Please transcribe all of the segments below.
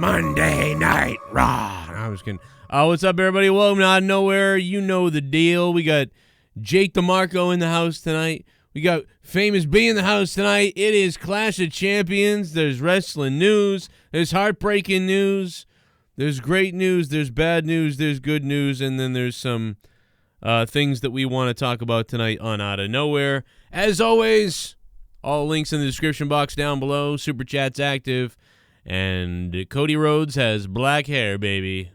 Monday Night Raw. No, I'm just kidding. What's up, everybody? Welcome to Out of Nowhere. You know the deal. We got Jake DeMarco in the house tonight. We got Famous B in the house tonight. It is Clash of Champions. There's wrestling news. There's heartbreaking news. There's great news. There's bad news. There's good news. And then there's some things that we want to talk about tonight on Out of Nowhere. As always, all links in the description box down below. Super Chat's active. And Cody Rhodes has black hair, baby.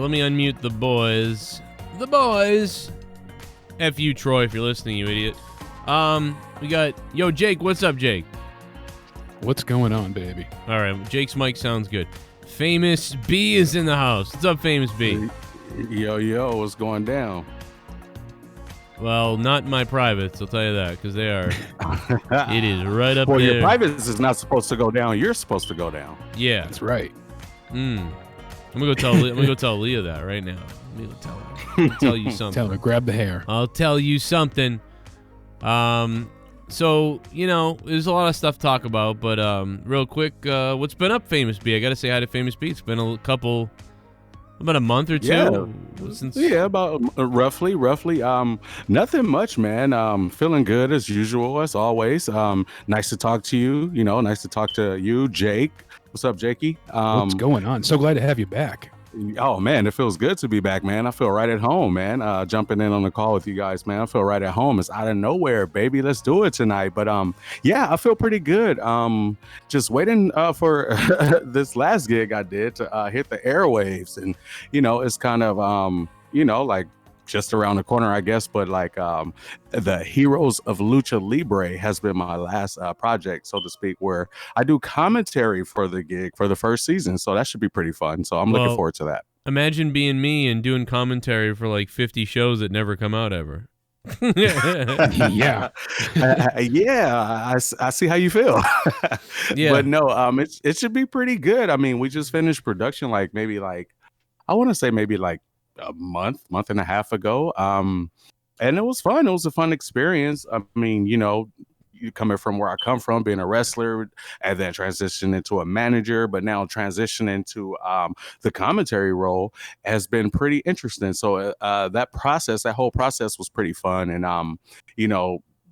Let me unmute the boys. The boys. F you, Troy, if you're listening, you idiot. We got, Jake. What's up, Jake? What's going on, baby? All right, Jake's mic sounds good. Famous B is in the house. What's up, Famous B? Yo, what's going down? Well, not my privates, I'll tell you that, because they are. It is right up there. Well, your privates is not supposed to go down. You're supposed to go down. Yeah, that's right. I'm gonna go tell Leah that right now. I'm gonna tell her. I'll tell you something. Tell her, grab the hair. I'll tell you something. So there's a lot of stuff to talk about, but real quick, what's been up, Famous B? I gotta say hi to Famous B. It's been about a month or two. Yeah, about roughly. Nothing much, man. Feeling good as usual, as always. Nice to talk to you. Nice to talk to you, Jake. What's up, Jakey? What's going on? So glad to have you back. Oh, man, it feels good to be back, man. I feel right at home, man. Jumping in on the call with you guys, man. I feel right at home. It's Out of Nowhere, baby. Let's do it tonight. But yeah, I feel pretty good. Just waiting for this last gig I did to hit the airwaves, and it's kind of like just around the corner, I guess. But like the Heroes of Lucha Libre has been my last project, so to speak, where I do commentary for the gig for the first season. So that should be pretty fun. So I'm looking forward to that. Imagine being me and doing commentary for like 50 shows that never come out ever. Yeah. I see how you feel. Yeah. But no, it should be pretty good. I mean, we just finished production I want to say maybe like a month and a half ago. And it was fun. It was a fun experience. I mean, you coming from where I come from, being a wrestler, and then transition into a manager, but now transition into the commentary role has been pretty interesting. So that whole process was pretty fun. And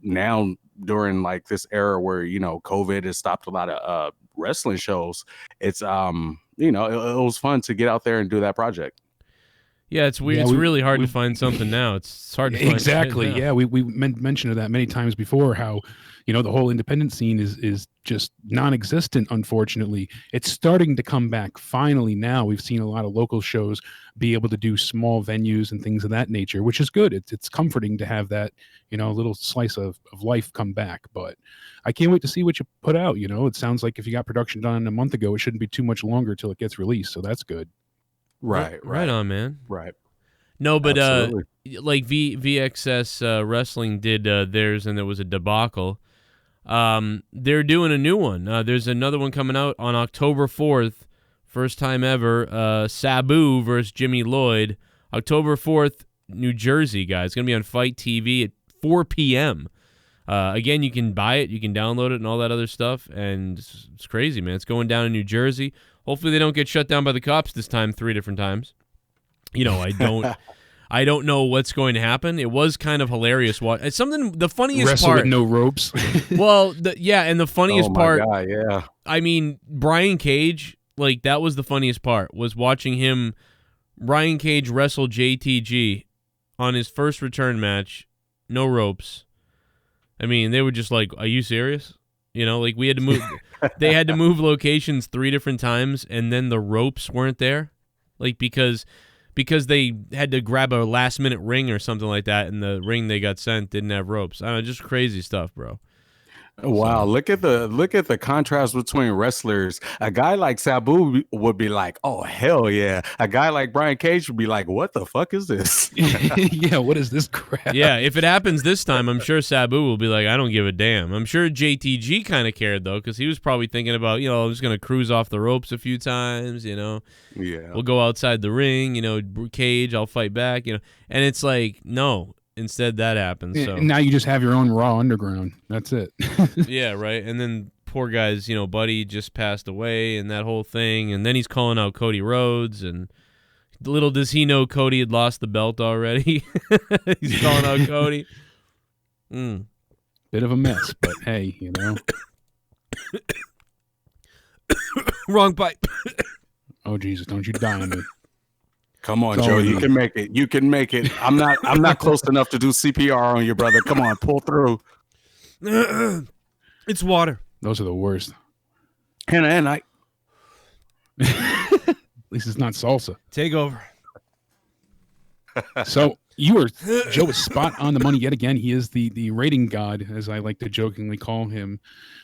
now during like this era where COVID has stopped a lot of wrestling shows, it's it was fun to get out there and do that project. Yeah, it's weird. It's really hard to find something now. It's hard to find exactly. Yeah, we mentioned that many times before. How the whole independent scene is just non-existent, unfortunately. It's starting to come back finally now. We've seen a lot of local shows be able to do small venues and things of that nature, which is good. It's comforting to have that, little slice of life come back. But I can't wait to see what you put out. It sounds like if you got production done a month ago, it shouldn't be too much longer till it gets released. So that's good. Right. Right on, man. Right. No, but Absolutely. like VXS Wrestling did theirs, and there was a debacle. They're doing a new one. There's another one coming out on October 4th, first time ever. Sabu versus Jimmy Lloyd, October 4th, New Jersey, guys. It's gonna be on Fight TV at 4 p.m. Again, you can buy it, you can download it, and all that other stuff, and it's crazy, man. It's going down in New Jersey. Hopefully, they don't get shut down by the cops this time 3 different times. I don't know what's going to happen. It was kind of hilarious. It's something. The funniest Wrestle part. with no ropes. Well, and the funniest part. God, yeah. I mean, Brian Cage. Like, that was the funniest part. Was watching him, Brian Cage, wrestle JTG on his first return match, no ropes. I mean, they were just like, "Are you serious?" Like, we had to move. They had to move locations 3 different times, and then the ropes weren't there, like because they had to grab a last-minute ring or something like that, and the ring they got sent didn't have ropes. I don't know, just crazy stuff, bro. Wow, look at the contrast between wrestlers. A guy like Sabu would be like, "Oh, hell yeah." A guy like Brian Cage would be like, "What the fuck is this?" Yeah, what is this crap? Yeah, if it happens this time, I'm sure Sabu will be like, "I don't give a damn." I'm sure JTG kind of cared, though, because he was probably thinking about, I'm just going to cruise off the ropes a few times, Yeah. We'll go outside the ring, Cage, I'll fight back, and it's like, no. Instead, that happens. So And now you just have your own Raw Underground. That's it. yeah, right. And then poor guy's, Buddy just passed away, and that whole thing. And then he's calling out Cody Rhodes, and little does he know Cody had lost the belt already. He's calling out Cody. Bit of a mess, but hey, Wrong pipe. Oh Jesus! Don't you die on me. Come on, Joe. You can make it. You can make it. I'm not close enough to do CPR on you, brother. Come on, pull through. It's water. Those are the worst. And I. At least it's not salsa. Take over. So Joe is spot on the money yet again. He is the rating god, as I like to jokingly call him,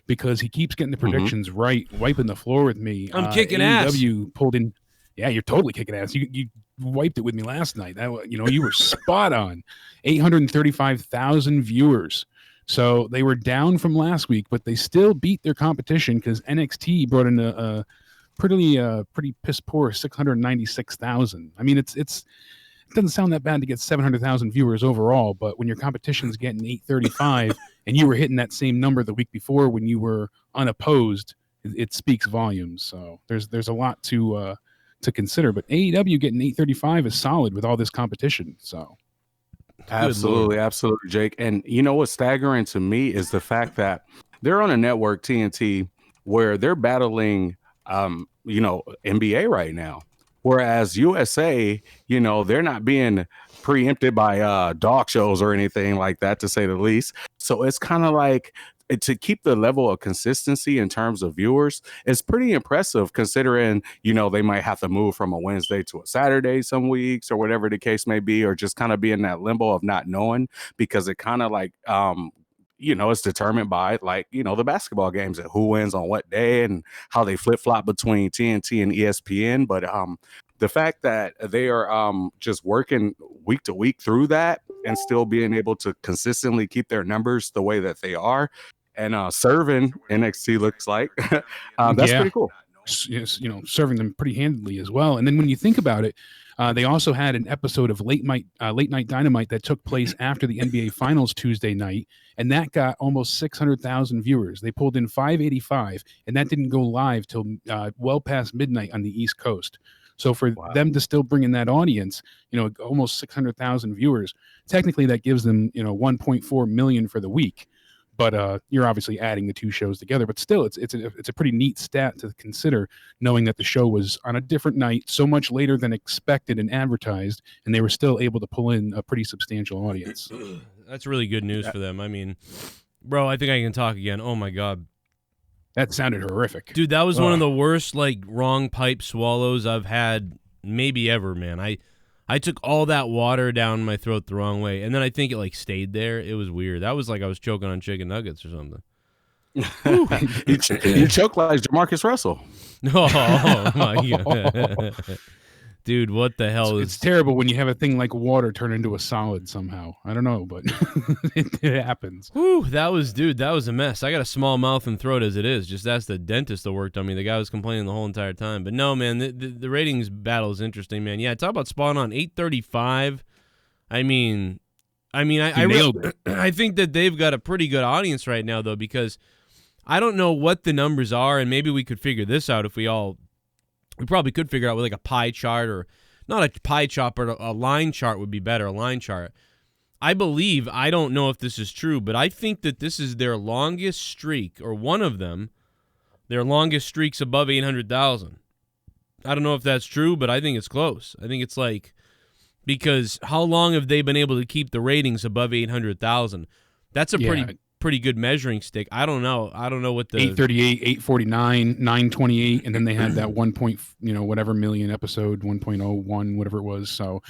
because he keeps getting the predictions right, wiping the floor with me. I'm kicking ass. AEW pulled in. Yeah, you're totally kicking ass. You wiped it with me last night. You were spot on. 835,000 viewers. So they were down from last week, but they still beat their competition because NXT brought in a pretty piss poor 696,000. I mean, it doesn't sound that bad to get 700,000 viewers overall, but when your competition's getting 835 and you were hitting that same number the week before when you were unopposed, it speaks volumes. So there's a lot to consider, but AEW getting 835 is solid with all this competition. So absolutely, Jake. And what's staggering to me is the fact that they're on a network, TNT, where they're battling NBA right now, whereas USA, they're not being preempted by dog shows or anything like that, to say the least. So it's kind of like, to keep the level of consistency in terms of viewers is pretty impressive, considering, they might have to move from a Wednesday to a Saturday some weeks or whatever the case may be, or just kind of be in that limbo of not knowing, because it kind of like, it's determined by the basketball games and who wins on what day and how they flip flop between TNT and ESPN. But the fact that they are just working week to week through that and still being able to consistently keep their numbers the way that they are, and serving NXT looks like that's pretty cool. Serving them pretty handily as well. And then when you think about it, they also had an episode of Late Night Dynamite that took place after the NBA Finals Tuesday night, and that got almost 600,000 viewers. They pulled in 585, and that didn't go live till well past midnight on the East Coast. So for them to still bring in that audience, almost 600,000 viewers, technically that gives them 1.4 million for the week. But you're obviously adding the two shows together. But still, it's a pretty neat stat to consider, knowing that the show was on a different night, so much later than expected and advertised, and they were still able to pull in a pretty substantial audience. That's really good news for them. I mean, Bro, I think I can talk again. Oh my God. That sounded horrific. Dude, that was one of the worst, like, wrong pipe swallows I've had maybe ever, man. I took all that water down my throat the wrong way, and then I think it, like, stayed there. It was weird. That was like I was choking on chicken nuggets or something. you choke like Jamarcus Russell. Oh, my God. Dude, what the hell It's terrible when you have a thing like water turn into a solid somehow. I don't know, but it happens. Whew, that was a mess. I got a small mouth and throat as it is. Just ask the dentist that worked on me. The guy was complaining the whole entire time. But no, man, the ratings battle is interesting, man. Yeah, talk about spot on 835. I nailed it. I think that they've got a pretty good audience right now, though, because I don't know what the numbers are, and maybe we could figure this out if we probably could figure out with like a pie chart, or not a pie chart, but a line chart would be better, a line chart. I don't know if this is true, but I think that this is their longest streak, or one of them, their longest streaks above 800,000. I don't know if that's true, but I think it's close. I think it's like, because how long have they been able to keep the ratings above 800,000? That's a pretty good measuring stick. I don't know what the 838, 849, 928, and then they had that 1 point, whatever million episode, 1.01, whatever it was. So,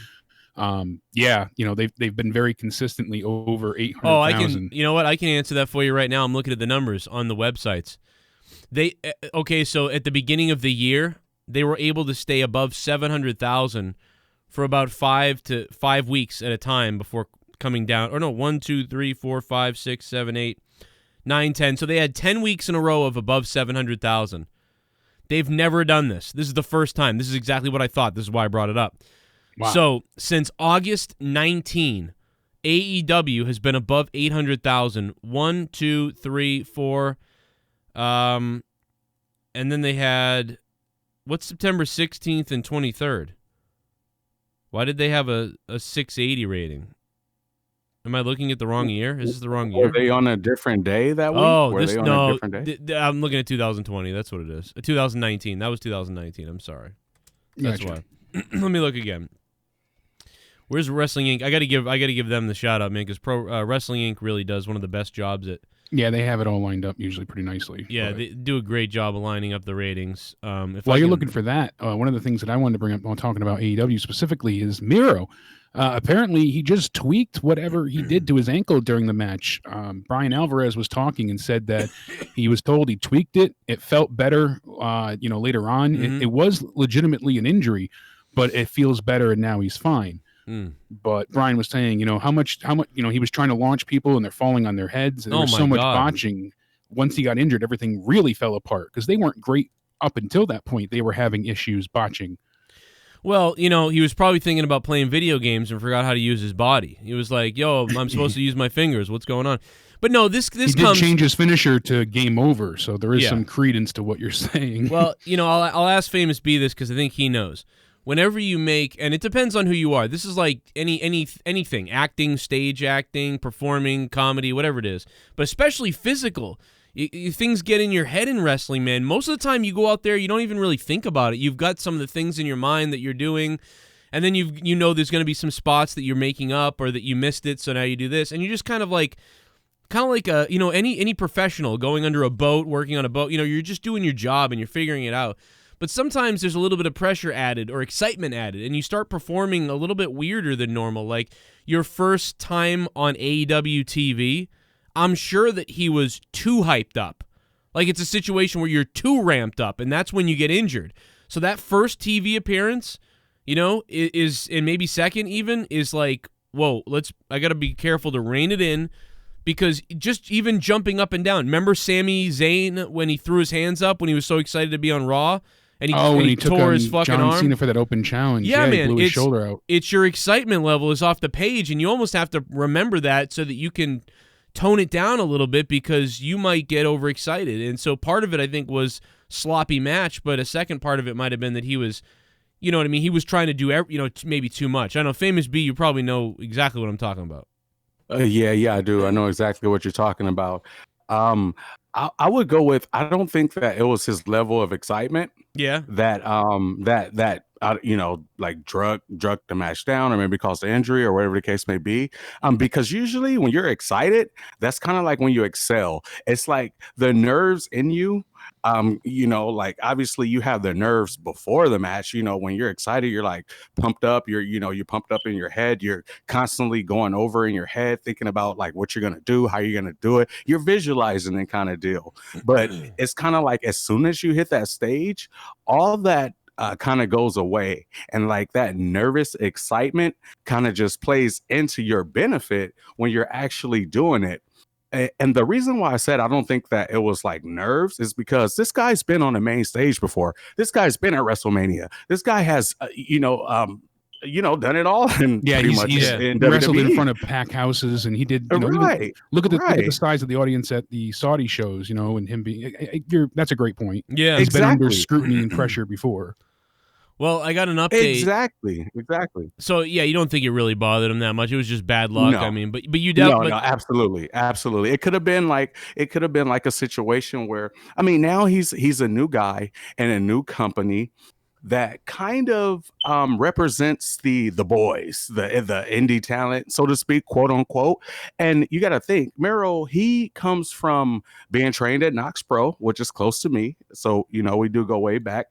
they've been very consistently over 800,000. Oh, I can. You know what? I can answer that for you right now. I'm looking at the numbers on the websites. So at the beginning of the year, they were able to stay above 700,000 for about 5 weeks at a time before coming down, 1, 2, 3, 4, 5, 6, 7, 8, 9, 10. So they had 10 weeks in a row of above 700,000. They've never done this. This is the first time. This is exactly what I thought. This is why I brought it up. Wow. So since August 19, AEW has been above 800,000. 1, 2, 3, 4. And then they had, what's September 16th and 23rd? Why did they have a 680 rating? Am I looking at the wrong year? Is this the wrong year? Were they on a different day that week? No. A different day? I'm looking at 2020. That's what it is. 2019. That was 2019. I'm sorry. That's why. Let me look again. Where's Wrestling Inc? I gotta give them the shout out, man, because Wrestling Inc really does one of the best jobs at. Yeah, they have it all lined up usually pretty nicely. Yeah, they do a great job of lining up the ratings. While you're looking for that, one of the things that I wanted to bring up while talking about AEW specifically is MIRO. Apparently, he just tweaked whatever he did to his ankle during the match. Brian Alvarez was talking and said that he was told he tweaked it. It felt better, later on. Mm-hmm. It was legitimately an injury, but it feels better, and now he's fine. But Brian was saying, how much, he was trying to launch people and they're falling on their heads. And there was so much botching. Once he got injured, everything really fell apart because they weren't great up until that point. They were having issues botching. Well, he was probably thinking about playing video games and forgot how to use his body. He was like, yo, I'm supposed to use my fingers. What's going on? But no, this he did change his finisher to game over. So there is some credence to what you're saying. Well, I'll ask Famous B this because I think he knows. Whenever you make, and it depends on who you are. This is like anything, acting, stage acting, performing, comedy, whatever it is. But especially physical. Things get in your head in wrestling, man. Most of the time you go out there, you don't even really think about it. You've got some of the things in your mind that you're doing, and then there's going to be some spots that you're making up or that you missed it, so now you do this. And you're just kind of like any professional going under a boat, working on a boat. You're just doing your job and you're figuring it out. But sometimes there's a little bit of pressure added or excitement added, and you start performing a little bit weirder than normal. Like your first time on AEW TV, I'm sure that he was too hyped up. Like it's a situation where you're too ramped up, and that's when you get injured. So that first TV appearance, is, and maybe second even, is like, whoa, I got to be careful to rein it in. Because just even jumping up and down. Remember Sami Zayn when he threw his hands up when he was so excited to be on Raw? And he tore his fucking John arm? Cena for that open challenge. Yeah, man. He blew his shoulder out. It's your excitement level is off the page, and you almost have to remember that so that you can tone it down a little bit because you might get overexcited. And so part of it, I think, was sloppy match, but a second part of it might have been that he was, he was trying to do, maybe too much. I know, Famous B, you probably know exactly what I'm talking about. Yeah, I do. I know exactly what you're talking about. I would go with, I don't think that it was his level of excitement. Yeah. That like drug the match down, or maybe caused the injury, or whatever the case may be. Because usually when you're excited, that's kind of like when you excel. It's like the nerves in you. Like obviously you have the nerves before the match. When you're excited, you're like pumped up. You're pumped up in your head. You're constantly going over in your head, thinking about like what you're gonna do, how you're gonna do it. You're visualizing that kind of deal. But it's kind of like as soon as you hit that stage, all that kind of goes away, and like that nervous excitement kind of just plays into your benefit when you're actually doing it. And the reason why I said I don't think that it was like nerves is because this guy's been on the main stage before. This guy's been at WrestleMania. This guy has done it all. And he's in wrestled WWE. in front of pack houses, and he did. Look at the size of the audience at the Saudi shows. And him being. That's a great point. Yeah, he's been under scrutiny and pressure before. Well, I got an update. Exactly. So yeah, you don't think it really bothered him that much? It was just bad luck. No. I mean, but you definitely. No, absolutely. It could have been like a situation where, I mean, now he's a new guy in a new company that kind of represents the boys, the indie talent, so to speak, quote unquote. And you got to think, MIRO, he comes from being trained at Knox Pro, which is close to me. So, we do go way back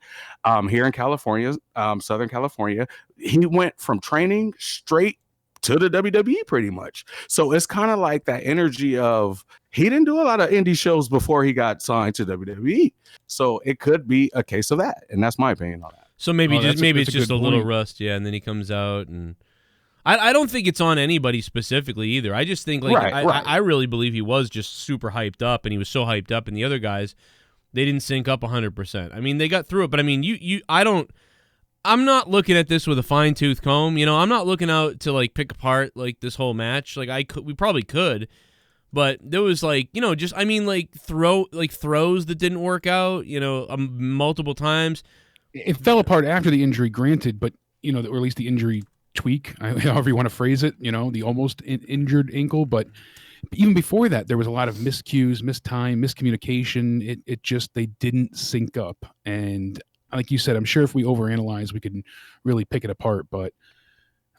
here in California, Southern California. He went from training straight to the WWE pretty much. So it's kind of like that energy of he didn't do a lot of indie shows before he got signed to WWE. So it could be a case of that. And that's my opinion on that. So maybe it's just a little point. rust, yeah, and then he comes out, and I don't think it's on anybody specifically either. I just think I really believe he was just super hyped up, and he was so hyped up, and the other guys, they didn't sync up 100%. I mean, they got through it, but I mean, I'm not looking at this with a fine tooth comb. I'm not looking out to like pick apart like this whole match. Like we probably could, but there was like throws that didn't work out. Multiple times. It fell apart after the injury, granted, but or at least the injury tweak, however you want to phrase it. The almost injured ankle, but even before that, there was a lot of miscues, mistime, miscommunication. It just they didn't sync up, and like you said, I'm sure if we overanalyze, we could really pick it apart. But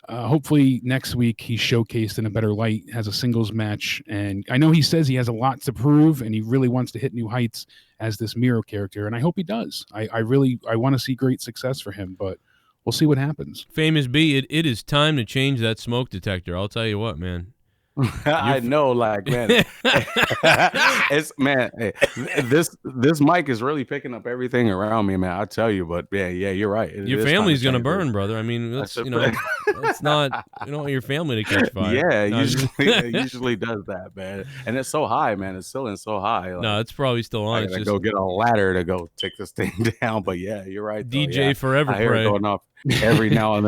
hopefully next week he's showcased in a better light, has a singles match, and I know he says he has a lot to prove, and he really wants to hit new heights as this MIRO character, and I hope he does. I want to see great success for him, but we'll see what happens. Famous B, it is time to change that smoke detector. I'll tell you what, man. I know, like, man, hey, this mic is really picking up everything around me, man. I tell you, but yeah, you're right. Your family's gonna burn, brother. I mean, it's not, you don't want your family to catch fire. Yeah, it usually does that, man. And it's so high, man. It's still so high. Like, no, it's probably still on. I gotta go get a ladder to go take this thing down. But yeah, you're right. Though. DJ yeah, Forever I hear Pray. it going off every now and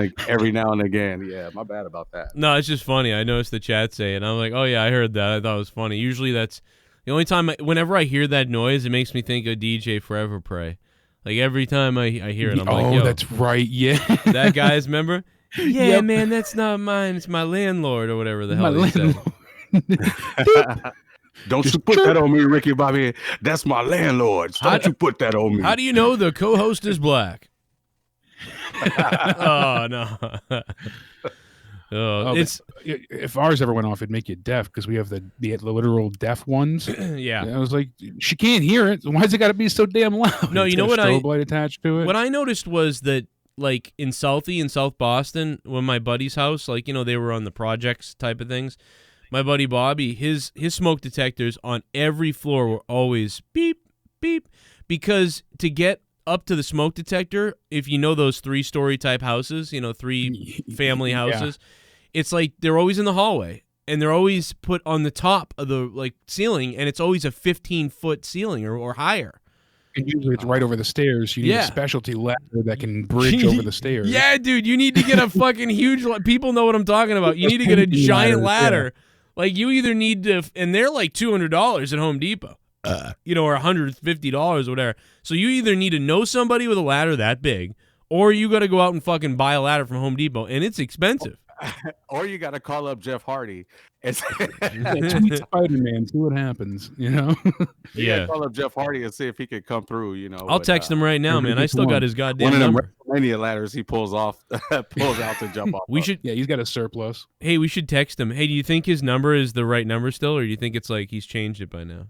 again. Yeah, my bad about that. No, it's just funny. I noticed the chat say it, and I'm like, oh yeah, I heard that. I thought it was funny. Usually that's the only time. Whenever I hear that noise, it makes me think of DJ Forever Pray. Like every time I hear it, I'm like, yo, that's right. Yeah, that guy's, remember? Yeah, Yep. man, that's not mine. It's my landlord or whatever the hell he said. Don't you put that on me, Ricky Bobby. That's my landlord. Don't you put that on me. How do you know the co-host is black? Oh, no. It's if ours ever went off, it'd make you deaf because we have the literal deaf ones. Yeah. I was like, she can't hear it. Why's it got to be so damn loud? No, you know what strobe light attached to it. What I noticed was that, like in South Boston, when my buddy's house, like they were on the projects type of things. My buddy Bobby, his smoke detectors on every floor were always beep beep, because to get up to the smoke detector, if you know those 3-story type houses, 3 family houses, it's like they're always in the hallway, and they're always put on the top of the ceiling, and it's always a 15-foot ceiling or higher. And usually it's right over the stairs. You need a specialty ladder that can bridge over the stairs. Yeah, dude, you need to get a fucking huge. People know what I'm talking about. You need to get a giant ladder. Yeah. Like you either need to, and they're like $200 at Home Depot, or $150 or whatever. So you either need to know somebody with a ladder that big, or you got to go out and fucking buy a ladder from Home Depot, and it's expensive. or you got to call up Jeff Hardy and Tweet Spider-Man, see what happens. You know. You gotta call up Jeff Hardy and see if he could come through. You know, I'll text him right now, man. I still got his goddamn one of them number. WrestleMania ladders he pulls out to jump off. Yeah, he's got a surplus. Hey, we should text him. Hey, do you think his number is the right number still, or do you think it's like he's changed it by now?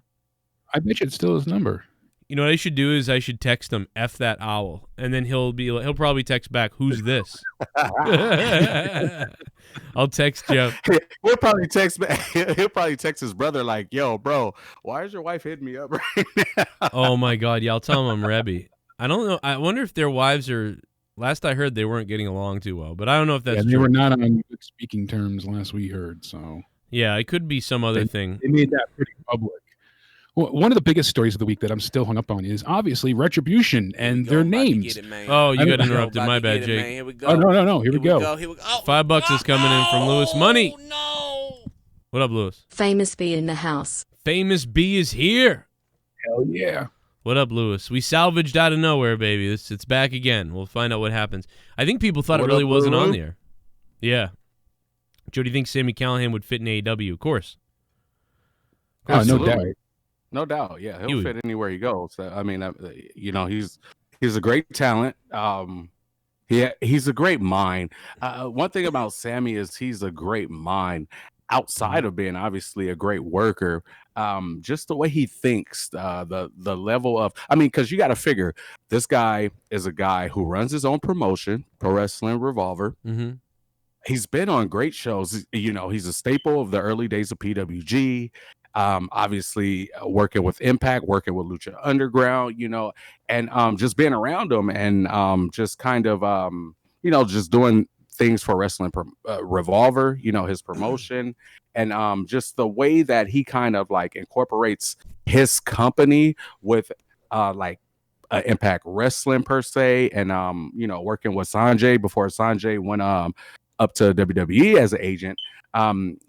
I bet you it's still his number. You know what I should do is I should text him "F that owl," and then he'll probably text back, "Who's this?" I'll text Jeff. He'll probably text his brother like, "Yo, bro, why is your wife hitting me up right now?" Oh my God, yeah, I'll tell him I'm Rebby. I don't know. I wonder if their wives are. Last I heard, they weren't getting along too well, but I don't know if that's true. They were not on good speaking terms last we heard. So yeah, it could be some other thing. They made that pretty public. Well, one of the biggest stories of the week that I'm still hung up on is obviously Retribution and their names. Oh, you got interrupted. My bad, Jake. Here we go. Oh, no. Here we go. $5 is coming in from Lewis. Money. No. What up, Lewis? Famous B in the house. Famous B is here. Hell yeah. What up, Lewis? We salvaged out of nowhere, baby. It's back again. We'll find out what happens. I think people thought it really wasn't on there. Yeah. Joe, do you think Sami Callihan would fit in AEW? Of course. Oh, no doubt. No doubt, yeah, he'll fit anywhere he goes. I mean, you know, he's a great talent. He's a great mind. One thing about Sami is he's a great mind. Outside of being obviously a great worker, just the way he thinks, the level of, I mean, because you got to figure this guy is a guy who runs his own promotion, Pro Wrestling Revolver. Mm-hmm. He's been on great shows. You know, he's a staple of the early days of PWG. Obviously working with Impact, working with Lucha Underground, you know, and just being around him and just kind of, you know, just doing things for Wrestling Revolver, you know, his promotion, and just the way that he kind of like incorporates his company with like Impact Wrestling per se, and you know, working with Sanjay before Sanjay went up to WWE as an agent.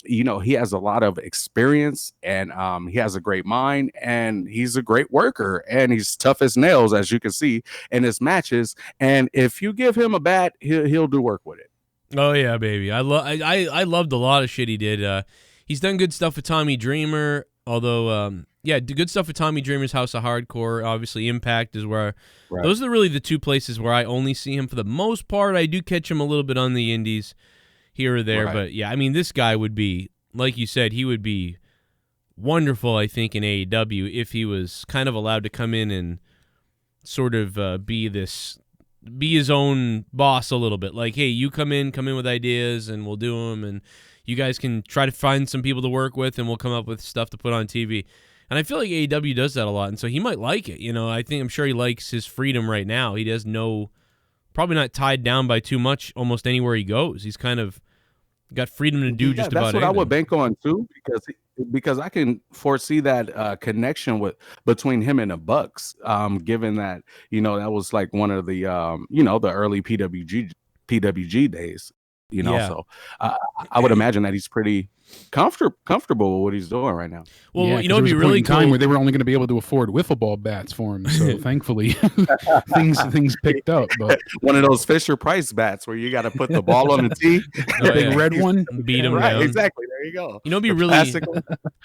You know, he has a lot of experience, and he has a great mind, and he's a great worker, and he's tough as nails, as you can see in his matches. And if you give him a bat, he'll do work with it. Oh yeah, baby. I loved a lot of shit he did. He's done good stuff with Tommy Dreamer, although yeah, good stuff with Tommy Dreamer's House of Hardcore. Obviously, Impact is where those are really the two places where I only see him for the most part. I do catch him a little bit on the indies here or there, but yeah, I mean, this guy would be, like you said, he would be wonderful, I think, in AEW if he was kind of allowed to come in and sort of be his own boss a little bit. Like, hey, you come in with ideas, and we'll do them, and you guys can try to find some people to work with, and we'll come up with stuff to put on TV. And I feel like AEW does that a lot, and so he might like it. You know, I'm sure he likes his freedom right now. He does probably not tied down by too much almost anywhere he goes. He's kind of got freedom to do just about anything. That's what I would bank on too, because I can foresee that connection between him and the Bucks, given that, you know, that was like one of the you know, the early PWG days, you know. So I would imagine that he's pretty comfortable with what he's doing right now. Well, yeah, you know, it'd be really cool time where they were only going to be able to afford wiffle ball bats for him. So thankfully, things picked up. But one of those Fisher Price bats where you got to put the ball on the tee, the big red one, beat him down. Exactly. There you go. You know, it'd be really.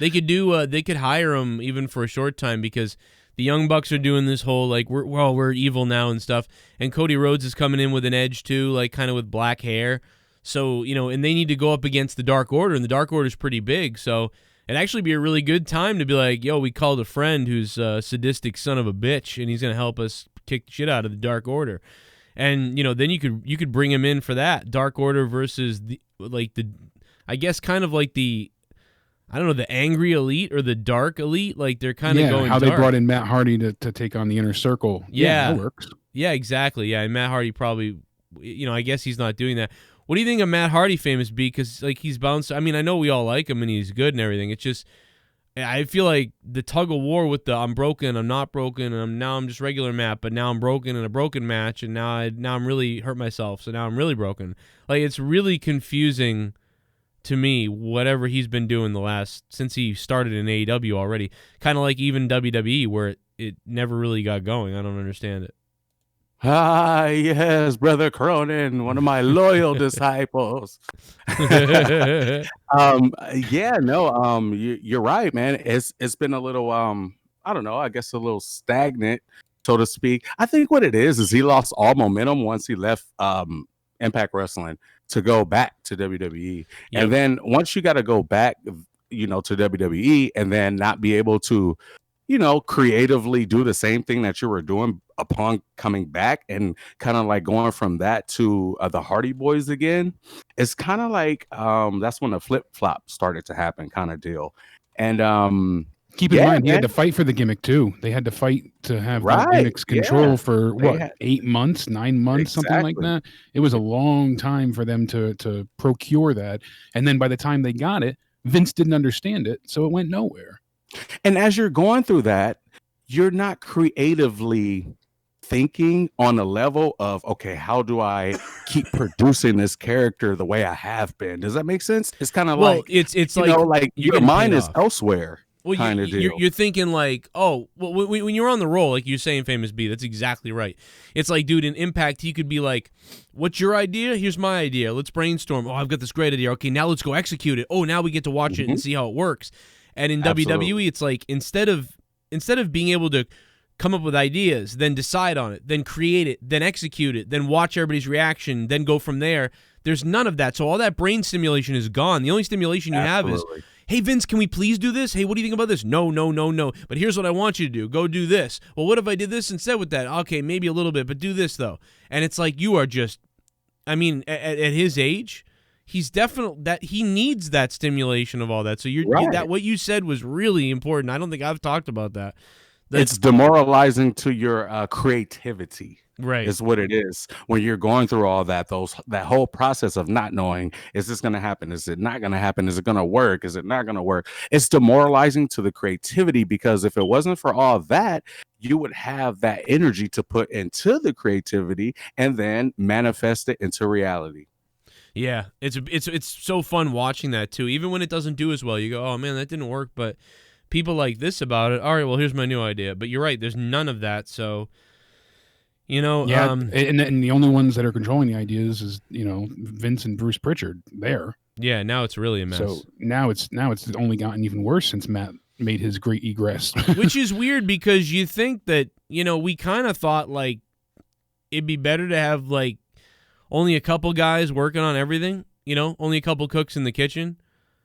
They could do. They could hire him even for a short time, because the Young Bucks are doing this whole like we're evil now and stuff, and Cody Rhodes is coming in with an edge too, like kind of with black hair. So, you know, and they need to go up against the Dark Order, and the Dark Order is pretty big. So it'd actually be a really good time to be like, yo, we called a friend who's a sadistic son of a bitch, and he's going to help us kick the shit out of the Dark Order. And, you know, then you could bring him in for that. Dark Order versus I guess kind of like the Angry Elite or the Dark Elite. Like they're kind of going how dark. They brought in Matt Hardy to take on the Inner Circle. Yeah, that works. Yeah, exactly. Yeah, and Matt Hardy probably, you know, I guess he's not doing that. What do you think of Matt Hardy, Famous B? Because like he's bounced. I mean, I know we all like him and he's good and everything. It's just I feel like the tug of war with the I'm broken, I'm not broken, and now I'm just regular Matt, but now I'm broken in a broken match, and now I'm really hurt myself, so now I'm really broken. Like it's really confusing to me. Whatever he's been doing since he started in AEW already, kind of like even WWE, where it never really got going. I don't understand it. Ah, yes, Brother Cronin, one of my loyal disciples. Yeah, no, you're right, man. It's been a little, I don't know, I guess a little stagnant, so to speak. I think what it is he lost all momentum once he left Impact Wrestling to go back to WWE. Yep. And then once you got to go back, to WWE and then not be able to, creatively do the same thing that you were doing upon coming back and kind of like going from that to the Hardy Boys again, it's kind of like that's when the flip-flop started to happen kind of deal. And keep in mind, he had to fight for the gimmick too. They had to fight to have that gimmick's control for what, 8 months, 9 months, something like that. It was a long time for them to procure that. And then by the time they got it, Vince didn't understand it, so it went nowhere. And as you're going through that, you're not creatively thinking on a level of, okay, how do I keep producing this character the way I have been? Does that make sense? It's kind of like it's like your mind is elsewhere. Well, kind of deal. You're thinking like, oh, well, when you're on the roll, like you're saying, Famous B, that's exactly right. It's like, dude, in Impact, he could be like, what's your idea? Here's my idea. Let's brainstorm. Oh, I've got this great idea. Okay, now let's go execute it. Oh, now we get to watch it and see how it works. And in WWE, it's like instead of being able to come up with ideas, then decide on it, then create it, then execute it, then watch everybody's reaction, then go from there, there's none of that. So all that brain stimulation is gone. The only stimulation you have is, hey, Vince, can we please do this? Hey, what do you think about this? No. But here's what I want you to do. Go do this. Well, what if I did this instead with that? Okay, maybe a little bit, but do this, though. And it's like you are just, I mean, at his age, he's definitely that he needs that stimulation of all that. So that what you said was really important. I don't think I've talked about that. It's demoralizing to your creativity. Right. Is what it is when you're going through all that whole process of not knowing, is this going to happen? Is it not going to happen? Is it going to work? Is it not going to work? It's demoralizing to the creativity, because if it wasn't for all that, you would have that energy to put into the creativity and then manifest it into reality. Yeah, it's so fun watching that too. Even when it doesn't do as well, you go, oh man, that didn't work, but people like this about it. All right, well, here's my new idea. But you're right, there's none of that. So and the only ones that are controlling the ideas is Vince and Bruce Pritchard there. Yeah, now it's really a mess. So now it's only gotten even worse since Matt made his great egress. Which is weird, because you think that we kind of thought like it'd be better to have like only a couple guys working on everything. Only a couple cooks in the kitchen.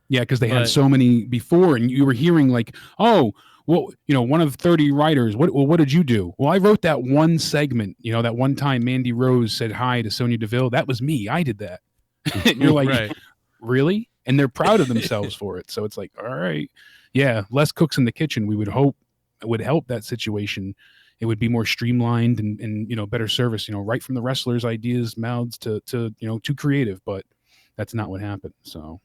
Yeah, because they had so many before, and you were hearing like, oh, well, one of 30 writers. What did you do? Well, I wrote that one segment. That one time Mandy Rose said hi to Sonya Deville. That was me. I did that. And you're like, really? And they're proud of themselves for it. So it's like, all right, yeah, less cooks in the kitchen. We would hope it would help that situation. It would be more streamlined and better service. Right from the wrestlers' ideas mouths to too creative. But that's not what happened. So.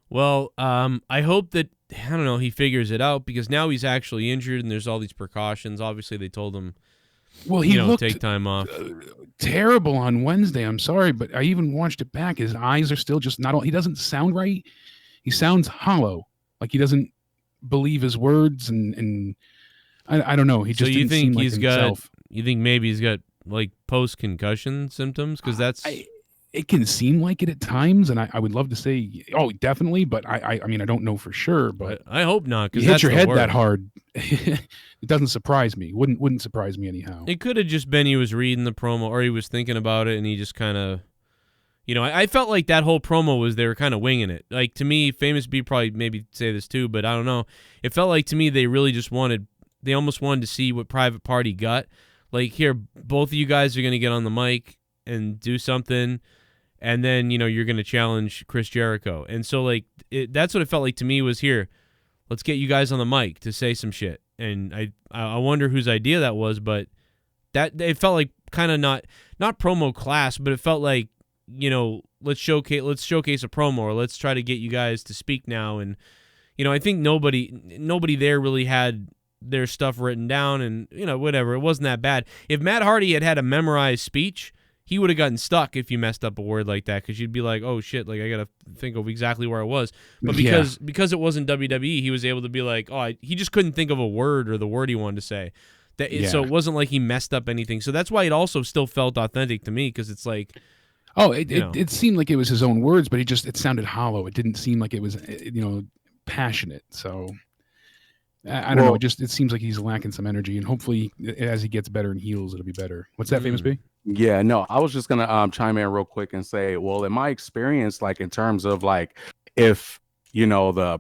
Well, I hope that, I don't know, he figures it out, because now he's actually injured and there's all these precautions. Obviously, they told him, he looked take time off. Terrible on Wednesday. I'm sorry, but I even watched it back. His eyes are still just not. He doesn't sound right. He sounds hollow, like he doesn't believe his words, and I don't know. He just didn't seem like himself. You think maybe he's got like post-concussion symptoms? Because that's. It can seem like it at times, and I would love to say, oh, definitely, but I mean, I don't know for sure. But I hope not, because you hit your head that hard. It doesn't surprise me. Wouldn't surprise me anyhow. It could have just been he was reading the promo, or he was thinking about it, and he just kind of, I felt like that whole promo was they were kind of winging it. Like, to me, Famous B probably maybe say this too, but I don't know. It felt like to me they really just they almost wanted to see what Private Party got. Like, here, both of you guys are going to get on the mic and do something. And then, you're going to challenge Chris Jericho. And so, like, that's what it felt like to me was, here, let's get you guys on the mic to say some shit. And I wonder whose idea that was, but it felt like kind of not promo class, but it felt like, let's showcase a promo, or let's try to get you guys to speak now. And, I think nobody there really had their stuff written down, and, whatever. It wasn't that bad. If Matt Hardy had a memorized speech, he would have gotten stuck if you messed up a word like that, because you'd be like, oh, shit, like I got to think of exactly where I was. But because it wasn't WWE, he was able to be like, he just couldn't think of a word or the word he wanted to say. So it wasn't like he messed up anything. So that's why it also still felt authentic to me, because it's like, it seemed like it was his own words, but it sounded hollow. It didn't seem like it was, passionate. So I don't know. It seems like he's lacking some energy, and hopefully as he gets better and heals, it'll be better. What's that, Famous B? Yeah, no, I was just gonna chime in real quick and say, well, in my experience, like in terms of like if the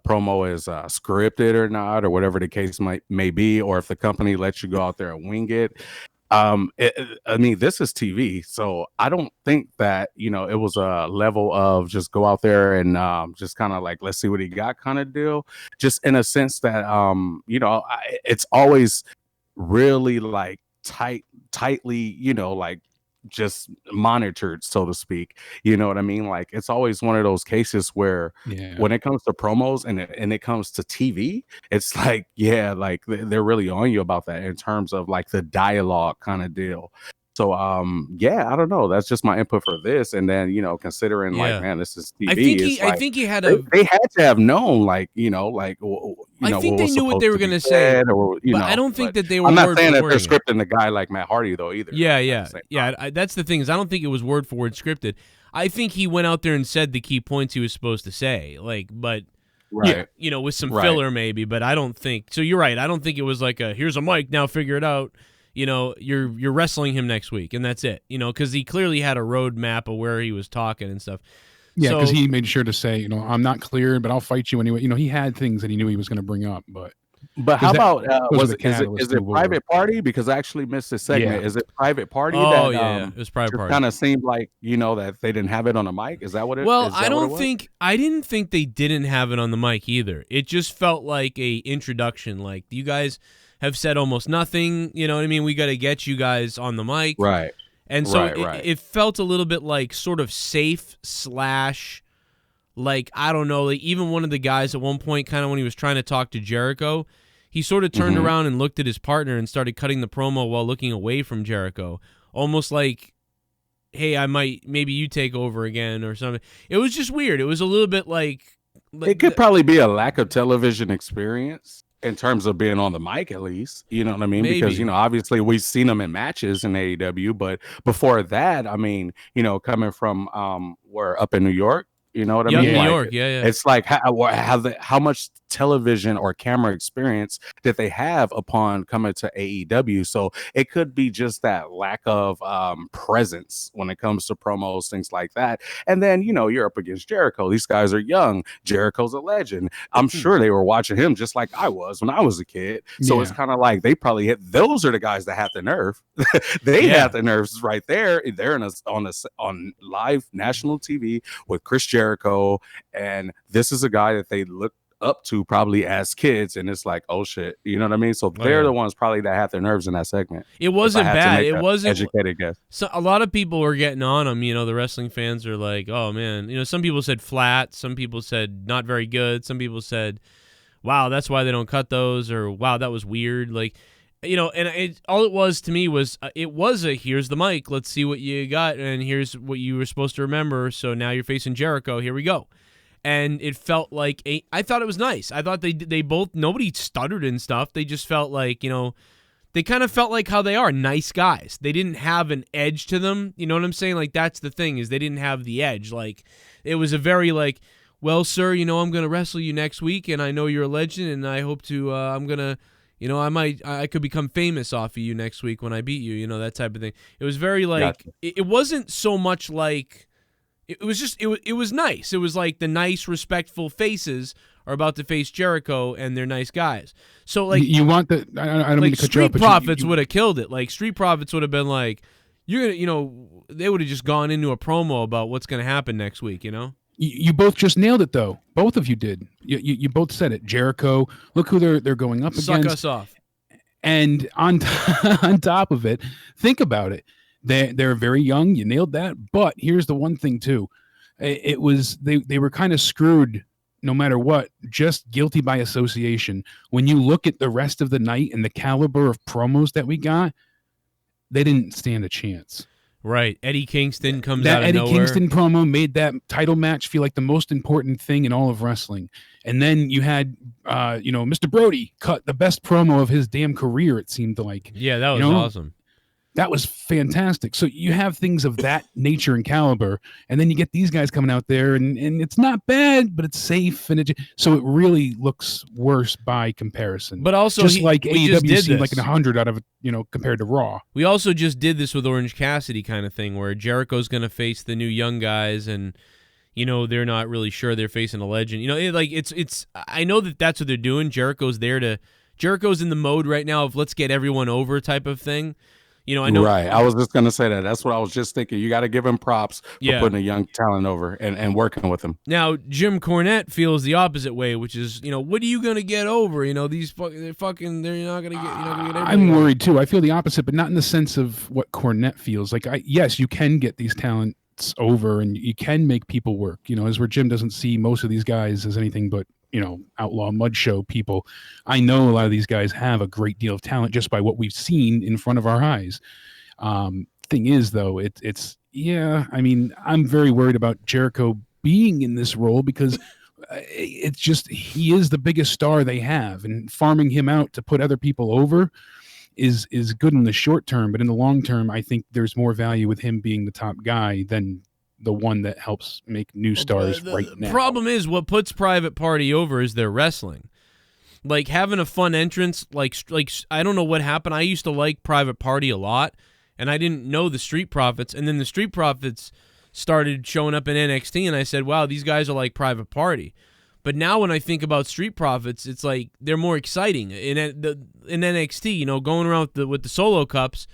promo is scripted or not, or whatever the case may be, or if the company lets you go out there and wing it. I mean, this is TV, so I don't think that it was a level of just go out there and just kind of like, let's see what he got kind of deal. Just in a sense that it's always really like tightly, like just monitored, so to speak. You know what I mean? Like it's always one of those cases where when it comes to promos and it comes to TV, it's like, like they're really on you about that in terms of like the dialogue kind of deal. So I don't know. That's just my input for this. And then considering like, man, this is TV. I think he had they had to have known, like I think they knew what they were going to say, but I don't think that they were. I'm not saying that they're scripting the guy like Matt Hardy though either. Yeah. That's the thing, is I don't think it was word for word scripted. I think he went out there and said the key points he was supposed to say, with some filler maybe. But I don't think so. You're right. I don't think it was like here's a mic, now figure it out. You're wrestling him next week, and that's it. Because he clearly had a roadmap of where he was talking and stuff. Yeah, because he made sure to say, I'm not cleared, but I'll fight you anyway. He had things that he knew he was going to bring up, but how about is it private party? Because I actually missed this segment. Is it private party? Oh, it was private party. Kind of seemed like that they didn't have it on the mic. Is that what it? Well, I didn't think they didn't have it on the mic either. It just felt like a introduction. Like, you guys have said almost nothing. You know what I mean? We got to get you guys on the mic, right? And so it felt a little bit like sort of safe / like, I don't know, like even one of the guys at one point, kind of when he was trying to talk to Jericho, he sort of turned around and looked at his partner and started cutting the promo while looking away from Jericho, almost like, hey, maybe you take over again or something. It was just weird. It was a little bit like it could probably be a lack of television experience. In terms of being on the mic, at least, you know what I mean? Maybe. Because, obviously we've seen them in matches in AEW, but before that, I mean, coming from we're up in New York, you know what I mean? New York, yeah. It's like how much television or camera experience did they have upon coming to AEW? So it could be just that lack of presence when it comes to promos, things like that. And then you're up against Jericho. These guys are young. Jericho's a legend. I'm sure they were watching him just like I was when I was a kid. So it's kind of like they probably those are the guys that have the nerve. They have the nerves right there. They're on live national TV with Chris Jericho, and this is a guy that they look up to probably as kids, and it's like, oh shit, you know what I mean? So they're the ones probably that have their nerves in that segment. It wasn't bad. It wasn't educated guess. So a lot of people were getting on them. The wrestling fans are like, oh man, some people said flat, some people said not very good, some people said, wow, that's why they don't cut those, or wow, that was weird. Like, and all it was to me was here's the mic, let's see what you got, and here's what you were supposed to remember. So now you're facing Jericho. Here we go. And it felt like I thought it was nice. I thought they both, nobody stuttered and stuff. They just felt like, they kind of felt like how they are, nice guys. They didn't have an edge to them. You know what I'm saying? Like, that's the thing, is they didn't have the edge. Like, it was a very like, well, sir, I'm going to wrestle you next week, and I know you're a legend, and I hope to, I'm going to, I could become famous off of you next week when I beat you, that type of thing. It was very like, gotcha. It wasn't so much like, it was just, it was nice. It was like the nice, respectful faces are about to face Jericho, and they're nice guys. So like, you want the, I don't mean to cut you off, but Street Profits would have killed it. Like, Street Profits would have been like, you're gonna, they would have just gone into a promo about what's gonna happen next week. You both just nailed it, though. Both of you did. You both said it. Jericho, look who they're going up against. Suck us off. And on top of it, think about it. They're very young. You nailed that. But here's the one thing too. It was they were kind of screwed no matter what, just guilty by association. When you look at the rest of the night and the caliber of promos that we got, they didn't stand a chance. Right. Eddie Kingston comes That out of Eddie nowhere. Kingston promo made that title match feel like the most important thing in all of wrestling. And then you had, Mr. Brody cut the best promo of his damn career, it seemed like. Yeah, that was awesome. That was fantastic. So you have things of that nature and caliber, and then you get these guys coming out there, and it's not bad, but it's safe, and so it really looks worse by comparison. But also, just like AEW seemed like this. 100 out of compared to Raw. We also just did this with Orange Cassidy kind of thing, where Jericho's going to face the new young guys, and they're not really sure they're facing a legend. It's. I know that's what they're doing. Jericho's in the mode right now of let's get everyone over type of thing. I know. Right. I was just going to say that. That's what I was just thinking. You got to give him props for putting a young talent over and working with him. Now, Jim Cornette feels the opposite way, which is, what are you going to get over? These they're not going to get. I'm worried too. I feel the opposite, but not in the sense of what Cornette feels like. Yes, you can get these talents over, and you can make people work. As where Jim doesn't see most of these guys as anything but outlaw mud show people. I know a lot of these guys have a great deal of talent just by what we've seen in front of our eyes. Thing is, though, I'm very worried about Jericho being in this role because it's just he is the biggest star they have, and farming him out to put other people over is good in the short term, but in the long term, I think there's more value with him being the top guy than the one that helps make new stars right now. The problem is what puts Private Party over is their wrestling. Like having a fun entrance, like I don't know what happened. I used to like Private Party a lot, and I didn't know the Street Profits, and then the Street Profits started showing up in NXT, and I said, wow, these guys are like Private Party. But now when I think about Street Profits, it's like they're more exciting. In NXT, going around with the solo cups,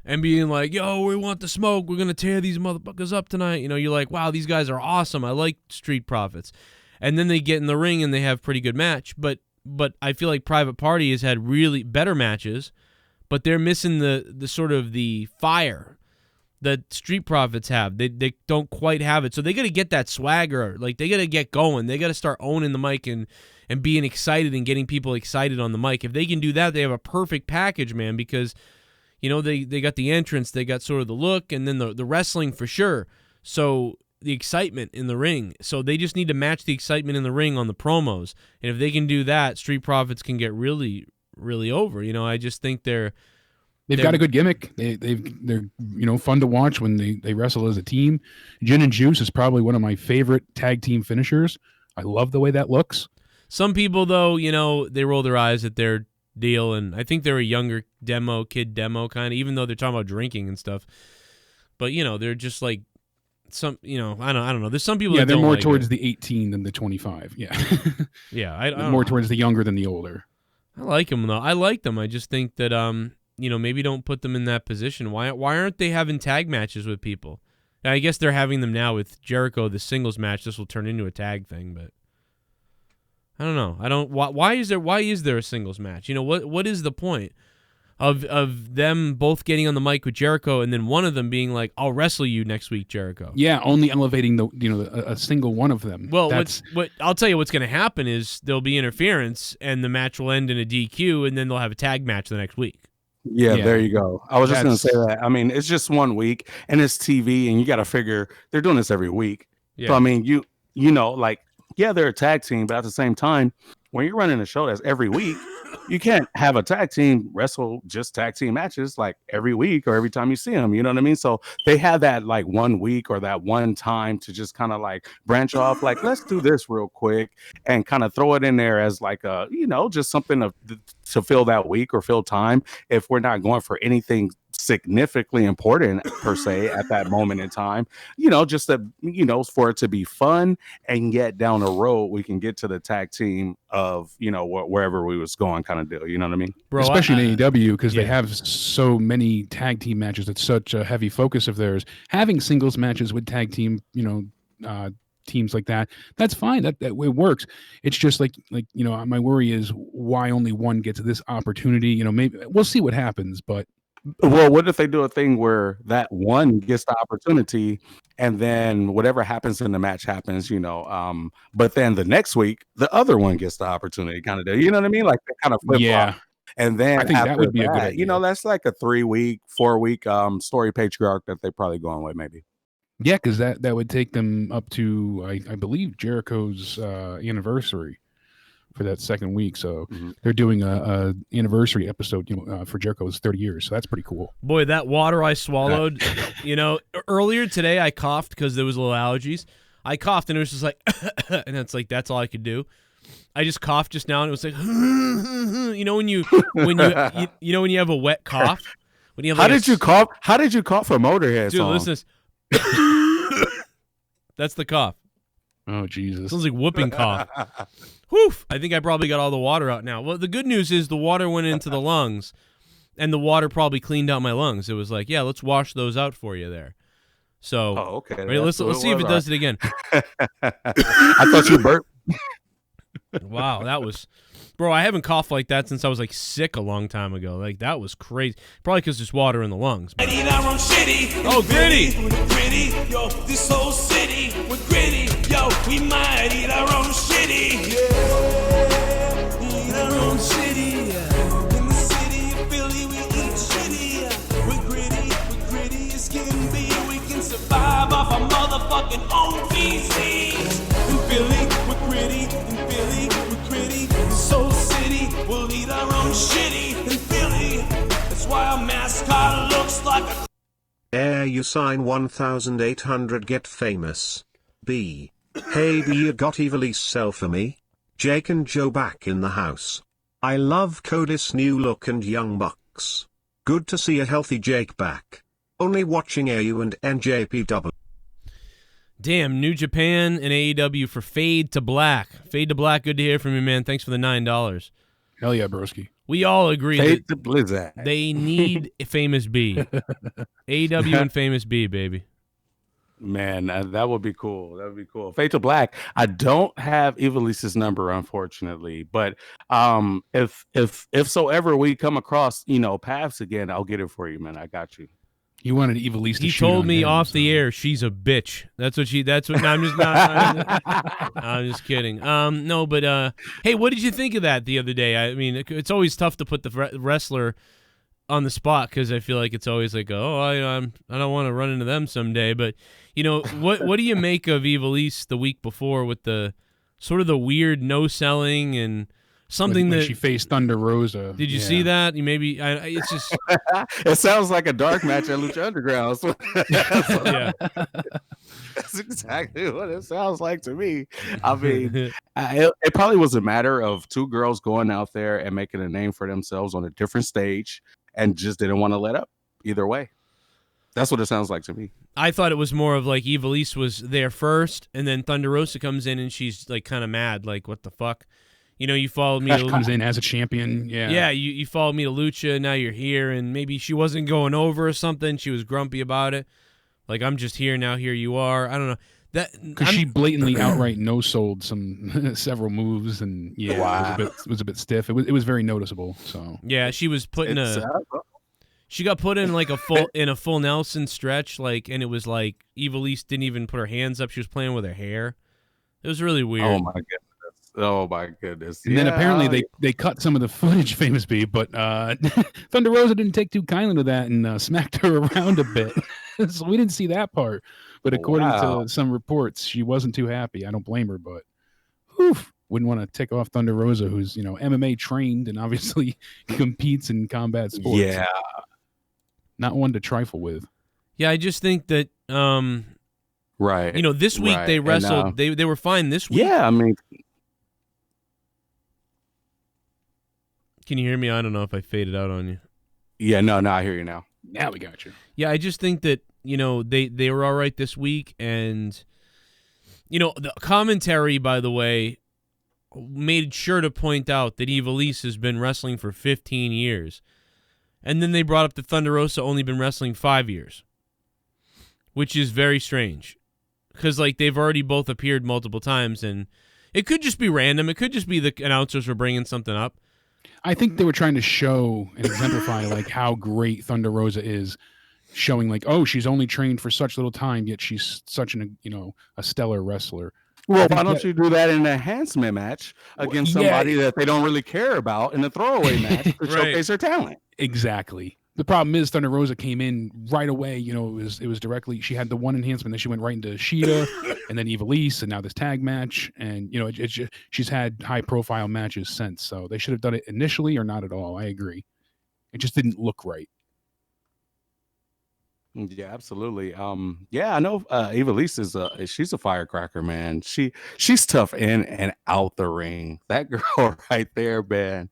and being like, yo, we want the smoke. We're going to tear these motherfuckers up tonight. You're like, wow, these guys are awesome. I like Street Profits. And then they get in the ring and they have pretty good match. But I feel like Private Party has had really better matches, but they're missing the sort of the fire that Street Profits have. They don't quite have it. So they got to get that swagger. Like, they got to get going. They got to start owning the mic and being excited and getting people excited on the mic. If they can do that, they have a perfect package, man, because they got the entrance, they got sort of the look, and then the wrestling for sure. So the excitement in the ring. So they just need to match the excitement in the ring on the promos. And if they can do that, Street Profits can get really, really over. I just think they've got a good gimmick. They're fun to watch when they wrestle as a team. Gin and Juice is probably one of my favorite tag team finishers. I love the way that looks. Some people, though, they roll their eyes at their deal, and I think they're a younger kid demo kind of, even though they're talking about drinking and stuff. But they're just like some, I don't know. There's some people. Yeah, that they're don't more like towards it. the 18 than the 25. Yeah, yeah. I don't more know. towards the younger than the older. I like them though. I like them. I just think that maybe don't put them in that position. Why aren't they having tag matches with people? I guess they're having them now with Jericho, the singles match. This will turn into a tag thing, but I don't know. Why is there a singles match? What is the point of them both getting on the mic with Jericho and then one of them being like, "I'll wrestle you next week, Jericho"? Yeah, only elevating a single one of them. Well, what I'll tell you what's going to happen is there'll be interference and the match will end in a DQ, and then they'll have a tag match the next week. Yeah, there you go. I was just going to say that. I mean, it's just 1 week and it's TV, and you got to figure they're doing this every week. Yeah. So I mean, they're a tag team, but at the same time, when you're running a show that's every week, you can't have a tag team wrestle just tag team matches like every week or every time you see them. You know what I mean? So they have that like 1 week or that one time to just kind of like branch off, like, let's do this real quick and kind of throw it in there as like a, just something to fill that week or fill time if we're not going for anything significantly important per se at that moment in time, just to, for it to be fun, and yet down the road we can get to the tag team of, wherever we was going kind of deal. You know what I mean? Bro, especially in AEW, because they have so many tag team matches. It's such a heavy focus of theirs. Having singles matches with tag team, teams like that's fine. That it works. It's just like my worry is why only one gets this opportunity. Maybe we'll see what happens, but. Well, what if they do a thing where that one gets the opportunity and then whatever happens in the match happens, but then the next week, the other one gets the opportunity kind of deal. You know what I mean? Like they kind of flip flop. And then I think that after would be a good that, idea. that's like a 3-week, 4-week story patriarch that they're probably going with, maybe. Yeah, because that would take them up to I believe Jericho's anniversary for that second week. So they're doing a anniversary episode, for Jericho's 30 years. So that's pretty cool. Boy, that water I swallowed, earlier today I coughed because there was a little allergies. I coughed and it was just like, and it's like that's all I could do. I just coughed just now and it was like, when you have a wet cough. When you have How did you cough? How did you cough for Motorhead Dude, song? listen to this. That's the cough. Oh, Jesus. Sounds like whooping cough. Whew. I think I probably got all the water out now. Well, the good news is the water went into the lungs, and the water probably cleaned out my lungs. It was like, yeah, let's wash those out for you there. So, okay. Right, let's see if it does it again. I thought you burped. Wow, that was... Bro, I haven't coughed like that since I was like sick a long time ago. Like that was crazy. Probably because there's water in the lungs. But... Oh, gritty! Gritty, yo, this whole city with gritty, yo, we might eat our own shitty. Yeah, eat our own shitty. In the city of Philly, we eat shitty. We're gritty as can be. We can survive off our motherfucking own feces. In Philly, we're gritty. In Philly, we're gritty. Soul City, we'll eat our own shitty. In Philly, that's why our mascot looks like a... You sign 1,800 get famous. B. Hey B, you got Evilise sell for me? Jake and Joe back in the house. I love Cody's new look and young bucks. Good to see a healthy Jake back. Only watching AU and NJPW. Damn, New Japan and AEW for Fade to Black. Fade to Black, good to hear from you, man. Thanks for the $9. Hell yeah, broski. We all agree Fade that to Blizzard. they need a Famous B. AEW and Famous B, baby. Man, that would be cool. That would be cool. Fade to Black. I don't have Evilise's number, unfortunately, but if so ever we come across paths again, I'll get it for you, man. I got you. You wanted Evilise to He shoot told on me him, off so. the air, she's a bitch. That's what. No, I'm just not. I'm just kidding. No, but hey, what did you think of that the other day? I mean, it's always tough to put the wrestler on the spot because I feel like it's always like, oh, I don't want to run into them someday. But what do you make of Evilise the week before with the sort of the weird no selling and something when that she faced Thunder Rosa? Did you see that? It's just It sounds like a dark match at Lucha Underground. yeah. That's exactly what it sounds like to me. I mean, it probably was a matter of two girls going out there and making a name for themselves on a different stage and just didn't want to let up either way. That's what it sounds like to me. I thought it was more of like Evilise was there first, and then Thunder Rosa comes in and she's like kind of mad, like, what the fuck? You followed me. She comes in as a champion. Yeah. Yeah, you followed me to Lucha, now you're here, and maybe she wasn't going over or something. She was grumpy about it. Like, I'm just here, now here you are. I don't know. Because she blatantly outright no-sold several moves, and it was a bit stiff. It was very noticeable. So yeah, she was putting she got put in like a full Nelson stretch, like, and it was like Evilise didn't even put her hands up. She was playing with her hair. It was really weird. Oh my goodness! And then apparently they cut some of the footage, Famous B, but Thunder Rosa didn't take too kindly to that and smacked her around a bit. So we didn't see that part. But according to some reports, she wasn't too happy. I don't blame her, but wouldn't want to tick off Thunder Rosa, who's MMA trained and obviously competes in combat sports. Yeah, not one to trifle with. Yeah, I just think that right. This week they wrestled. And, they were fine this week. Yeah, I mean. Can you hear me? I don't know if I faded out on you. Yeah, no, I hear you now. Now we got you. Yeah, I just think that, they were all right this week. And, the commentary, by the way, made sure to point out that Evilise has been wrestling for 15 years. And then they brought up that Thunder Rosa only been wrestling 5 years, which is very strange. Because, they've already both appeared multiple times. And it could just be random. It could just be the announcers were bringing something up. I think they were trying to show and exemplify how great Thunder Rosa is, showing she's only trained for such little time, yet she's such a stellar wrestler. Well, why don't you do that in an enhancement match against somebody that they don't really care about in a throwaway match to showcase their talent? Exactly. The problem is Thunder Rosa came in right away. You know, it was directly. She had the one enhancement, then she went right into Sheeta, and then Ivelisse, and now this tag match. And you know, it's just, she's had high profile matches since. So they should have done it initially or not at all. I agree. It just didn't look right. Yeah, absolutely. Yeah, I know Ivelisse is she's a firecracker, man. She's tough in and out the ring. That girl right there, man.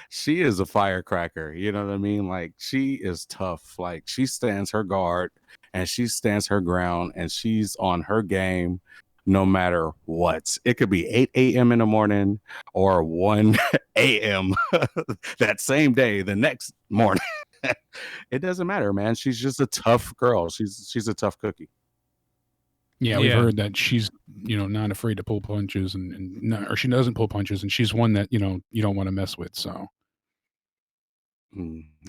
She is a firecracker. You know what I mean? Like, she is tough. Like, she stands her guard and she stands her ground and she's on her game no matter what. It could be 8 a.m. in the morning or 1 a.m. that same day, the next morning. It doesn't matter, man. She's just a tough girl. She's a tough cookie. Yeah, we've heard that she's, you know, not afraid to pull punches and not, or she doesn't pull punches, and she's one that, you know, you don't want to mess with. So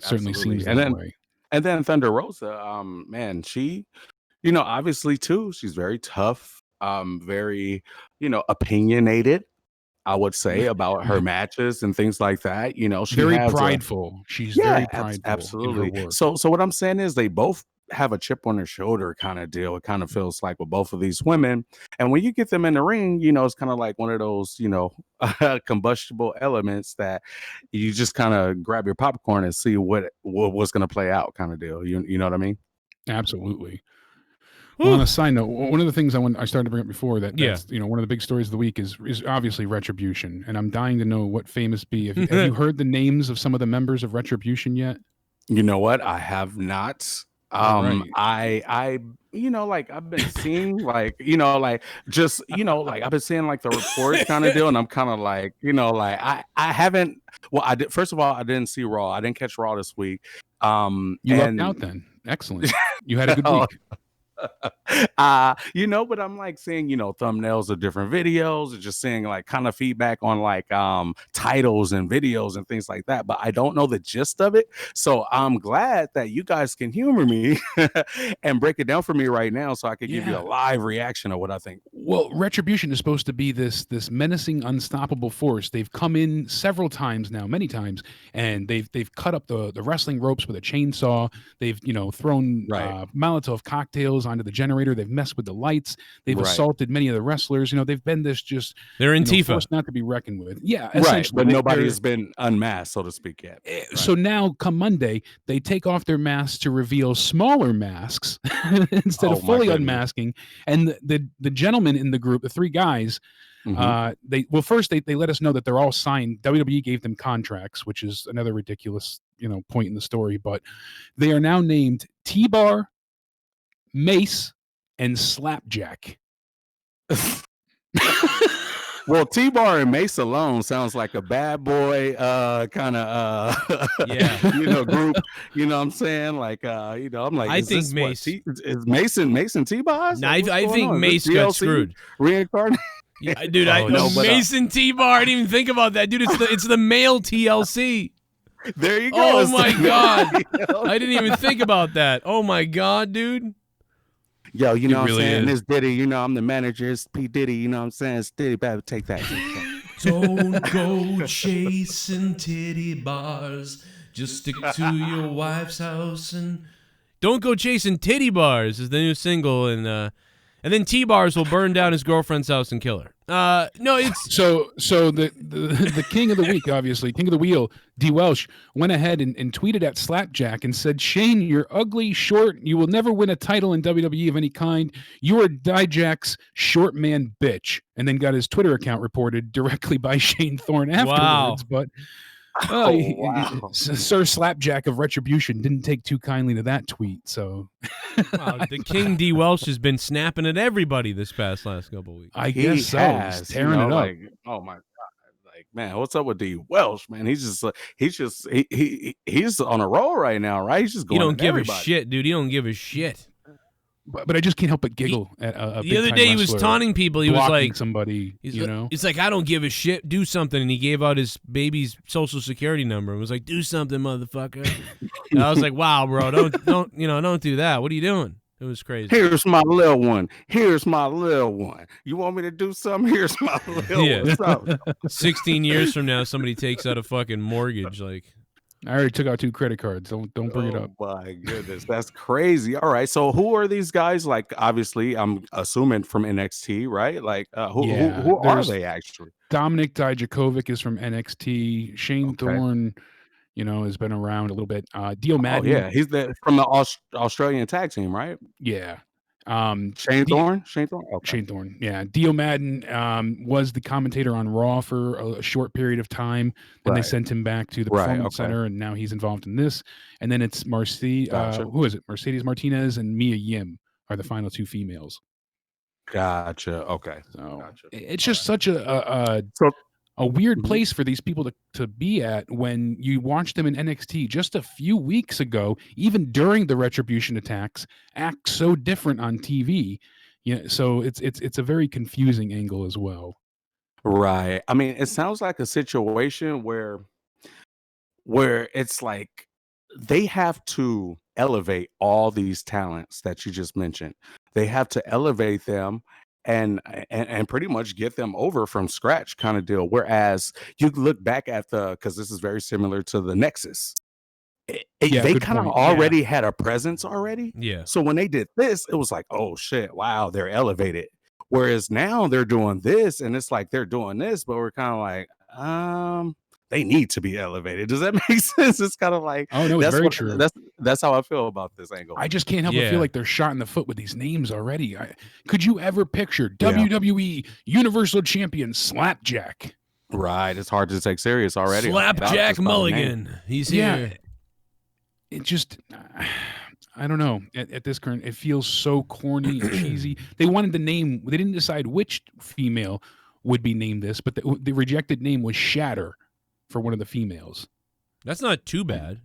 certainly seems that way. And then Thunder Rosa, man, she, you know, obviously too, she's very tough, very, you know, opinionated, I would say, about her matches and things like that. You know, she very has prideful. She's very prideful. Absolutely. So what I'm saying is they both have a chip on their shoulder kind of deal. It kind of feels like with both of these women. And when you get them in the ring, you know, it's kind of like one of those, you know, combustible elements that you just kind of grab your popcorn and see what's going to play out kind of deal. You know what I mean? Absolutely. Well, on a side note, one of the things I started to bring up before that's, you know, one of the big stories of the week is obviously Retribution, and I'm dying to know what Famous B. Have you heard the names of some of the members of Retribution yet? You know what? I have not. I you know, like, I've been seeing, like, you know, like, just, you know, like, I've been seeing like the reports kind of deal, and I'm kind of like, you know, like, I haven't. Well, I did. First of all, I didn't see Raw. I didn't catch Raw this week. You lucked out then. Excellent. You had a good week. You know, but I'm like seeing, you know, thumbnails of different videos and just seeing like kind of feedback on like titles and videos and things like that, but I don't know the gist of it. So I'm glad that you guys can humor me and break it down for me right now so I can give you a live reaction of what I think. Well, Retribution is supposed to be this menacing, unstoppable force. They've come in several times now, many times, and they've cut up the wrestling ropes with a chainsaw. They've, you know, thrown Molotov cocktails onto the generator. They've messed with the lights. They've assaulted many of the wrestlers. You know, they've been this just, they're Antifa, force not to be reckoned with. Yeah, right. But nobody has been unmasked, so to speak, yet. So now, come Monday, they take off their masks to reveal smaller masks instead of fully unmasking. And the gentlemen in the group, the three guys, they let us know that they're all signed. WWE gave them contracts, which is another ridiculous, you know, point in the story. But they are now named TBAR, Mace, and Slapjack. Well, TBAR and Mace alone sounds like a bad boy kind of you know, group. You know what I'm saying? Like you know, I'm like, I think Mace is Mason TBAR? No, I think Mace got screwed. Reincarnated. Yeah, dude, Mason TBAR. I didn't even think about that, dude. It's the male TLC. There you go. Oh my god, I didn't even think about that. Oh my god, dude. Yo, you know what I'm saying? This Diddy, you know, I'm the manager. It's P. Diddy, you know what I'm saying? It's Diddy, better take that. Don't go chasing titty bars. Just stick to your wife's house and don't go chasing titty bars is the new single, and then T-Bars will burn down his girlfriend's house and kill her. No, it's so the king of the week, obviously, king of the wheel, D. Welsh, went ahead and tweeted at Slapjack and said, "Shane, you're ugly, short. You will never win a title in WWE of any kind. You are Dijak's short man bitch." And then got his Twitter account reported directly by Shane Thorne afterwards. But Sir Slapjack of Retribution didn't take too kindly to that tweet. So the King D. Welsh has been snapping at everybody this last couple of weeks. I guess so. He's tearing it up. Like, oh my god. Like, man, what's up with D. Welsh, man? He's on a roll right now, right? He's just going. He don't give a shit, dude. He don't give a shit. But I just can't help but giggle at a the other day he was taunting people. He was like somebody, you know. It's like, I don't give a shit. Do something, and he gave out his baby's social security number and was like, "Do something, motherfucker." And I was like, "Wow, bro, don't do that. What are you doing?" It was crazy. Here's my little one. Here's my little one. You want me to do something? Here's my little Yeah. one. Something. 16 years from now, somebody takes out a fucking mortgage. Like, I already took out 2 credit cards. Don't bring it up. Oh my goodness, that's crazy. All right, so who are these guys? Like, obviously, I'm assuming from NXT, right? Like, who are they actually? Dominik Dijakovic is from NXT. Shane Thorne, has been around a little bit. Dio Madden. Oh yeah, he's from the Australian tag team, right? Yeah. Shane Thorne. Okay. Shane Thorne. Yeah. Dio Madden was the commentator on Raw for a short period of time. Then they sent him back to the Performance Center, and now he's involved in this. And then it's who is it? Mercedes Martinez and Mia Yim are the final 2 females. Gotcha. Okay. So it's just such a weird place for these people to be at when you watch them in NXT just a few weeks ago, even during the Retribution attacks, act so different on TV. Yeah, so it's a very confusing angle as well. Right. I mean, it sounds like a situation where it's like they have to elevate all these talents that you just mentioned. They have to elevate them and pretty much get them over from scratch kind of deal. Whereas you look back at because this is very similar to the Nexus. They kind of already had a presence already. Yeah. So when they did this, it was like, oh shit, wow, they're elevated. Whereas now they're doing this and it's like they're doing this, but we're kind of like, they need to be elevated. Does that make sense? It's kind of like, oh no, it's very true. That's how I feel about this angle. I just can't help but feel like they're shot in the foot with these names already. Could you ever picture WWE Universal Champion Slapjack? Right. It's hard to take serious already. Slapjack Mulligan. He's here. It just, I don't know. At this current, it feels so corny and cheesy. They wanted the name. They didn't decide which female would be named this, but the rejected name was Shatter for one of the females. That's not too bad.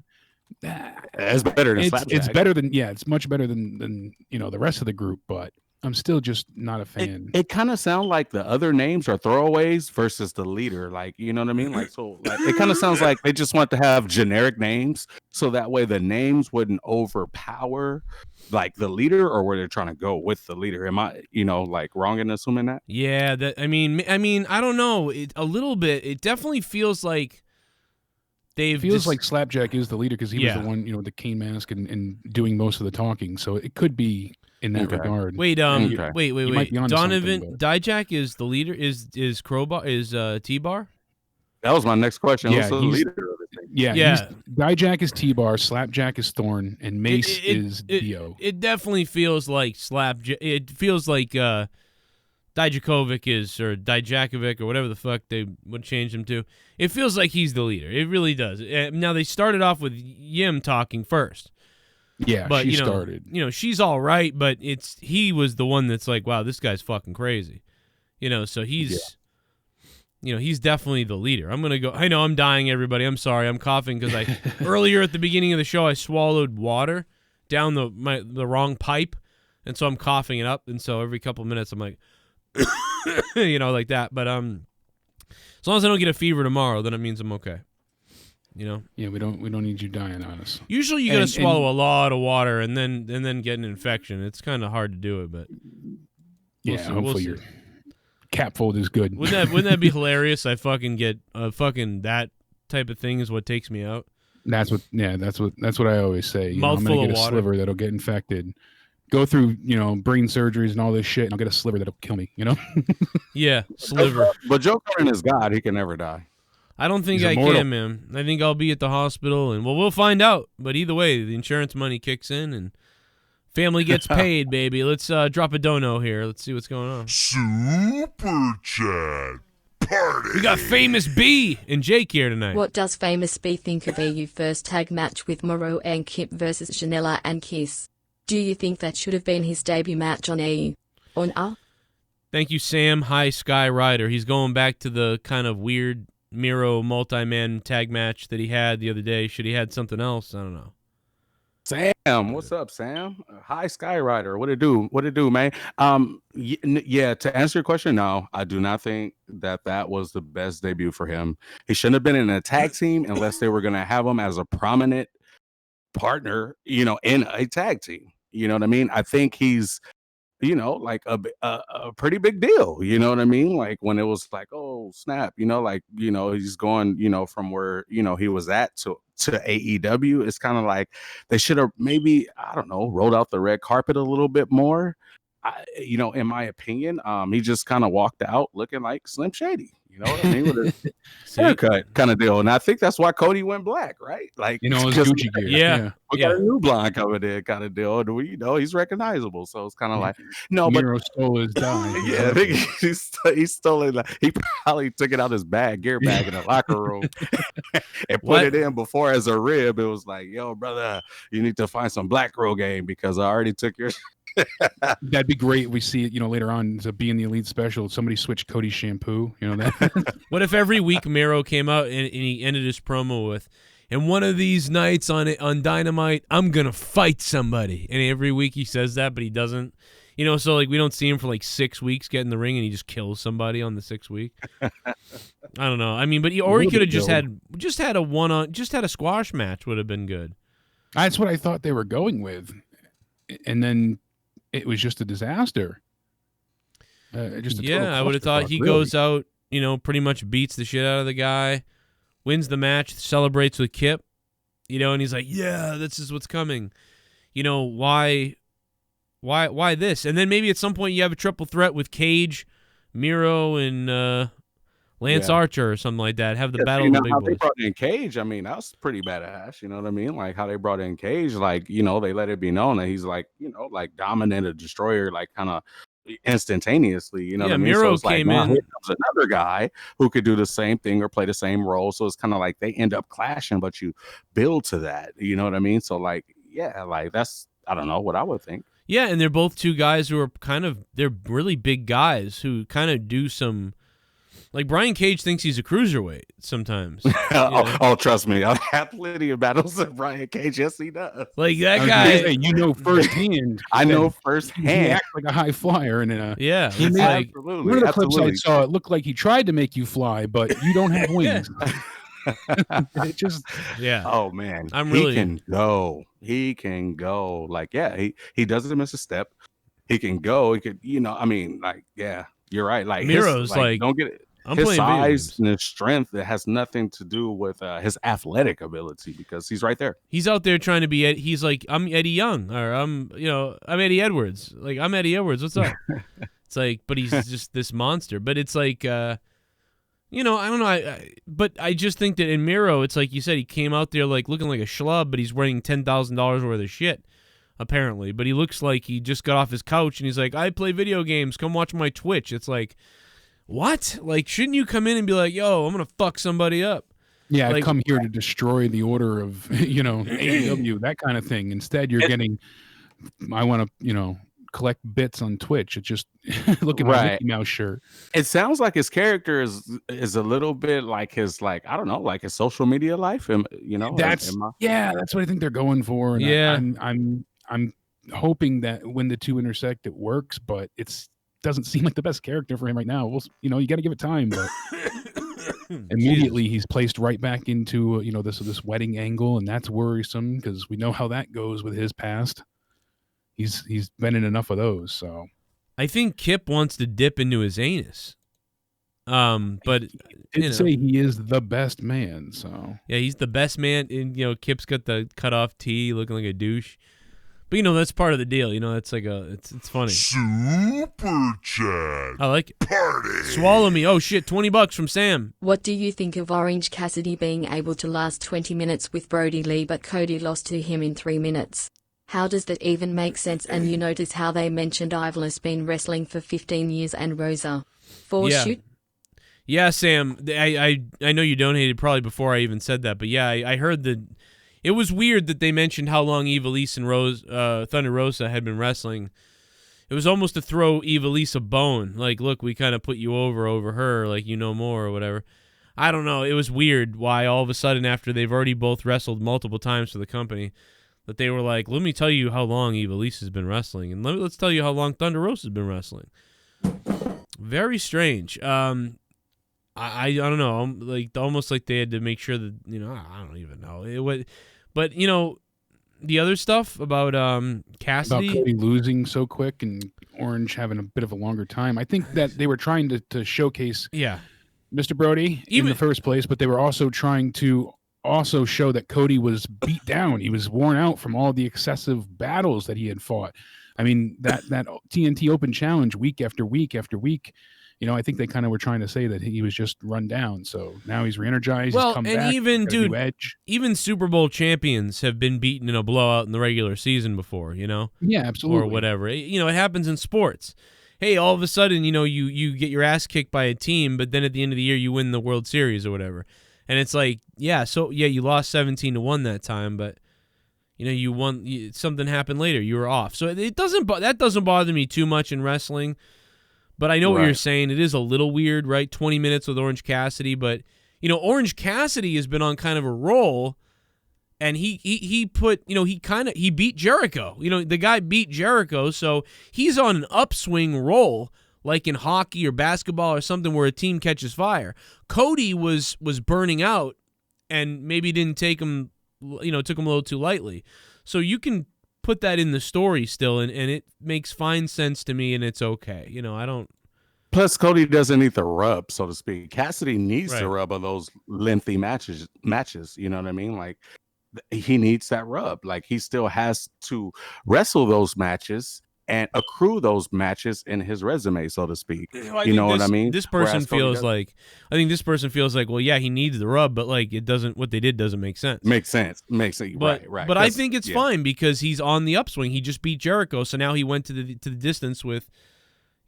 It's better than Slapjack. It's better than it's much better than the rest of the group, but I'm still just not a fan. It kind of sounds like the other names are throwaways versus the leader. Like, you know what I mean? Like, so like it kind of sounds like they just want to have generic names so that way the names wouldn't overpower like the leader, or where they're trying to go with the leader. Am I, like wrong in assuming that? Yeah, I mean, I don't know. A little bit. It definitely feels like feels like Slapjack is the leader because he was the one, with the cane mask and doing most of the talking. So it could be in that regard. Wait, wait. Donovan Dijak is the leader. Is Crowbar T-Bar? That was my next question. Yeah, the leader of the thing. Yeah. Dijak is T-Bar, Slapjack is Thorne, and Mace is Dio. It definitely feels like Slapjack. It feels like Dijakovic or Dijakovic or whatever the fuck they would change him to. It feels like he's the leader. It really does. Now they started off with Yim talking first. Yeah, but she started. She's all right, but he was the one that's like, wow, this guy's fucking crazy. So he's he's definitely the leader. I'm gonna go. I know I'm dying, everybody. I'm sorry. I'm coughing because earlier at the beginning of the show I swallowed water down the wrong pipe, and so I'm coughing it up. And so every couple of minutes I'm like, like that. But as long as I don't get a fever tomorrow, then it means I'm okay. Yeah, we don't need you dying on us. Usually you gotta swallow a lot of water and then get an infection. It's kind of hard to do it, but hopefully your cap fold is good. Wouldn't that be hilarious? I fucking get that type of thing is what takes me out. That's what I always say. Mouthful I'm gonna get of water. A sliver that'll get infected. Go through brain surgeries and all this shit, and I'll get a sliver that'll kill me. Yeah, sliver. But Joe Carter is God; he can never die. I don't think I can, man. I think I'll be at the hospital, and we'll find out. But either way, the insurance money kicks in, and family gets paid, baby. Let's drop a dono here. Let's see what's going on. Super Chat Party. We got Famous B and Jake here tonight. What does Famous B think of AU first tag match with MIRO and Kip versus Janela and Kiss? Do you think that should have been his debut match on AU? Thank you, Sam High Sky Rider. He's going back to the kind of weird MIRO multi-man tag match that he had the other day. Should he had something else? I don't know. Sam, what's up, Sam? Hi, Skyrider. What it do, man? Yeah. To answer your question, no, I do not think that was the best debut for him. He shouldn't have been in a tag team unless they were going to have him as a prominent partner, in a tag team. You know what I mean? I think he's, like a pretty big deal. You know what I mean? Like when it was like, oh snap, like he's going, from where he was at to AEW. It's kind of like they should have maybe, I don't know, rolled out the red carpet a little bit more. In my opinion, he just kind of walked out looking like Slim Shady. You know what I mean? With a haircut kind of deal. And I think that's why Cody went black, right? Like, his Gucci gear. Yeah. We got a new blonde coming in kind of deal. And he's recognizable. So it's kind of like, no, Miro stole his dye. Yeah, I think he stole it. He probably took it out his gear bag in the locker room and put it in before as a rib. It was like, yo, brother, you need to find some black rogan because I already took your That'd be great. We see it, later on to be in the Elite Special. Somebody switched Cody's shampoo. That. What if every week Miro came out and he ended his promo with, and one of these nights on Dynamite, I'm gonna fight somebody. And every week he says that, but he doesn't. So like we don't see him for like 6 weeks get in the ring and he just kills somebody on the 6th week. I don't know. I mean, but he could have just had a squash match would have been good. That's what I thought they were going with, and then it was just a disaster. I would have thought he goes out, pretty much beats the shit out of the guy, wins the match, celebrates with Kip, and he's like, yeah, this is what's coming. Why this? And then maybe at some point you have a triple threat with Cage, Miro, and Lance Archer or something like that. Have the battle of the big boys. They brought in Cage, I mean, that was pretty badass. You know what I mean? Like how they brought in Cage, like, they let it be known that he's like, like dominant, a destroyer, like kind of instantaneously. You know what I mean? Miro so came like, in. Here comes another guy who could do the same thing or play the same role. So it's kind of like they end up clashing, but you build to that. You know what I mean? So like, yeah, like that's, I don't know what I would think. Yeah, and they're both two guys who are they're really big guys who kind of do some. Like Brian Cage thinks he's a cruiserweight sometimes. Trust me, I've had plenty of battles with Brian Cage. Yes, he does. Like that guy, firsthand. I know firsthand. He acts like a high flyer, and absolutely. One of the clips I saw, it looked like he tried to make you fly, but you don't have wings. It just, Oh man, he can go. He can go. Like, he doesn't miss a step. He can go. He could, I mean, like, yeah, you're right. Like Miro's don't get it. His size and his strength, it has nothing to do with his athletic ability because he's right there. He's out there trying to be. He's like, I'm Eddie Young, or I'm Eddie Edwards. Like, I'm Eddie Edwards. What's up? It's like, but he's just this monster. But it's like, I don't know. But I just think that in Miro, it's like you said, he came out there like looking like a schlub, but he's wearing $10,000 worth of shit, apparently. But he looks like he just got off his couch and he's like, I play video games. Come watch my Twitch. It's like, what? Like, shouldn't you come in and be like, yo, I'm going to fuck somebody up? Yeah, like, I come here to destroy the order of, AEW, that kind of thing. Instead, you're getting, I want to, collect bits on Twitch. It's just look at my Mickey Mouse shirt. It sounds like his character is a little bit like his, like, I don't know, like his social media life. That's what I think they're going for. And I'm hoping that when the two intersect, it works, but doesn't seem like the best character for him right now. You got to give it time, but immediately he's placed right back into this wedding angle, and that's worrisome because we know how that goes with his past. He's been in enough of those, so I think Kip wants to dip into his anus. But did say he is the best man, so yeah, he's the best man. And Kip's got the cut off tee, looking like a douche. But that's part of the deal. It's like it's funny. Super chat. I like it. Party. Swallow me. Oh shit, $20 from Sam. What do you think of Orange Cassidy being able to last 20 minutes with Brody Lee, but Cody lost to him in 3 minutes? How does that even make sense? And you notice how they mentioned Ivel's been wrestling for 15 years and Rosa. Shoot. Yeah, Sam. I know you donated probably before I even said that, but yeah, I heard that. It was weird that they mentioned how long Ivelisse and Thunder Rosa had been wrestling. It was almost to throw Ivelisse a bone. Like, look, we kind of put you over her, like more or whatever. I don't know. It was weird why all of a sudden after they've already both wrestled multiple times for the company that they were like, let me tell you how long Ivelisse has been wrestling, and let's tell you how long Thunder Rosa has been wrestling. Very strange. I don't know. Like almost like they had to make sure that I don't even know. But the other stuff about Cassidy? About Cody losing so quick and Orange having a bit of a longer time. I think that they were trying to showcase Mr. Brody in the first place, but they were also trying to also show that Cody was beat down. He was worn out from all the excessive battles that he had fought. I mean, that TNT Open Challenge week after week after week, you know, I think they kind of were trying to say that he was just run down. So now he's re-energized. Well, he's come and back, even, dude, Edge. even Super Bowl champions have been beaten in a blowout in the regular season before, you know? Yeah, absolutely. Or whatever. You know, it happens in sports. Hey, all of a sudden, you know, you get your ass kicked by a team, but then at the end of the year, you win the World Series or whatever. And it's like, you lost 17-1 that time, but, you know, you won. Something happened later. You were off. So that doesn't bother me too much in wrestling. But I know what you're saying. It is a little weird, right? 20 minutes with Orange Cassidy, but you know, Orange Cassidy has been on kind of a roll, and he beat Jericho. You know, the guy beat Jericho, so he's on an upswing roll, like in hockey or basketball or something where a team catches fire. Cody was burning out, and maybe didn't took him a little too lightly. So you can put that in the story still, and it makes fine sense to me, and it's okay. You know, I don't. Plus, Cody doesn't need the rub, so to speak. Cassidy needs the rub of those lengthy matches. You know what I mean? Like, he needs that rub. Like, he still has to wrestle those matches and accrue those matches in his resume, so to speak. You know what I mean? This person feels like, well, yeah, he needs the rub, but like what they did doesn't make sense. Makes sense. Right. But I think it's fine because he's on the upswing. He just beat Jericho, so now he went to the distance with,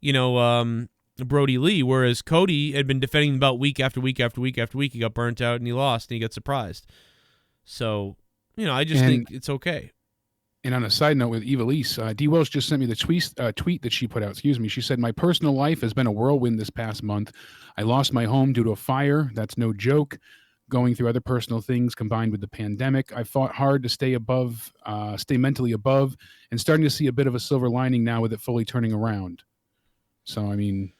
you know, Brody Lee, whereas Cody had been defending the belt week after week after week after week. He got burnt out and he lost and he got surprised. So, you know, I just think it's okay. And on a side note with Eva Lise, D. Welsh just sent me the tweet that she put out. She said, "My personal life has been a whirlwind this past month. I lost my home due to a fire. That's no joke. Going through other personal things combined with the pandemic. I fought hard to stay mentally above, and starting to see a bit of a silver lining now with it fully turning around." So, I mean,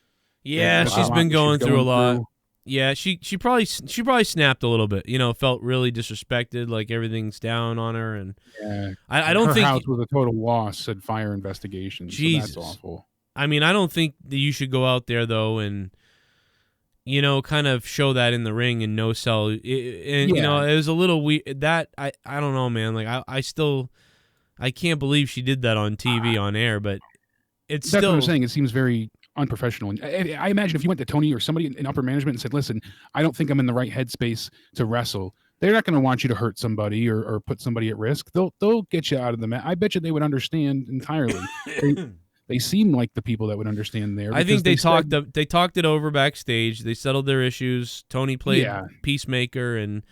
yeah, she's been going through a lot. Yeah, she probably snapped a little bit. You know, felt really disrespected, like everything's down on her, and I don't think her house was a total loss. Said fire investigation. Jesus, so that's awful. I mean, I don't think that you should go out there though and, you know, kind of show that in the ring and no sell. You know, it was a little weird. That I don't know, man. Like I can't believe she did that on TV on air, but it's that's still. What I'm saying. It seems very unprofessional. And I imagine if you went to Tony or somebody in upper management and said, "Listen, I don't think I'm in the right headspace to wrestle," they're not going to want you to hurt somebody or put somebody at risk. They'll get you out of the match. I bet you they would understand entirely. They seem like the people that would understand there. I think they talked it over backstage. They settled their issues. Tony played peacemaker, and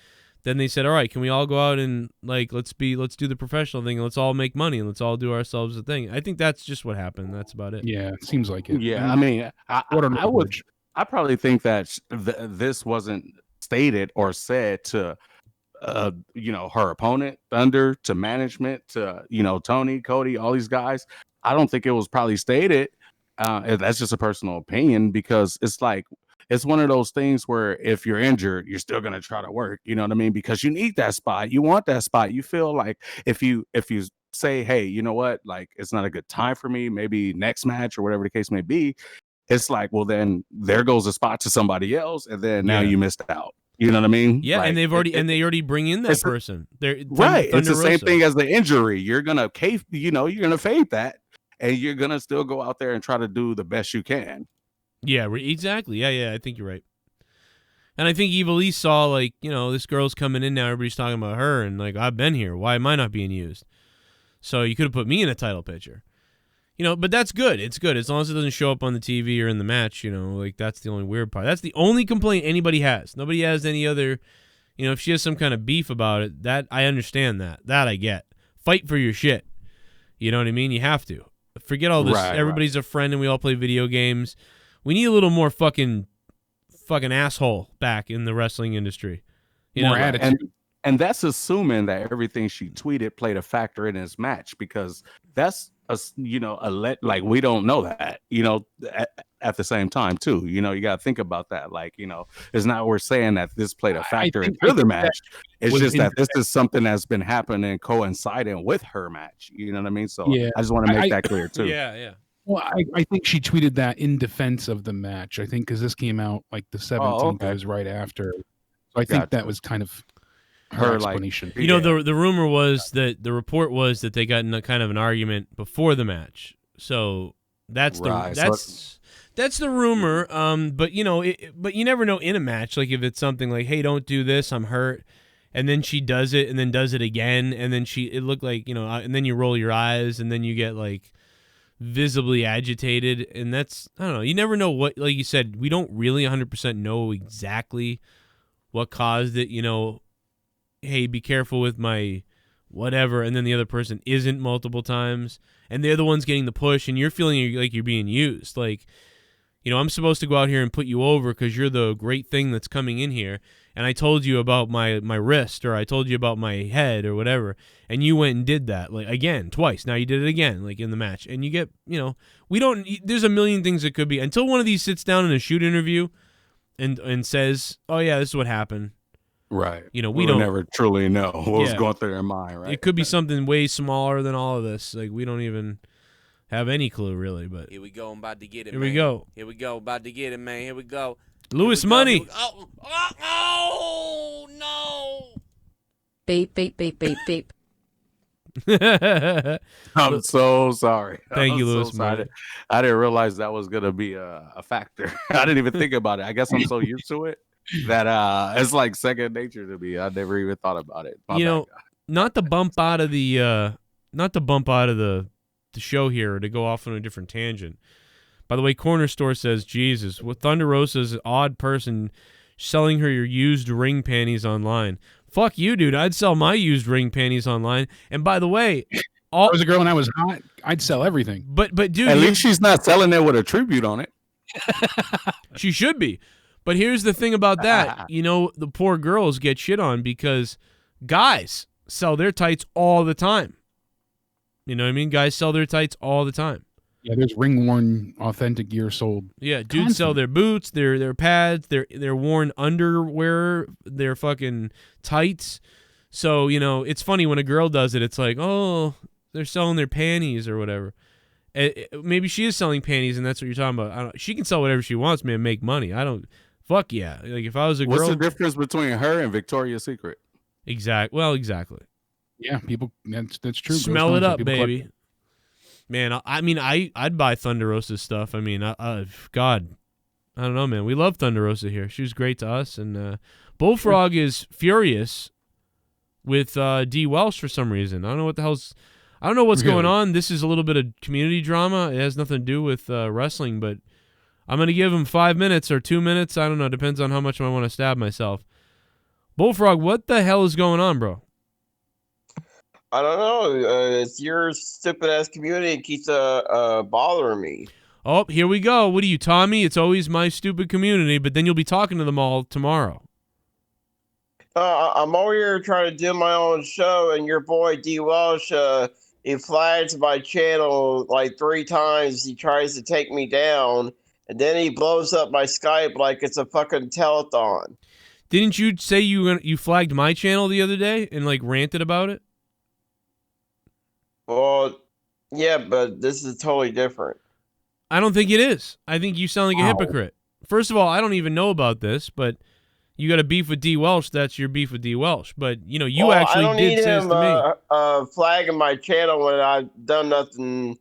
then they said, "All right, can we all go out and like let's do the professional thing and let's all make money and let's all do ourselves a thing." I think that's just what happened. That's about it. Yeah, it seems like it. Yeah, I mean, I probably think that this wasn't stated or said to you know, her opponent, Thunder, to management, to, you know, Tony, Cody, all these guys. I don't think it was probably stated. That's just a personal opinion, because it's like, it's one of those things where if you're injured, you're still going to try to work. You know what I mean? Because you need that spot. You want that spot. You feel like if you say, "Hey, you know what? Like, it's not a good time for me. Maybe next match," or whatever the case may be. It's like, well, then there goes a spot to somebody else. And then now you missed out. You know what I mean? Yeah. Like, and they already bring in that person. Right. It's the same thing as the injury. You're going to you're going to fade that, and you're going to still go out there and try to do the best you can. Yeah, exactly. Yeah, I think you're right. And I think Eva Lee saw, like, you know, this girl's coming in now, everybody's talking about her, and like, I've been here. Why am I not being used? So you could have put me in a title picture. You know, but that's good. It's good. As long as it doesn't show up on the TV or in the match, you know, like, that's the only weird part. That's the only complaint anybody has. Nobody has any other, you know, if she has some kind of beef about it, that I understand that. That I get. Fight for your shit. You know what I mean? You have to. Forget all this. Everybody's a friend and we all play video games. We need a little more fucking asshole back in the wrestling industry. You more know? attitude. And that's assuming that everything she tweeted played a factor in his match, because that's like we don't know that, at the same time too. You got to think about that. Like, it's not we're saying that this played a factor into the match. It's just that this is something that's been happening coinciding with her match. You know what I mean? So Yeah. I just want to make that clear too. Yeah. Well, I think she tweeted that in defense of the match. I think because this came out like the 17th, okay. it was right after. So I think that was kind of her explanation. You know, the rumor was that the report was that they got in a kind of an argument before the match. So that's that's the rumor. But but you never know in a match. Like if it's something like, hey, don't do this, I'm hurt, and then she does it, and then does it again, and then it looked like and then you roll your eyes, and then you get like visibly agitated, and that's, I don't know, you never know what, like you said, we don't really 100% know exactly what caused it. Hey, be careful with my whatever, and then the other person isn't multiple times, and they're the ones getting the push, and you're feeling like you're being used. Like, I'm supposed to go out here and put you over because you're the great thing that's coming in here, and I told you about my wrist, or I told you about my head, or whatever, and you went and did that, like, again, twice. Now you did it again, like, in the match, and you get, there's a million things it could be, until one of these sits down in a shoot interview and says, oh, yeah, this is what happened. Right. We don't never truly know what was Yeah. going through their mind, right? It could be something way smaller than all of this. Like, we don't even have any clue, really. But Here we go. I'm about to get it, here man. we go. Here we go. About to get it, man. Here we go. Lewis Here we go. Money. Here we go. Oh, no. Beep, beep, beep, beep, beep. I'm so sorry. Thank you, I'm Lewis sorry. Money. I didn't realize that was going to be a factor. I didn't even think about it. I guess I'm so used to it that it's like second nature to me. I never even thought about it. My bad, guy. not to bump out of the show here, or to go off on a different tangent. By the way, Corner Store says, Jesus, with Thunder Rosa's odd person selling her your used ring panties online. Fuck you, dude. I'd sell my used ring panties online. And by the way, If I was a girl and I was hot, I'd sell everything. But dude, At least she's not selling it with a tribute on it. she should be. But here's the thing about that. The poor girls get shit on because guys sell their tights all the time. You know what I mean? Guys sell their tights all the time. Yeah, there's ring-worn authentic gear sold. Yeah, dudes sell their boots, their pads, their worn underwear, their fucking tights. So, it's funny when a girl does it, it's like, oh, they're selling their panties or whatever. Maybe she is selling panties and that's what you're talking about. She can sell whatever she wants, man, make money. Fuck yeah. Like if I was a girl. What's the difference between her and Victoria's Secret? Exactly. Yeah, people, that's true. Smell it up, baby. Man, I'd buy Thunder Rosa's stuff. I mean, God, I don't know, man. We love Thunder Rosa here. She was great to us. And Bullfrog is furious with D. Welsh for some reason. I don't know what's going on. This is a little bit of community drama. It has nothing to do with wrestling, but I'm going to give him 5 minutes or 2 minutes. I don't know. Depends on how much I want to stab myself. Bullfrog, what the hell is going on, bro? I don't know. It's your stupid ass community that keeps bothering me. Oh, here we go. What are you, Tommy? It's always my stupid community, but then you'll be talking to them all tomorrow. I'm over here trying to do my own show, and your boy D. Welsh, he flags my channel like 3 times. He tries to take me down, and then he blows up my Skype like it's a fucking telethon. Didn't you say you flagged my channel the other day and like ranted about it? Well, yeah, but this is totally different. I don't think it is. I think you sound like a hypocrite. First of all, I don't even know about this, but you got a beef with D. Welsh. That's your beef with D. Welsh. But, you actually did say this to me. Flagging my channel when I've done nothing.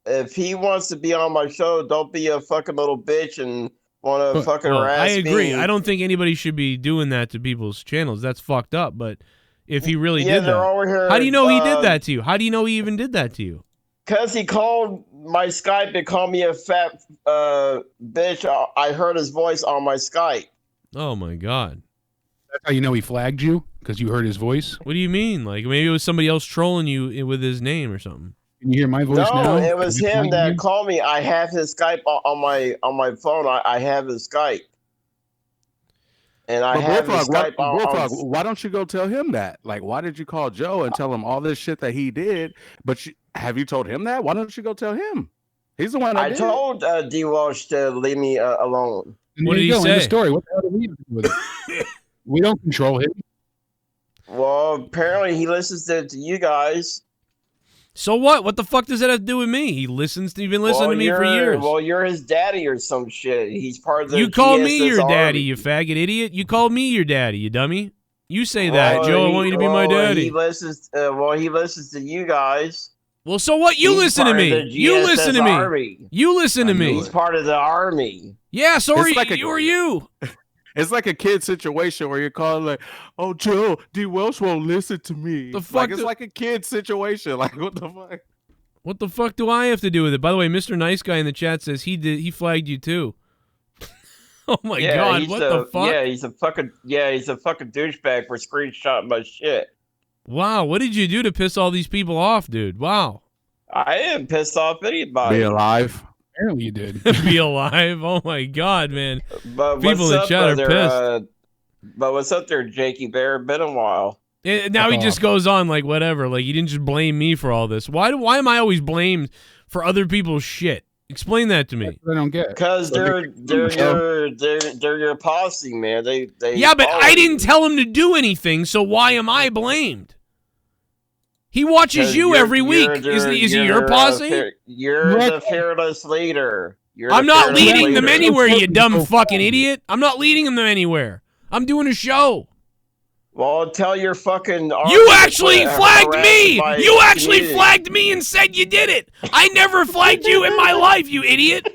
If he wants to be on my show, don't be a fucking little bitch and want to fucking harass me. I agree. I don't think anybody should be doing that to people's channels. That's fucked up, but if he really did that. Over here, how do you know he did that to you? How do you know he even did that to you? Because he called my Skype and called me a fat bitch. I heard his voice on my Skype. Oh, my God. That's how you know he flagged you? Because you heard his voice? What do you mean? Like, maybe it was somebody else trolling you with his name or something. Can you hear my voice now? No, it was him that called me. I have his Skype on my phone. I have his Skype. and I But have his Bullfrog, Skype on. Bullfrog, why don't you go tell him that? Like, why did you call Joe and tell him all this shit that he did? But have you told him that? Why don't you go tell him? He's the one that I did. told D. Walsh to leave me alone. What did he say? End of story. What the hell do we do with it? We don't control him. Well, apparently he listens to you guys. So what? What the fuck does that have to do with me? He listens. He's been listening to me for years. Well, you're his daddy or some shit. He's part of the. You call me your GSS daddy, Army. you faggot idiot. You called me your daddy, you dummy. You say that, Joe. I want you to be my Well, daddy. He listens. He listens to you guys. Well, so what? You He's listen to part of me. the You listen to GSS me. Army. You listen to me. He's part of the army. Yeah, so are It's like you. Are you? It's like a kid situation where you're calling like, "Oh, Joe, D. Welsh won't listen to me." The fuck Like it's like a kid situation. Like what the fuck? What the fuck do I have to do with it? By the way, Mr. Nice Guy in the chat says he flagged you too. Oh my god, what the fuck? Yeah, he's a fucking douchebag for screenshotting my shit. Wow, what did you do to piss all these people off, dude? Wow. I didn't piss off anybody. Be alive. Apparently you did. Be alive. Oh my god, man. But People in the chat are pissed. But what's up there, Jakey Bear? Been a while. Now he just goes on like whatever. Like you didn't just blame me for all this. Why am I always blamed for other people's shit? Explain that to me. I don't get. Because they're your posse, man. They yeah, but follow I you. didn't tell him to do anything, so why am I blamed? He watches you every week. Is he your posse? You're the fearless leader. I'm not leading them anywhere, you dumb fucking idiot. I'm not leading them anywhere. I'm doing a show. Well, tell your fucking. You actually flagged me. You actually flagged me and said you did it. I never flagged you in my life, you idiot.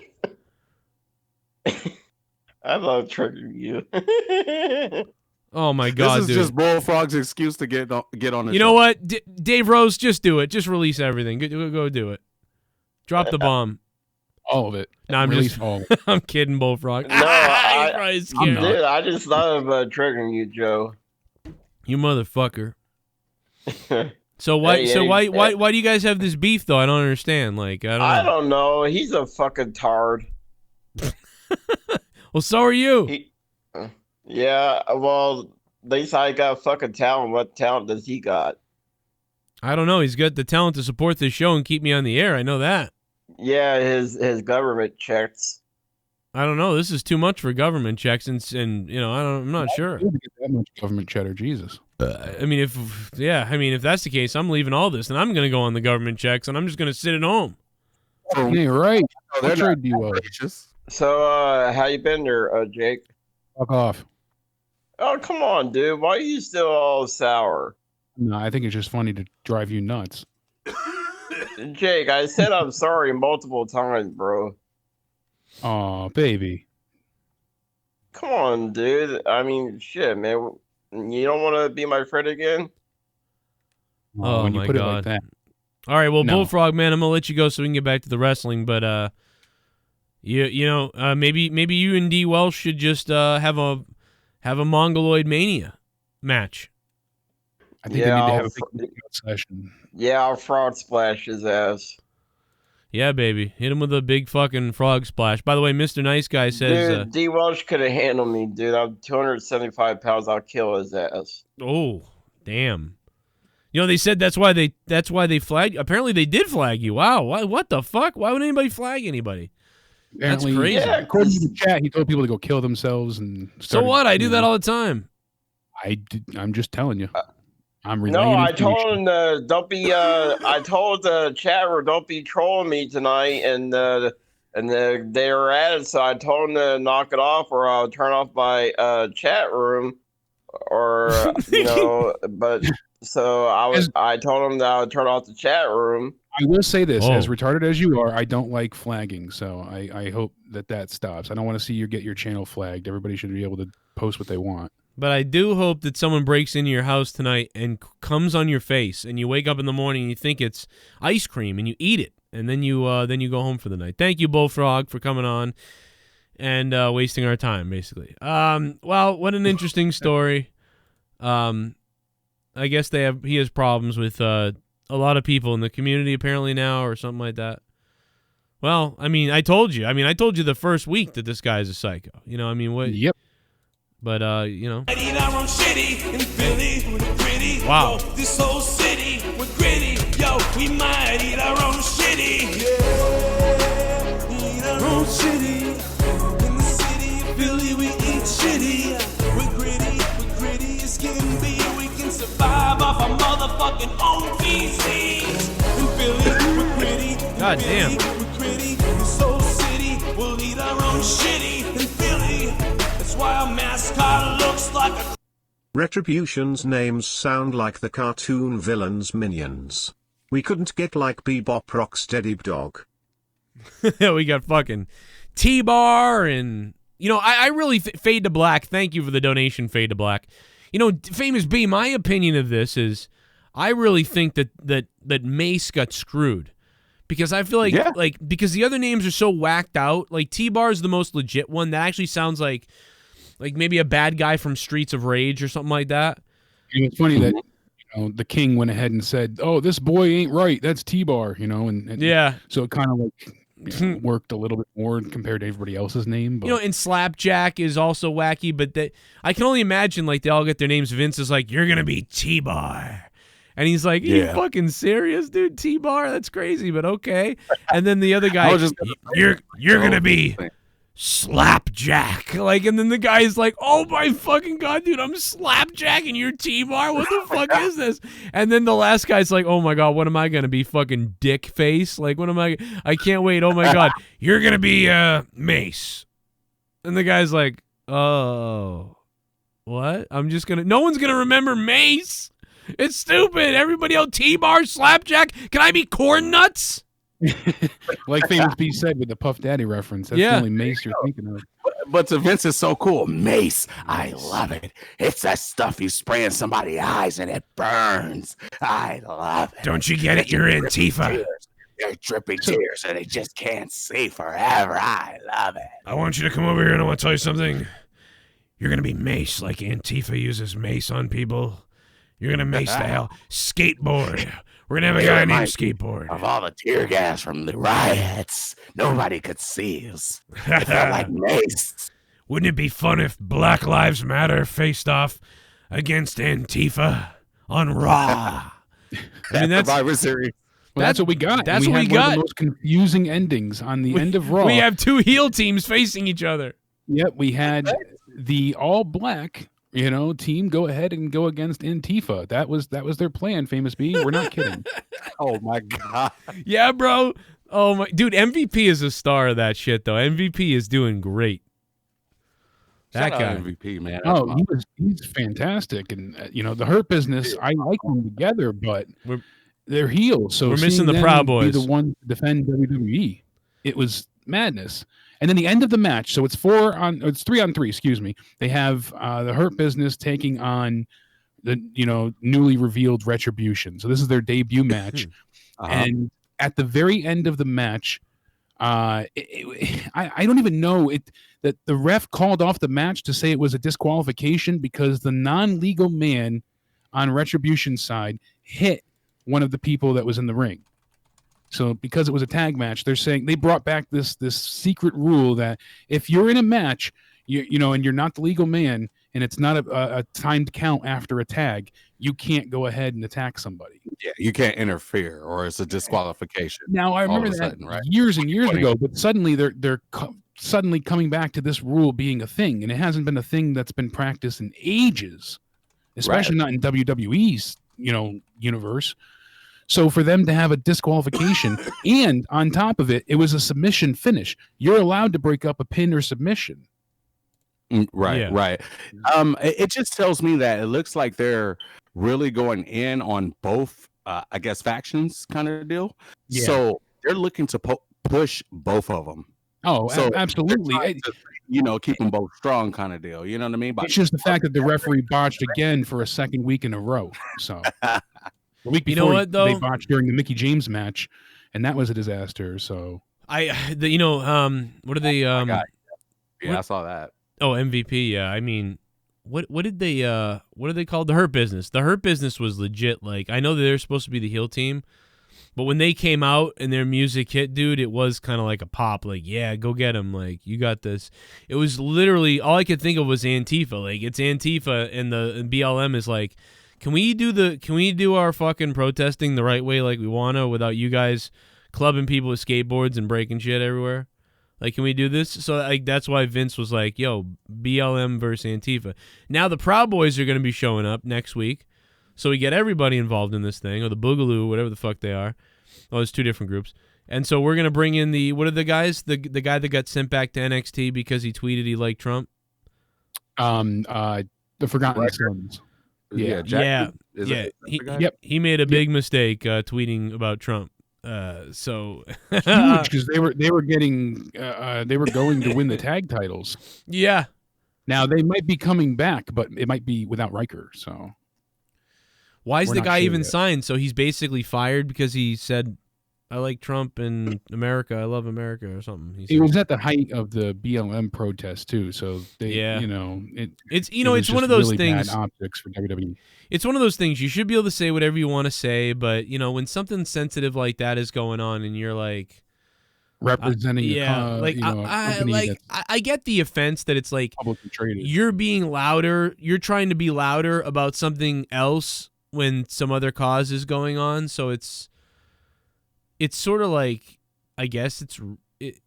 I love triggering you. Oh my god, this is dude. just Bullfrog's excuse to get on the show. You know what, Dave Rose, just do it. Just release everything. Go do it. Drop the bomb. All of it. No, I'm Release just. all. I'm kidding, Bullfrog. No, He's probably scared. dude, I just love triggering you, Joe. You motherfucker. So why? Hey, so hey, why do you guys have this beef though? I don't understand. Like I don't know. He's a fucking tard. Well, so are you. Yeah. Well, at least I got fucking talent. What talent does he got? I don't know. He's got the talent to support this show and keep me on the air. I know that. Yeah, his government checks. I don't know. This is too much for government checks, and you know, I'm not sure. Get that much government cheddar, Jesus. I mean, if that's the case, I'm leaving all this, and I'm going to go on the government checks, and I'm just going to sit at home. Yeah, right. They're They're not So, how you been there, Jake? Fuck off. Oh, come on, dude. Why are you still all sour? No, I think it's just funny to drive you nuts. Jake, I said I'm sorry multiple times, bro. Oh, baby. Come on, dude. I mean, shit, man. You don't want to be my friend again? Oh, when you my put God. it like that. All right, well, No. Bullfrog, man, I'm gonna let you go so we can get back to the wrestling. But maybe you and D Welsh should just have a Mongoloid Mania match. I think they need to have a big session. Yeah, I'll fraud splash his ass. Yeah, baby, hit him with a big fucking frog splash. By the way, Mr. Nice Guy says, Dude, D. Welsh could have handled me, dude. I'm 275 pounds. I'll kill his ass. "Oh, damn." You know, they said that's why they flagged. Apparently, they did flag you. Wow, what the fuck? Why would anybody flag anybody? Apparently, That's crazy. Yeah, according to the chat, he told people to go kill themselves and. So what? I do that all the time. I'm just telling you. I'm No, relaying I told information. him don't be. I told the chat room don't be trolling me tonight, and they were at it. So I told him to knock it off, or I'll turn off my chat room, or But so I told him that I would turn off the chat room. I will say this: Oh. as retarded as you are, I don't like flagging. So I hope that stops. I don't want to see you get your channel flagged. Everybody should be able to post what they want. But I do hope that someone breaks into your house tonight and comes on your face, and you wake up in the morning and you think it's ice cream, and you eat it, and then you go home for the night. Thank you, Bullfrog, for coming on and wasting our time, basically. Well, what an interesting story. I guess he has problems with a lot of people in the community apparently now, or something like that. Well, I mean, I told you the first week that this guy is a psycho. You know, I mean, what? Yep. But you know. Eat our own shitty in Philly with gritty. Wow. Yo, this whole city with gritty. Yo, we might eat our own shitty. Yeah, eat our own shitty. In the city of Philly, we eat shitty. We're gritty as can be. We can survive off our motherfucking own feces. In Philly, we're gritty. God damn. We're gritty. This whole city, we'll eat our own shitty in Philly. That's why our mascot looks like a... Retribution's names sound like the cartoon villains' minions. We couldn't get like Bebop Rocksteady Dog. We got fucking TBAR and, you know, I really, Fade to Black, thank you for the donation, Fade to Black. You know, Famous B, my opinion of this is I really think that Mace got screwed. Because I feel like, because the other names are so whacked out, like TBAR is the most legit one. That actually sounds like maybe a bad guy from Streets of Rage or something like that. And it's funny that the king went ahead and said, "Oh, this boy ain't right. That's T-Bar," and yeah. So it kind of worked a little bit more compared to everybody else's name. But. And Slapjack is also wacky, but I can only imagine they all get their names. Vince is like, "You're gonna be T-Bar," and he's like, "Are you fucking serious, dude? T-Bar? That's crazy, but okay." And then the other guy, "You're gonna be Slapjack," and then the guy's like, "Oh my fucking god, dude, I'm Slapjack and you're T-Bar. What the fuck is this?" And then the last guy's like, "Oh my god, what am I gonna be? Fucking Dick Face? What am I? I can't wait. Oh my god, you're gonna be Mace." And the guy's like, "Oh, what? I'm just gonna. No one's gonna remember Mace. It's stupid. Everybody else, T-Bar, Slapjack. Can I be Corn Nuts?" Like Famous B said with the Puff Daddy reference, that's the only Mace you're thinking of. But to Vince is so cool. Mace, I love it. It's that stuff you spray in somebody's eyes and it burns. I love it. Don't you get it? You're Antifa. They're dripping tears and they just can't see forever. I love it. I want you to come over here and I want to tell you something. You're going to be Mace like Antifa uses mace on people. You're going to mace the hell. Skateboard. We're going to have a guy named Skateboard. Of all the tear gas from the riots, nobody could see us. It felt like Mace. Wouldn't it be fun if Black Lives Matter faced off against Antifa on Raw? I mean, that's Survivor Series. Well, that's what we got. That's what we got. One of the most confusing endings on the end of Raw. We have two heel teams facing each other. Yep, we had the all black, team go ahead and go against Antifa. That was their plan, Famous B. We're not kidding. Oh my god. Yeah, bro. Oh my dude, MVP is a star of that shit though. MVP is doing great. That Shout guy out MVP, man. He's fantastic, and the Hurt Business. I like them together, but they're heels. So we're missing the them Proud Boys. Be the one to defend WWE. It was madness. And then the end of the match. So it's 3-on-3. Excuse me. They have the Hurt Business taking on the newly revealed Retribution. So this is their debut match, and at the very end of the match, I don't even know that the ref called off the match to say it was a disqualification because the non-legal man on Retribution's side hit one of the people that was in the ring. So because it was a tag match, they're saying they brought back this secret rule that if you're in a match, and you're not the legal man, and it's not a timed count after a tag, you can't go ahead and attack somebody. Yeah, you can't interfere, or it's a disqualification. Now I remember that years and years ago, but suddenly they're suddenly coming back to this rule being a thing, and it hasn't been a thing that's been practiced in ages, especially not in WWE's universe. So for them to have a disqualification, and on top of it, it was a submission finish. You're allowed to break up a pin or submission. Right. It just tells me that it looks like they're really going in on both, factions kind of deal. Yeah. So they're looking to push both of them. Oh, so absolutely. Keep them both strong kind of deal. You know what I mean? It's just the fact that the referee botched again for a second week in a row. So the week before, they botched during the Mickie James match, and that was a disaster. So what are they? I saw that. Oh, MVP. Yeah, I mean, what did they? What are they called? The Hurt Business. The Hurt Business was legit. Like, I know that they're supposed to be the heel team, But when they came out and their music hit, dude, it was kind of like a pop. Like, yeah, go get them. Like, you got this. It was literally all I could think of was Antifa. Like, it's Antifa, and the BLM is like, can we do our fucking protesting the right way, like we wanna, without you guys clubbing people with skateboards and breaking shit everywhere? Like, can we do this? So, like, that's why Vince was like, yo, BLM versus Antifa. Now the Proud Boys are going to be showing up next week. So we get everybody involved in this thing, or the Boogaloo, whatever the fuck they are. Oh, there's two different groups. And so we're going to bring in what are the guys? The guy that got sent back to NXT because he tweeted he liked Trump? The Forgotten Sons. Yeah. He made a big mistake tweeting about Trump. So huge, because they were getting they were going to win the tag titles. Yeah. Now they might be coming back, but it might be without Riker. So why is the guy even signed? So he's basically fired because he said, "I like Trump and America. I love America," or something. It was at the height of the BLM protest too. So they, it's one of those really things. Bad optics for WWE. It's one of those things you should be able to say whatever you want to say, but when something sensitive like that is going on, and you're like representing, I get the offense that it's like publicly traded. You're being louder. You're trying to be louder about something else when some other cause is going on. So it's sort of like, I guess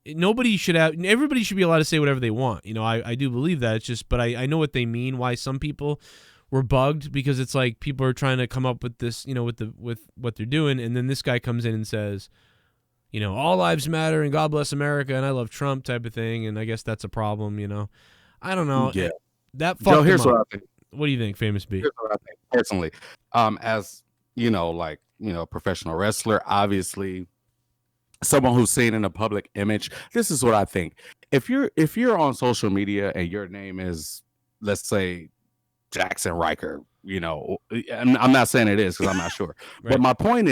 everybody should be allowed to say whatever they want. I do believe that. It's just, but I know what they mean. Why some people were bugged, because it's like people are trying to come up with this, with what they're doing, and then this guy comes in and says, all lives matter and God bless America and I love Trump type of thing, and I guess that's a problem. I don't know. Yeah. That fucked here's him what up. I think. What do you think, Famous B? Here's what I think personally. As professional wrestler, obviously someone who's seen in a public image, this is what I think. If you're on social media and your name is, let's say, Jackson Riker, I'm not saying it is because I'm not sure. Right. But my point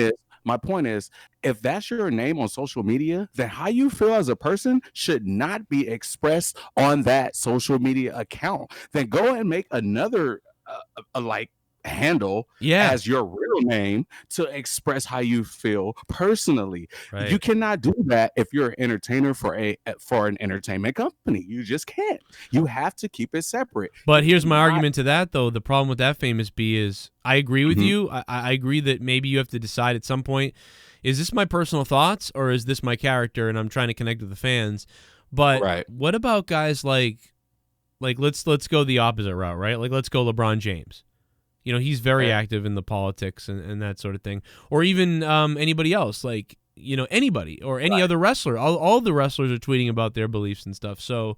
is, if that's your name on social media, then how you feel as a person should not be expressed on that social media account. Then go and make another handle as your real name to express how you feel personally. Right. You cannot do that if you're an entertainer for an entertainment company. You just can't. You have to keep it separate. But here's my argument to that, though. The problem with that, Famous B, is I agree with you. I agree that maybe you have to decide at some point, is this my personal thoughts or is this my character and I'm trying to connect with the fans? But what about guys like let's go the opposite route, right? Like, let's go LeBron James. He's very active in the politics and that sort of thing. Or even anybody else, like, anybody or any other wrestler. All the wrestlers are tweeting about their beliefs and stuff. So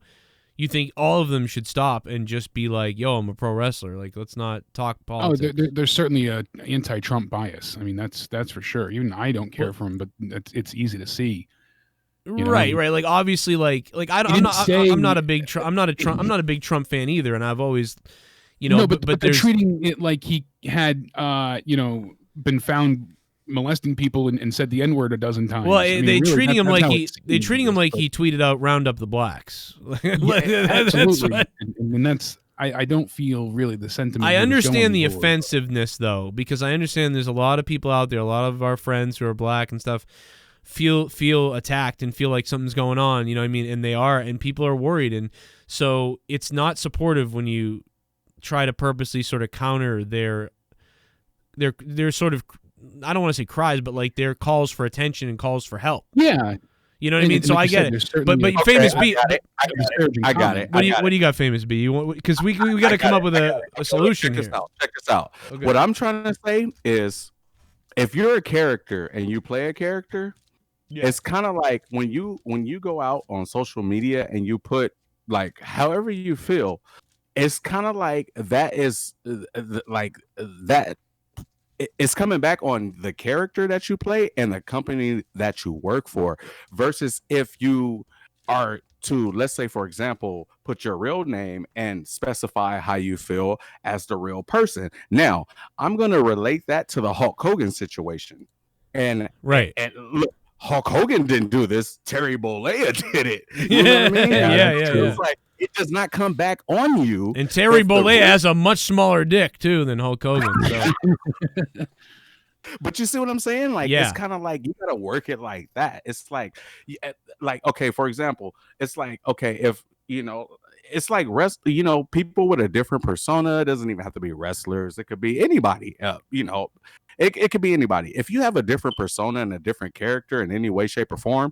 you think all of them should stop and just be like, yo, I'm a pro wrestler. Like, let's not talk politics. Oh, there's certainly an anti-Trump bias. I mean, that's for sure. Even I don't care for him, but it's easy to see. Right. Like, obviously, I'm not a big Trump fan either, and I've always... but they're treating it like he had, been found molesting people and said the N-word a dozen times. Well, they treating him like he tweeted out "Round up the blacks." Absolutely, and that's I don't feel really the sentiment. I understand the offensiveness though, because I understand there's a lot of people out there, a lot of our friends who are black and stuff, feel attacked and feel like something's going on. And they are, and people are worried, and so it's not supportive when you try to purposely sort of counter their sort of, I don't want to say cries, but like their calls for attention and calls for help. Yeah. You know what I mean? So I get it. But Famous B, I got it. What do you got, Famous B? Because we got to come up with a solution here. Check this out. Okay. What I'm trying to say is, if you're a character and you play a character, it's kind of like when you go out on social media and you put like however you feel. It's kind of like that is that it's coming back on the character that you play and the company that you work for, versus if you are to, let's say, for example, put your real name and specify how you feel as the real person. Now, I'm going to relate that to the Hulk Hogan situation. And look, Hulk Hogan didn't do this. Terry Bollea did it. You know what I mean? Yeah. It's like, it does not come back on you. And Terry Bollea has a much smaller dick too than Hulk Hogan. So. But you see what I'm saying? Like, Yeah. it's kind of like you gotta work it like that. It's like, okay, for example, it's like, okay, if it's like people with a different persona. It doesn't even have to be wrestlers. It could be anybody. It could be anybody. If you have a different persona and a different character in any way, shape, or form,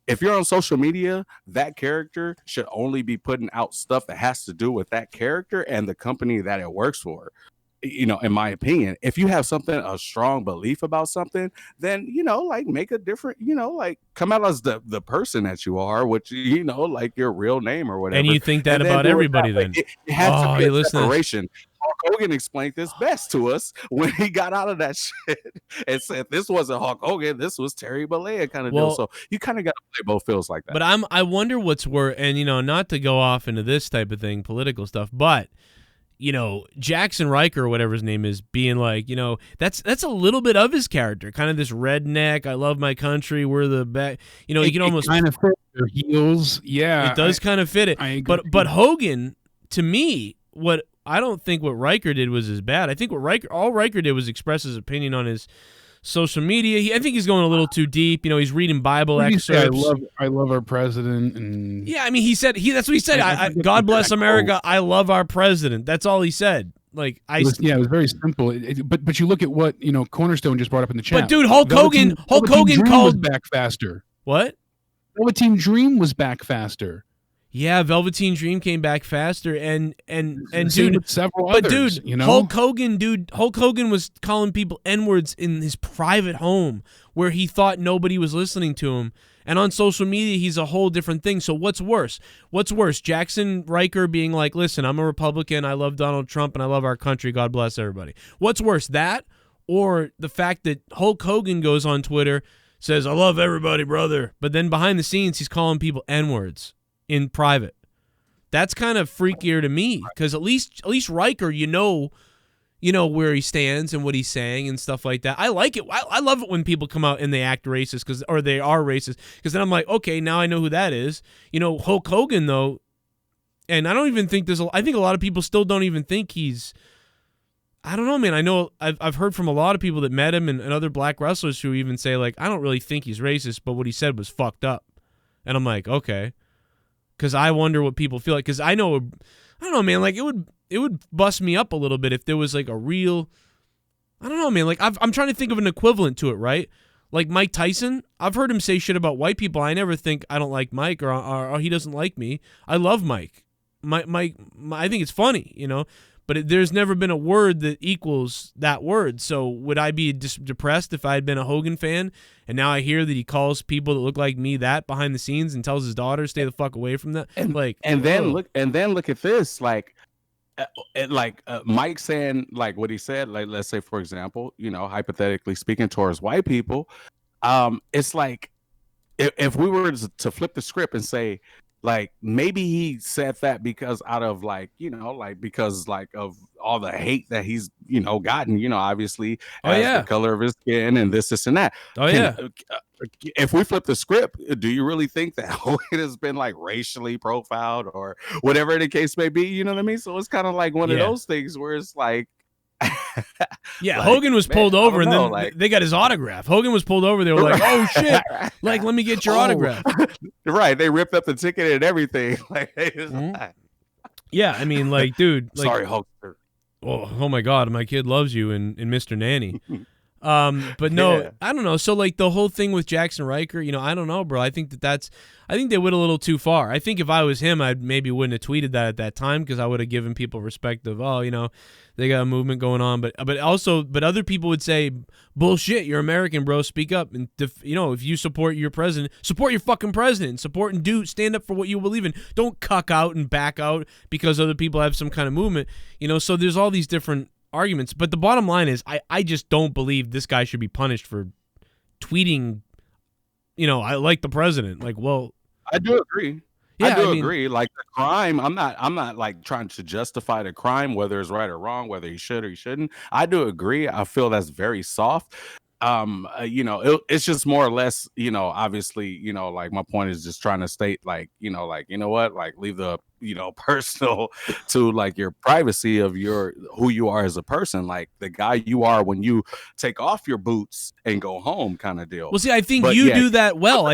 if you're on social media, that character should only be putting out stuff that has to do with that character and the company that it works for. In my opinion, if you have a strong belief about something, then, like make a different, like come out as the person that you are, which, like your real name or whatever. And you think that about everybody then? It has to be a listening. separation. Hulk Hogan explained this best to us when he got out of that shit and said this wasn't Hulk Hogan, this was Terry Bollea kind of deal. So you kind of got to play both fields like that. But I wonder what's worse, and not to go off into this type of thing, political stuff, but Jackson Riker or whatever his name is, being like, that's a little bit of his character, kind of this redneck. I love my country. We're the best. You can almost kind of fit their heels. Yeah, it does kind of fit it. I agree. But Hogan, to me, I don't think what Riker did was as bad. I think all Riker did was express his opinion on his social media. I think he's going a little too deep. He's reading Bible excerpts. I love our president. And yeah, I mean, that's what he said. God bless America. I love our president. That's all he said. Like it was very simple. But you look at what Cornerstone just brought up in the chat. But dude, Hulk Hogan called back faster. What? Velveteen Dream was back faster. Yeah, Velveteen Dream came back faster, and dude, with several others, Hulk Hogan was calling people N-words in his private home where he thought nobody was listening to him, and on social media he's a whole different thing. So what's worse? Jackson Riker being like, "Listen, I'm a Republican. I love Donald Trump, and I love our country. God bless everybody." What's worse, that or the fact that Hulk Hogan goes on Twitter, says, "I love everybody, brother," but then behind the scenes he's calling people N-words in private? That's kind of freakier to me, because at least Riker, where he stands and what he's saying and stuff like that. I like it. I love it when people come out and they act racist or they are racist, because then I'm like, okay, now I know who that is. Hulk Hogan though, and I don't even think I think a lot of people still don't even think he's. I don't know, man. I know I've heard from a lot of people that met him and other black wrestlers who even say, like, I don't really think he's racist, but what he said was fucked up. And I'm like, okay. Because I wonder what people feel like. Because I don't know, man. Like, it would bust me up a little bit if there was like a real. I don't know, man. Like, I'm trying to think of an equivalent to it, right? Like Mike Tyson. I've heard him say shit about white people. I never think I don't like Mike or he doesn't like me. I love Mike. Mike. I think it's funny, But there's never been a word that equals that word. So would I be depressed if I had been a Hogan fan, and now I hear that he calls people that look like me that behind the scenes and tells his daughter stay the fuck away from that? Then look at this, like Mike saying like what he said. Like, let's say for example, hypothetically speaking towards white people, it's like if we were to flip the script and say, like, maybe he said that because out of because of all the hate that he's gotten, obviously as the color of his skin and this and that. If we flip the script, do you really think that Hogan has been like racially profiled or whatever the case may be? You know what I mean? So it's kind of like one of those things where it's like, Hogan was pulled over and then they got his autograph. Hogan was pulled over. They were like, "Oh shit! Like, let me get your autograph." Right? They ripped up the ticket and everything. Yeah, I mean, like, dude. Like, sorry, Hulkster. Oh my God, my kid loves you and Mr. Nanny. But no, I don't know. So like the whole thing with Jackson Riker, I don't know, bro. I think I think they went a little too far. I think if I was him, I maybe wouldn't have tweeted that at that time, because I would have given people respect of, they got a movement going on. But other people would say, bullshit, you're American, bro. Speak up. And if you support your president, support your fucking president. Support and stand up for what you believe in. Don't cuck out and back out because other people have some kind of movement. So there's all these different arguments. But the bottom line is, I just don't believe this guy should be punished for tweeting, I like the president. Like, well, I do agree. Yeah, I agree. Like the crime, I'm not like trying to justify the crime, whether it's right or wrong, whether he should or he shouldn't. I do agree. I feel that's very soft. it's just more or less, obviously, like my point is just trying to state, like, what, like leave the, personal to like your privacy of who you are as a person, like the guy you are when you take off your boots and go home kind of deal. Well, see, I think you do that well.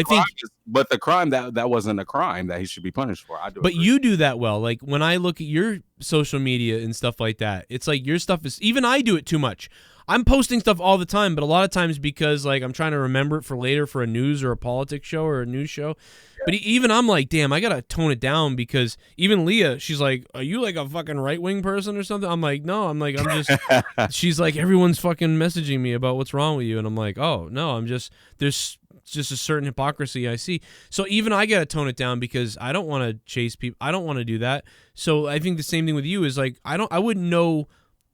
But the crime that wasn't a crime that he should be punished for. But you do that well. Like when I look at your social media and stuff like that, it's like your stuff is, even I do it too much. I'm posting stuff all the time, but a lot of times because like I'm trying to remember it for later for a news or a politics show or a news show. But even I'm like, damn, I got to tone it down because even Leah, she's like, are you like a fucking right-wing person or something? I'm like, no, I'm just, she's like, everyone's fucking messaging me about what's wrong with you. And I'm like, oh, no, there's just a certain hypocrisy I see. So even I got to tone it down because I don't want to chase people. I don't want to do that. So I think the same thing with you is like, I wouldn't know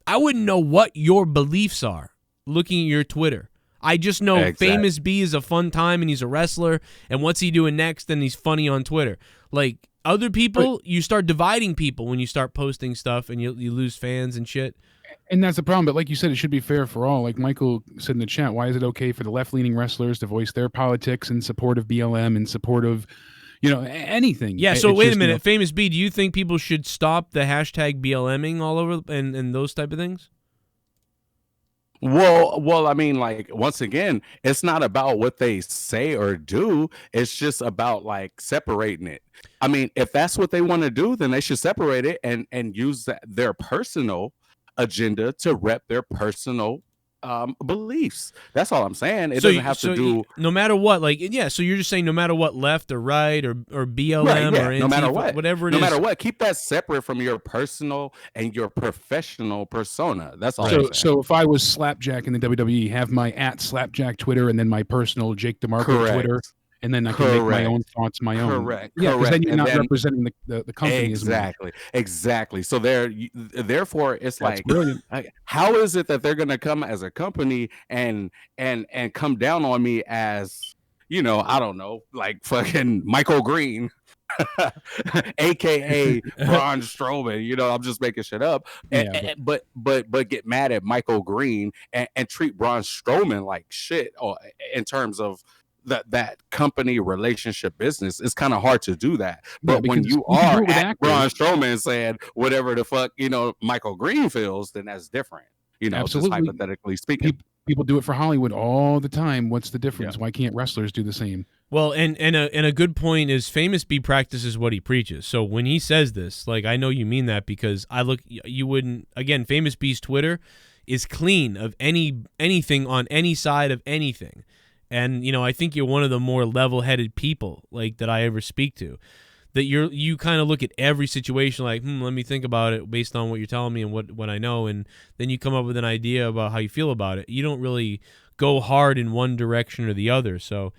what your beliefs are looking at your Twitter. I just know Exactly. Famous B is a fun time and he's a wrestler and what's he doing next and he's funny on Twitter. Like other people, you start dividing people when you start posting stuff and you lose fans and shit. And that's the problem. But like you said, it should be fair for all. Like Michael said in the chat, why is it okay for the left-leaning wrestlers to voice their politics in support of BLM, in support of, anything? Yeah, so It's wait just, a minute. Famous B, do you think people should stop the hashtag BLMing all over and those type of things? Well, I mean, like, once again, it's not about what they say or do. It's just about like separating it. I mean, if that's what they want to do, then they should separate it and use their personal agenda to rep their personal beliefs. That's all I'm saying. It doesn't have to do no matter what. Like, yeah. So you're just saying no matter what, left or right or BLM right, yeah, or Antifa, no matter what, whatever it no is. matter what, keep that separate from your personal and your professional persona. That's all. So if I was Slapjack in the WWE, have my @Slapjack Twitter and then my personal Jake DeMarco Correct. Twitter, and then I can make my own thoughts my own. Correct. Yeah, because then you're And not then- representing the company as much. Exactly. So therefore, it's That's like, brilliant. how is it that they're going to come as a company and come down on me as, I don't know, like fucking Michael Green, aka Braun Strowman. I'm just making shit up. But get mad at Michael Green and treat Braun Strowman like shit, or in terms of that company relationship business. It's kind of hard to do that. But when you are at Braun Strowman saying whatever the fuck Michael Green feels, then that's different. Absolutely. Just hypothetically speaking. People do it for Hollywood all the time. What's the difference? Why can't wrestlers do the same? Well, and a good point is Famous B practices what he preaches. So when he says this, like, I know you mean that because you wouldn't, again, Famous B's Twitter is clean of anything on any side of anything. And, I think you're one of the more level-headed people like that I ever speak to. That you kind of look at every situation like, let me think about it based on what you're telling me and what I know, and then you come up with an idea about how you feel about it. You don't really go hard in one direction or the other. So,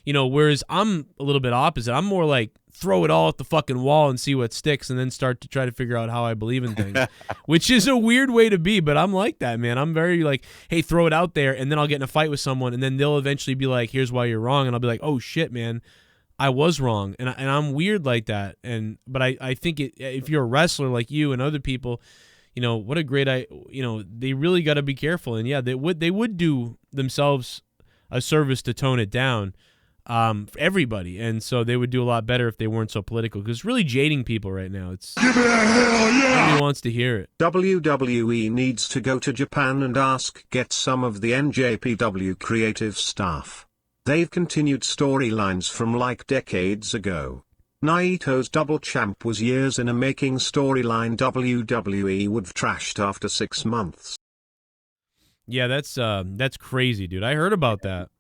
whereas I'm a little bit opposite. I'm more like throw it all at the fucking wall and see what sticks, and then start to try to figure out how I believe in things, which is a weird way to be, but I'm like that, man. I'm very like, hey, throw it out there, and then I'll get in a fight with someone, and then they'll eventually be like, here's why you're wrong, and I'll be like, oh shit, man, I was wrong, and I'm weird like that. But I think if you're a wrestler like you and other people, what a great they really got to be careful, and yeah, they would do themselves a service to tone it down. For everybody, and so they would do a lot better if they weren't so political, because it's really jading people right now. It's give it a hell yeah. Nobody wants to hear it. WWE needs to go to Japan and get some of the NJPW creative staff. They've continued storylines from like decades ago. Naito's double champ was years in a making storyline WWE would have trashed after 6 months. Yeah, that's crazy, dude. I heard about that.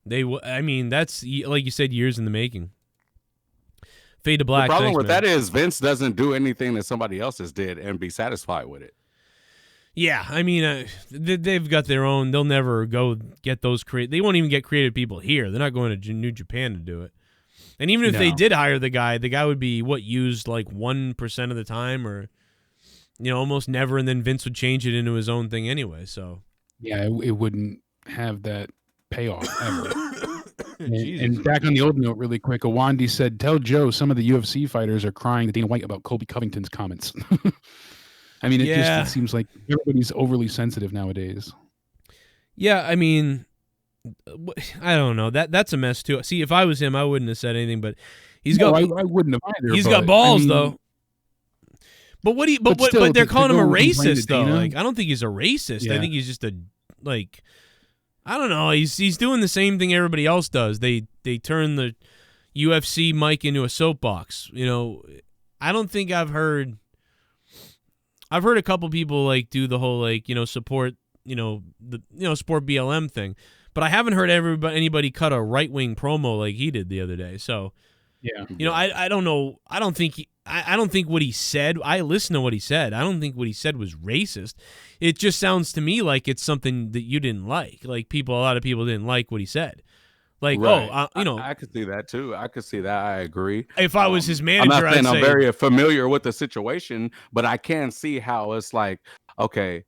That's, like you said, years in the making. Fade to Black. The problem thanks, with man. that is Vince doesn't do anything that somebody else has did and be satisfied with it. Yeah, they've got their own. They'll never go get those They won't even get creative people here. They're not going to New Japan to do it. And even if they did hire the guy would be used like 1% of the time, or almost never, and then Vince would change it into his own thing anyway. So yeah, it wouldn't have that payoff ever. and back on the old note really quick, Awandi said, tell Joe some of the UFC fighters are crying to Dana White about Colby Covington's comments. It seems like everybody's overly sensitive nowadays. Yeah, I mean, I don't know. That's a mess too. See, if I was him, I wouldn't have said anything. But he's got. I wouldn't have either. He's got balls though. But what? But they're calling him a racist though. Like I don't think he's a racist. Yeah. I think he's just a like. I don't know. He's doing the same thing everybody else does. They turn the UFC mic into a soapbox. You know, I don't think I've heard a couple people like do the whole like, you know, support, you know, support BLM thing, but I haven't heard anybody cut a right-wing promo like he did the other day. So, yeah, you know, I don't know. I don't think what he said. I listened to what he said. I don't think what he said was racist. It just sounds to me like it's something that you didn't like. Like a lot of people didn't like what he said. Like, right. you know, I could see that too. I could see that. I agree. If I was his manager, I'm not saying I'd I'm say, very familiar with the situation, but I can see how it's like, okay,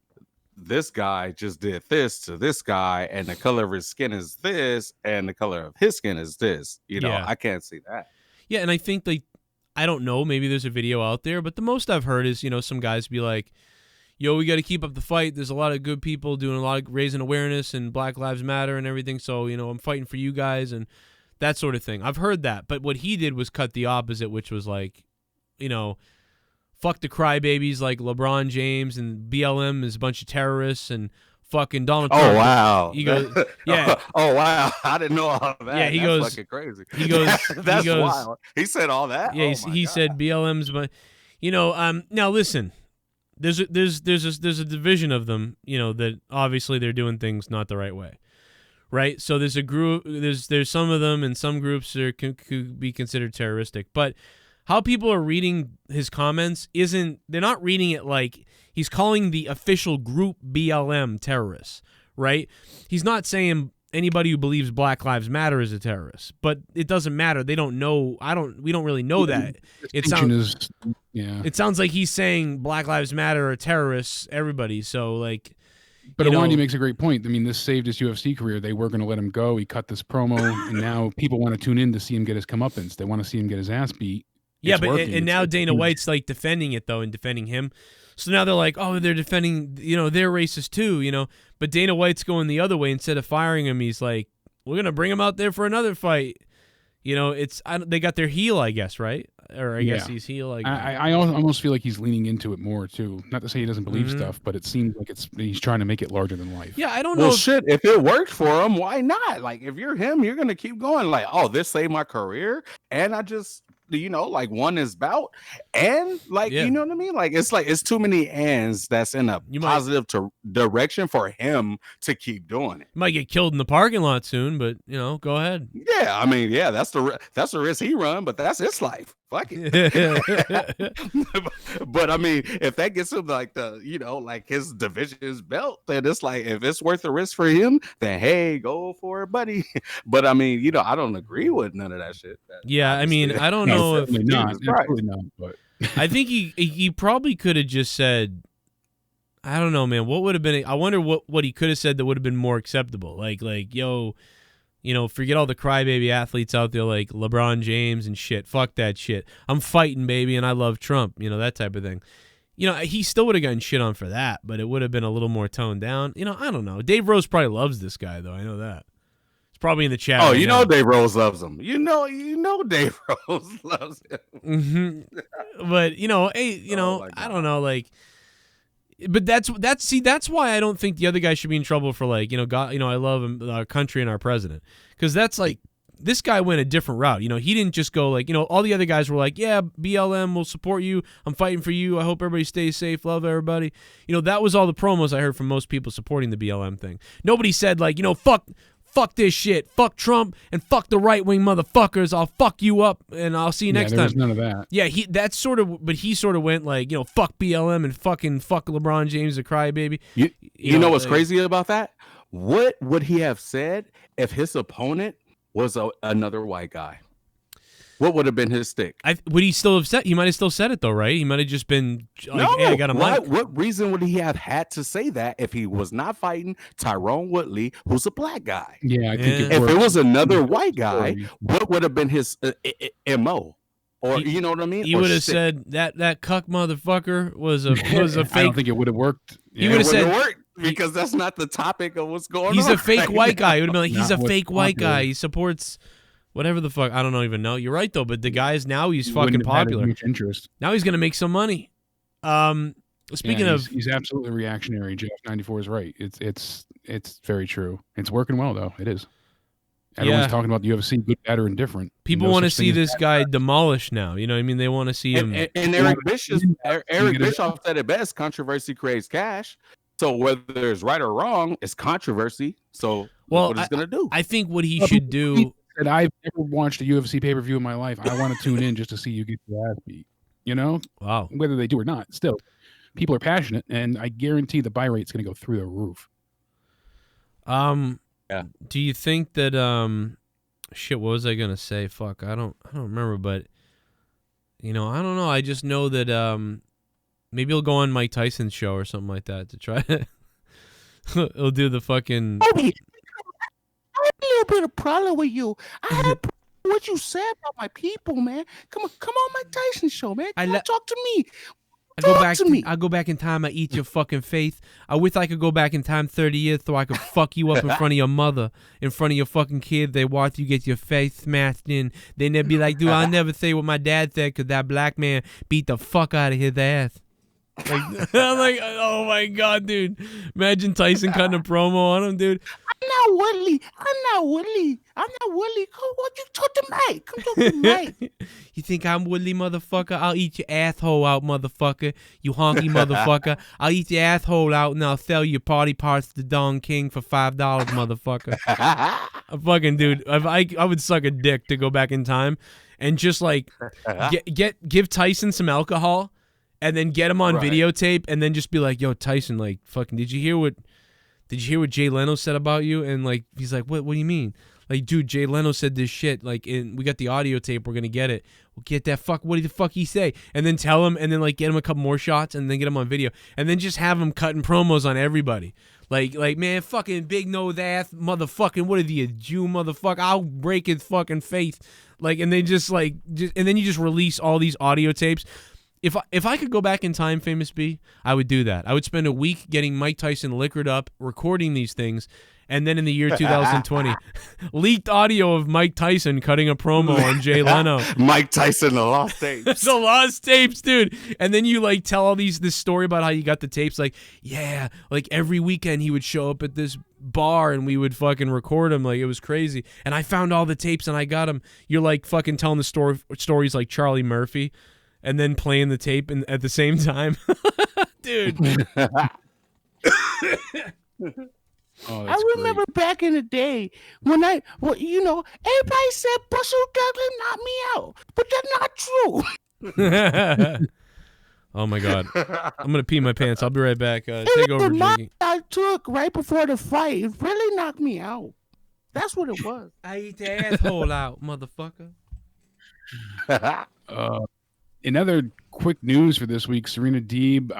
this guy just did this to this guy, and the color of his skin is this, and the color of his skin is this. You know, Yeah. I can't see that. Yeah, and I think like I don't know, maybe there's a video out there, but the most I've heard is, you know, some guys be like, yo, we got to keep up the fight. There's a lot of good people doing a lot of raising awareness and Black Lives Matter and everything. So, you know, I'm fighting for you guys and that sort of thing. I've heard that. But what he did was cut the opposite, which was like, you know, fuck the crybabies like LeBron James and BLM is a bunch of terrorists and fucking Donald Trump. Oh, wow. He goes, yeah. Oh, wow. I didn't know all that. Yeah, he That's goes, fucking crazy. He goes, That's he goes, wild. He said all that? Yeah, Oh, he said BLM's, but, you know, now listen. There's a division of them, you know, that obviously they're doing things not the right way, right? So there's a group, there's some of them, and some groups could be considered terroristic. But how people are reading his comments they're not reading it like he's calling the official group BLM terrorists, right? He's not saying anybody who believes Black Lives Matter is a terrorist, but it doesnesn't matter. They don't know. We don't really know that. It sounds like he's saying Black Lives Matter are terrorists, everybody. So like, but Awandi makes a great point. I mean, this saved his UFC career. They were going to let him go. He cut this promo, and now people want to tune in to see him get his comeuppance. They want to see him get his ass beat. Yeah, and now Dana White's like defending it though, and defending him. So now they're like, oh, they're defending, you know, they're racist too, you know. But Dana White's going the other way. Instead of firing him, he's like, we're gonna bring him out there for another fight. You know, they got their heel, I guess, right? Or I guess he's heel. Like I almost feel like he's leaning into it more too. Not to say he doesn't believe stuff, but it seems like he's trying to make it larger than life. Yeah, I don't know. Well, shit, if it worked for him, why not? Like, if you're him, you're gonna keep going. Like, oh, this saved my career, and I just, you know, like won his bout, and like, you know what I mean? Like, it's too many ands that's in a positive direction for him to keep doing it. You might get killed in the parking lot soon, but you know, go ahead. Yeah, I mean, yeah, that's the risk he run, but that's his life. Fuck it. But I mean, if that gets him like like his division's belt, then it's like, if it's worth the risk for him, then hey, go for it, buddy. But I mean, you know, I don't agree with none of that shit. I mean, I don't know if not, but I think he probably could have just said, I don't know, man. What would have been? I wonder what he could have said that would have been more acceptable. Like, yo, you know, forget all the crybaby athletes out there like LeBron James and shit. Fuck that shit. I'm fighting, baby, and I love Trump. You know, that type of thing. You know, he still would have gotten shit on for that, but it would have been a little more toned down. You know, I don't know. Dave Rose probably loves this guy, though. I know that. It's probably in the chat. Oh, right you now. know Dave Rose loves him. You know Dave Rose loves him. Mm-hmm. But, you know, hey, you know, I don't know, like, but that's why I don't think the other guy should be in trouble for, like, you know, God, you know, I love him, our country and our president, because that's like, this guy went a different route. You know, he didn't just go like, you know, all the other guys were like, yeah, BLM will support you. I'm fighting for you. I hope everybody stays safe. Love everybody. You know, that was all the promos I heard from most people supporting the BLM thing. Nobody said like, you know, fuck this shit. Fuck Trump and fuck the right-wing motherfuckers. I'll fuck you up and I'll see you next time. There was none of that. Yeah, he sort of went like, you know, fuck BLM and fuck LeBron James, the crybaby. You know what's crazy about that? What would he have said if his opponent was another white guy? What would have been his stick? Would he still have said? He might have still said it though, right? He might have just been like, "Hey, I got a mic." What reason would he have had to say that if he was not fighting Tyrone Woodley, who's a black guy? Yeah, I think if it was another white guy, what would have been his MO? Or you know what I mean? He would have said that cuck motherfucker was a fake. I don't think it would have worked. He would have said because that's not the topic of what's going on. He's a fake right white now. guy. It would have been like, he's a Not what's fake white popular. guy. He supports whatever the fuck. I don't even know. You're right though, but the guy's now he's He fucking wouldn't have had as popular. much interest. Now he's gonna make some money. Speaking Yeah, of, he's absolutely reactionary. Jeff 94 is right. It's very true. It's working well though. It is. Everyone's Yeah. talking about the UFC, good, bad, or indifferent. people No want to such thing see as this bad, guy bad. demolished now. You know what I mean? They want to see him. And Eric You get it Bischoff said it best: controversy creates cash. So whether it's right or wrong, it's controversy. So Well, what it's gonna do? I think what he should do. And I've never watched a UFC pay-per-view in my life. I want to tune in just to see you get your ass beat. You know, Wow. whether they do or not. Still, people are passionate, and I guarantee the buy rate's going to go through the roof. Yeah. Do you think that shit, what was I gonna say? Fuck, I don't remember, but I don't know. I just know that maybe he'll go on Mike Tyson's show or something like that to try to he'll do the fucking I have a little bit of problem with you. I had a problem with what you said about my people, man. Come on, Mike Tyson show, man. Come on, talk to me. I go back in time, I eat your fucking face. I wish I could go back in time 30 years so I could fuck you up in front of your mother, in front of your fucking kid. They watch you get your face smashed in. Then they'd be like, dude, I'll never say what my dad said because that black man beat the fuck out of his ass. Like, I'm like, oh my God, dude. Imagine Tyson cutting a promo on him, dude. I'm not Woodley. Come on, you talk to Mike. Come talk to Mike. You think I'm Woodley, motherfucker? I'll eat your asshole out, motherfucker. You honky motherfucker. I'll eat your asshole out and I'll sell your party parts to Don King for $5, motherfucker. Fucking dude, I would suck a dick to go back in time and just like give Tyson some alcohol and then get him on videotape and then just be like, yo, Tyson, like, fucking, did you hear what Jay Leno said about you? And like, he's like, what do you mean? Like, dude, Jay Leno said this shit. Like, we got the audio tape. We're gonna get it. We'll get that fuck. What did the fuck he say? And then tell him, and then like get him a couple more shots, and then get him on video, and then just have him cutting promos on everybody. Like, man, fucking big nose ass motherfucking. What are you, a Jew motherfucker? I'll break his fucking face. Like, and they just like, and then you just release all these audio tapes. If I could go back in time, Famous B, I would do that. I would spend a week getting Mike Tyson liquored up, recording these things, and then in the year 2020, leaked audio of Mike Tyson cutting a promo on Jay Leno. Mike Tyson, the lost tapes. The lost tapes, dude. And then you like tell all this story about how you got the tapes. Like, yeah, like every weekend he would show up at this bar and we would fucking record him. Like, it was crazy. And I found all the tapes and I got them. You're like fucking telling the stories like Charlie Murphy. And then playing the tape at the same time. Dude. I remember back in the day when everybody said Buster Douglas knocked me out, but that's not true. Oh my God. I'm going to pee my pants. I'll be right back. Take over, The knock Jiggy. I took right before the fight, it really knocked me out. That's what it was. I eat the asshole out, motherfucker. In other quick news for this week, Serena Deeb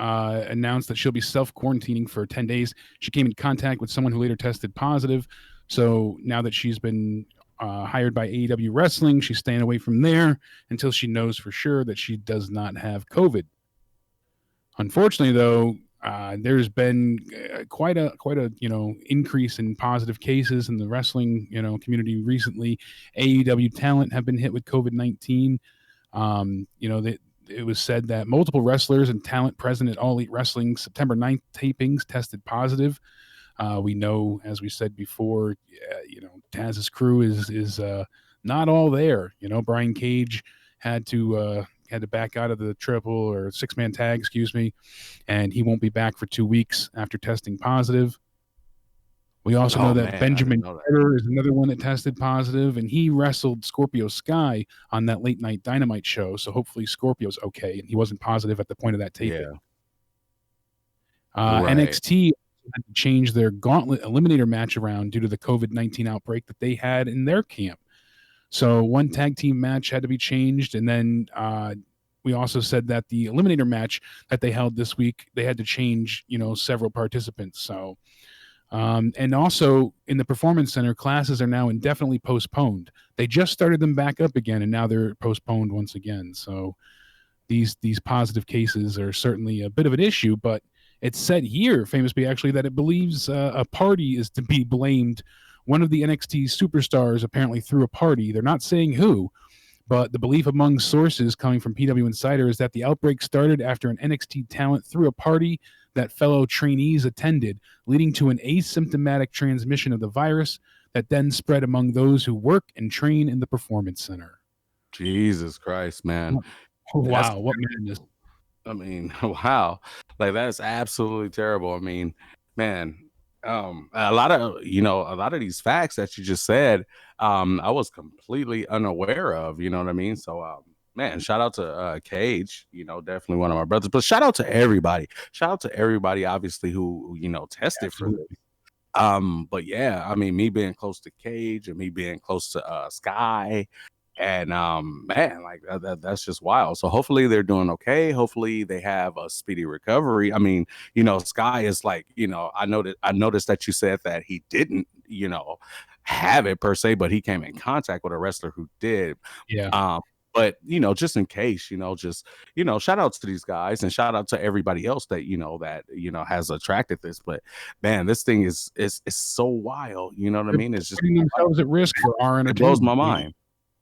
announced that she'll be self-quarantining for 10 days. She came in contact with someone who later tested positive. So now that she's been hired by AEW Wrestling, she's staying away from there until she knows for sure that she does not have COVID. Unfortunately, though, there's been quite a increase in positive cases in the wrestling community recently. AEW talent have been hit with COVID-19. It was said that multiple wrestlers and talent present at All Elite Wrestling September 9th tapings tested positive. We know, as we said before, Taz's crew is not all there. Brian Cage had to back out of the triple or six-man tag, and he won't be back for 2 weeks after testing positive. We also know that Benjamin Carter is another one that tested positive, and he wrestled Scorpio Sky on that late night Dynamite show. So hopefully Scorpio's okay, and he wasn't positive at the point of that taping. NXT had to change their Gauntlet Eliminator match around due to the COVID-19 outbreak that they had in their camp. So one tag team match had to be changed, and then we also said that the Eliminator match that they held this week, they had to change, several participants. So. And also in the Performance Center, classes are now indefinitely postponed. They just started them back up again, and now they're postponed once again. So these positive cases are certainly a bit of an issue, but It's said here, Famous B, actually, that it believes a party is to be blamed. One of the NXT superstars apparently threw a party. They're not saying who, but the belief among sources coming from PW Insider is that the outbreak started after an NXT talent threw a party that fellow trainees attended, leading to an asymptomatic transmission of the virus that then spread among those who work and train in the Performance Center. Jesus Christ, man. Wow, what madness. I mean, wow. Like, that's absolutely terrible. I mean, man, a lot of these facts that you just said, I was completely unaware of, you know what I mean? So, man, shout out to Cage, definitely one of my brothers, but shout out to everybody. Shout out to everybody, obviously, who tested for this. But yeah, I mean, me being close to Cage and me being close to Sky, and man, like that's just wild. So hopefully they're doing okay. Hopefully they have a speedy recovery. I mean, Sky is like, I noticed that you said that he didn't, have it per se, but he came in contact with a wrestler who did. Yeah. But just in case, shout outs to these guys and shout out to everybody else that has attracted this. But man, this thing is so wild. You know what I mean? It's just putting themselves at risk for our entertainment. It blows my mind.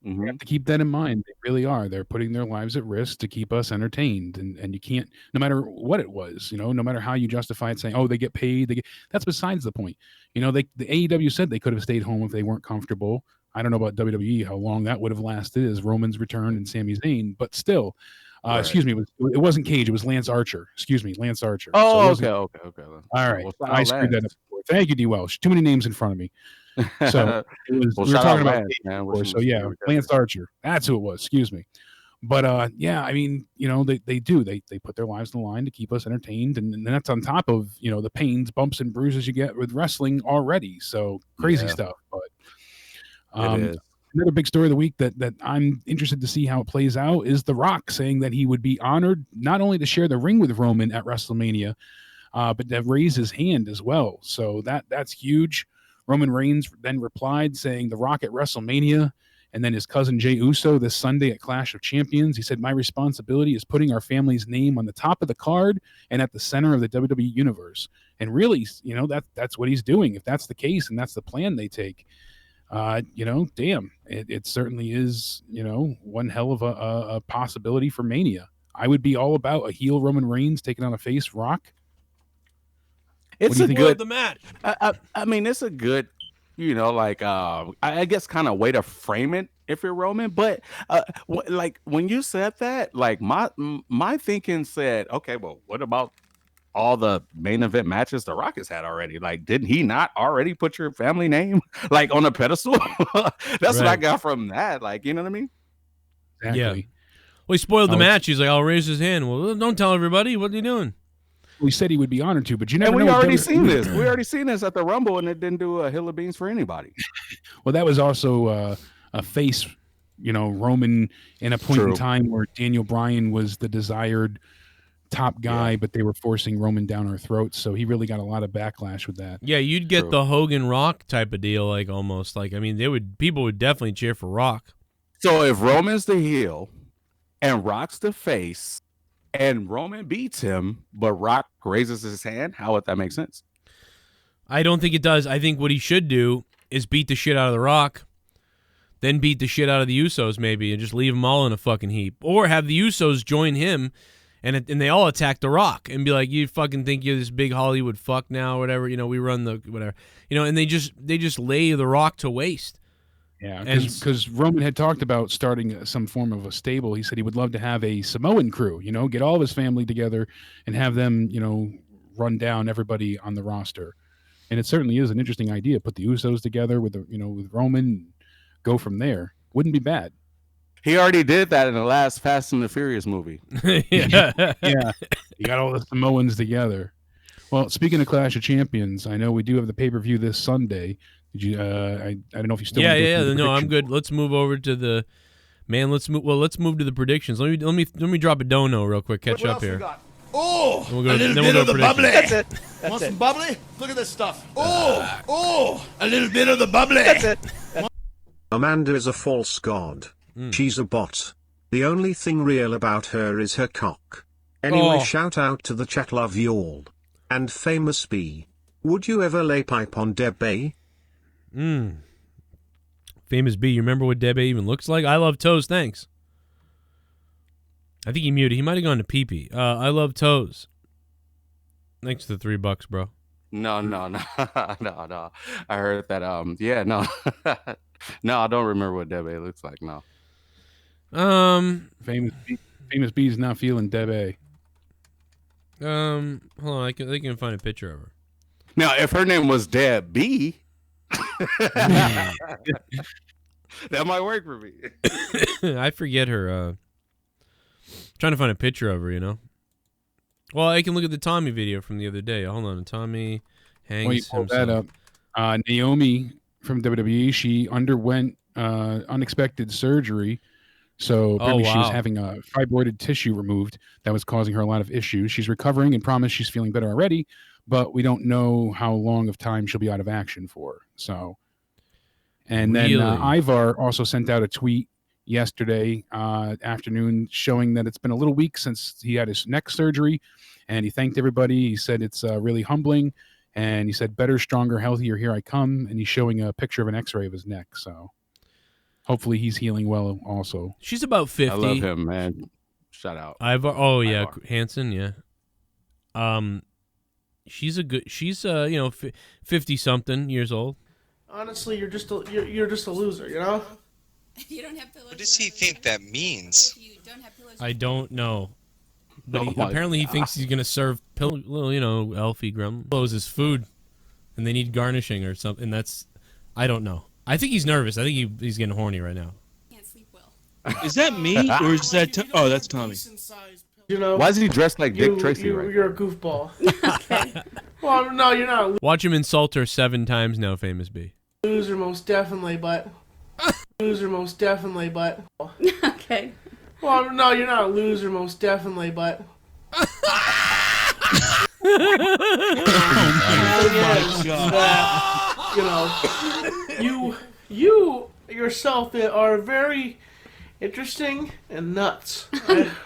You have to keep that in mind. They really are. They're putting their lives at risk to keep us entertained. And you can't, no matter what it was, no matter how you justify it, saying, oh, they get paid. That's besides the point. The AEW said they could have stayed home if they weren't comfortable. I don't know about WWE, how long that would have lasted as Roman's return and Sami Zayn, but still, Right. Excuse me, it wasn't Cage, it was Lance Archer. Excuse me, Lance Archer. Oh, so okay. All right. I screwed that up before. Thank you, D. Welsh. Too many names in front of me. So we were talking about Cage before, so yeah, Lance Archer. That's who it was. Excuse me. But yeah, I mean, they put their lives on the line to keep us entertained, and that's on top of the pains, bumps, and bruises you get with wrestling already. So crazy stuff. But another big story of the week that I'm interested to see how it plays out is The Rock saying that he would be honored not only to share the ring with Roman at WrestleMania, but to raise his hand as well. So that's huge. Roman Reigns then replied saying The Rock at WrestleMania, and then his cousin Jey Uso this Sunday at Clash of Champions. He said, my responsibility is putting our family's name on the top of the card and at the center of the WWE universe. And really, that's what he's doing. If that's the case and that's the plan they take, damn, it certainly is, one hell of a possibility for Mania. I would be all about a heel Roman Reigns taking on a face Rock. It's a good the match. I mean, it's a good, I guess kind of way to frame it if you're Roman. But like when you said that, like my thinking said, okay, well, what about all the main event matches The Rock has had already? Like, didn't he not already put your family name like on a pedestal? That's what I got from that. Like, you know what I mean? Exactly. Yeah. Well, he spoiled the match. He's like, I'll raise his hand. Well, don't tell everybody. What are you doing? We said he would be honored to, but you never know. We already seen this. We already seen this at the Rumble, and it didn't do a hill of beans for anybody. Well, that was also a face, Roman in a point in time where Daniel Bryan was the desired top guy, but they were forcing Roman down our throats. So he really got a lot of backlash with that. Yeah, you'd get the Hogan Rock type of deal, like almost like, I mean, people would definitely cheer for Rock. So if Roman's the heel and Rock's the face, and Roman beats him, but Rock raises his hand, how would that make sense? I don't think it does. I think what he should do is beat the shit out of The Rock, then beat the shit out of the Usos maybe, and just leave them all in a fucking heap. Or have the Usos join him, and they all attack The Rock, and be like, you fucking think you're this big Hollywood fuck now, or whatever, we run the whatever. And they just lay The Rock to waste. Yeah, because Roman had talked about starting some form of a stable. He said he would love to have a Samoan crew, get all of his family together and have them, run down everybody on the roster. And it certainly is an interesting idea. Put the Usos together with with Roman, go from there. Wouldn't be bad. He already did that in the last Fast and the Furious movie. Yeah. You got all the Samoans together. Well, speaking of Clash of Champions, I know we do have the pay-per-view this Sunday. Did you? I don't know if you still. No, I'm good. Let's move over to the man. Let's move to the predictions. Let me drop a dono real quick. Catch up here. Oh, a little bit of the bubbly. That's it. Want some bubbly? Look at this stuff. A little bit of the bubbly. That's it. Amanda is a false god. She's a bot. The only thing real about her is her cock. Anyway, shout out to the chat. Love you all. And famous B. Would you ever lay pipe on Debe? Famous B, you remember what Debe even looks like? I love toes, thanks. I think he muted. He might have gone to pee-pee. I love toes. Thanks to the $3, bro. No. I heard that. Yeah, no. No, I don't remember what Debe looks like. No. Famous B's not feeling Debe. Hold on. I can find a picture of her. Now, if her name was Deb B, that might work for me. I forget her. Trying to find a picture of her, you know. Well, I can look at the Tommy video from the other day. Hold on, Tommy hangs Well, you pulled himself. that up. Naomi from WWE, she underwent unexpected surgery. So apparently she was having a fibroided tissue removed that was causing her a lot of issues. She's recovering and promised she's feeling better already, but we don't know how long of time she'll be out of action for. So, and then Ivar also sent out a tweet yesterday afternoon showing that it's been a little week since he had his neck surgery, and he thanked everybody. He said it's really humbling, and he said, better, stronger, healthier, here I come. And he's showing a picture of an x-ray of his neck. So hopefully he's healing well also. She's about 50. I love him, man. Shout out. Oh yeah, Hanson, yeah. She's 50 something years old. Honestly, you're just a loser, you know? You don't have pillows. What does he think that means? I don't know. But apparently he thinks he's going to serve Elfie Grumlows as food, and they need garnishing or something. I don't know. I think he's nervous. I think he's getting horny right now. Can't sleep well. Is that me, or is that... that's Tommy. You know, why is he dressed like Dick Tracy right You're a goofball. Okay. Well, no, you're not a Watch him insult her 7 times now, Famous B. loser, most definitely, but... Loser, most definitely, but... Okay. Well, no, you're not a loser, most definitely, but... You yourself are very interesting and nuts.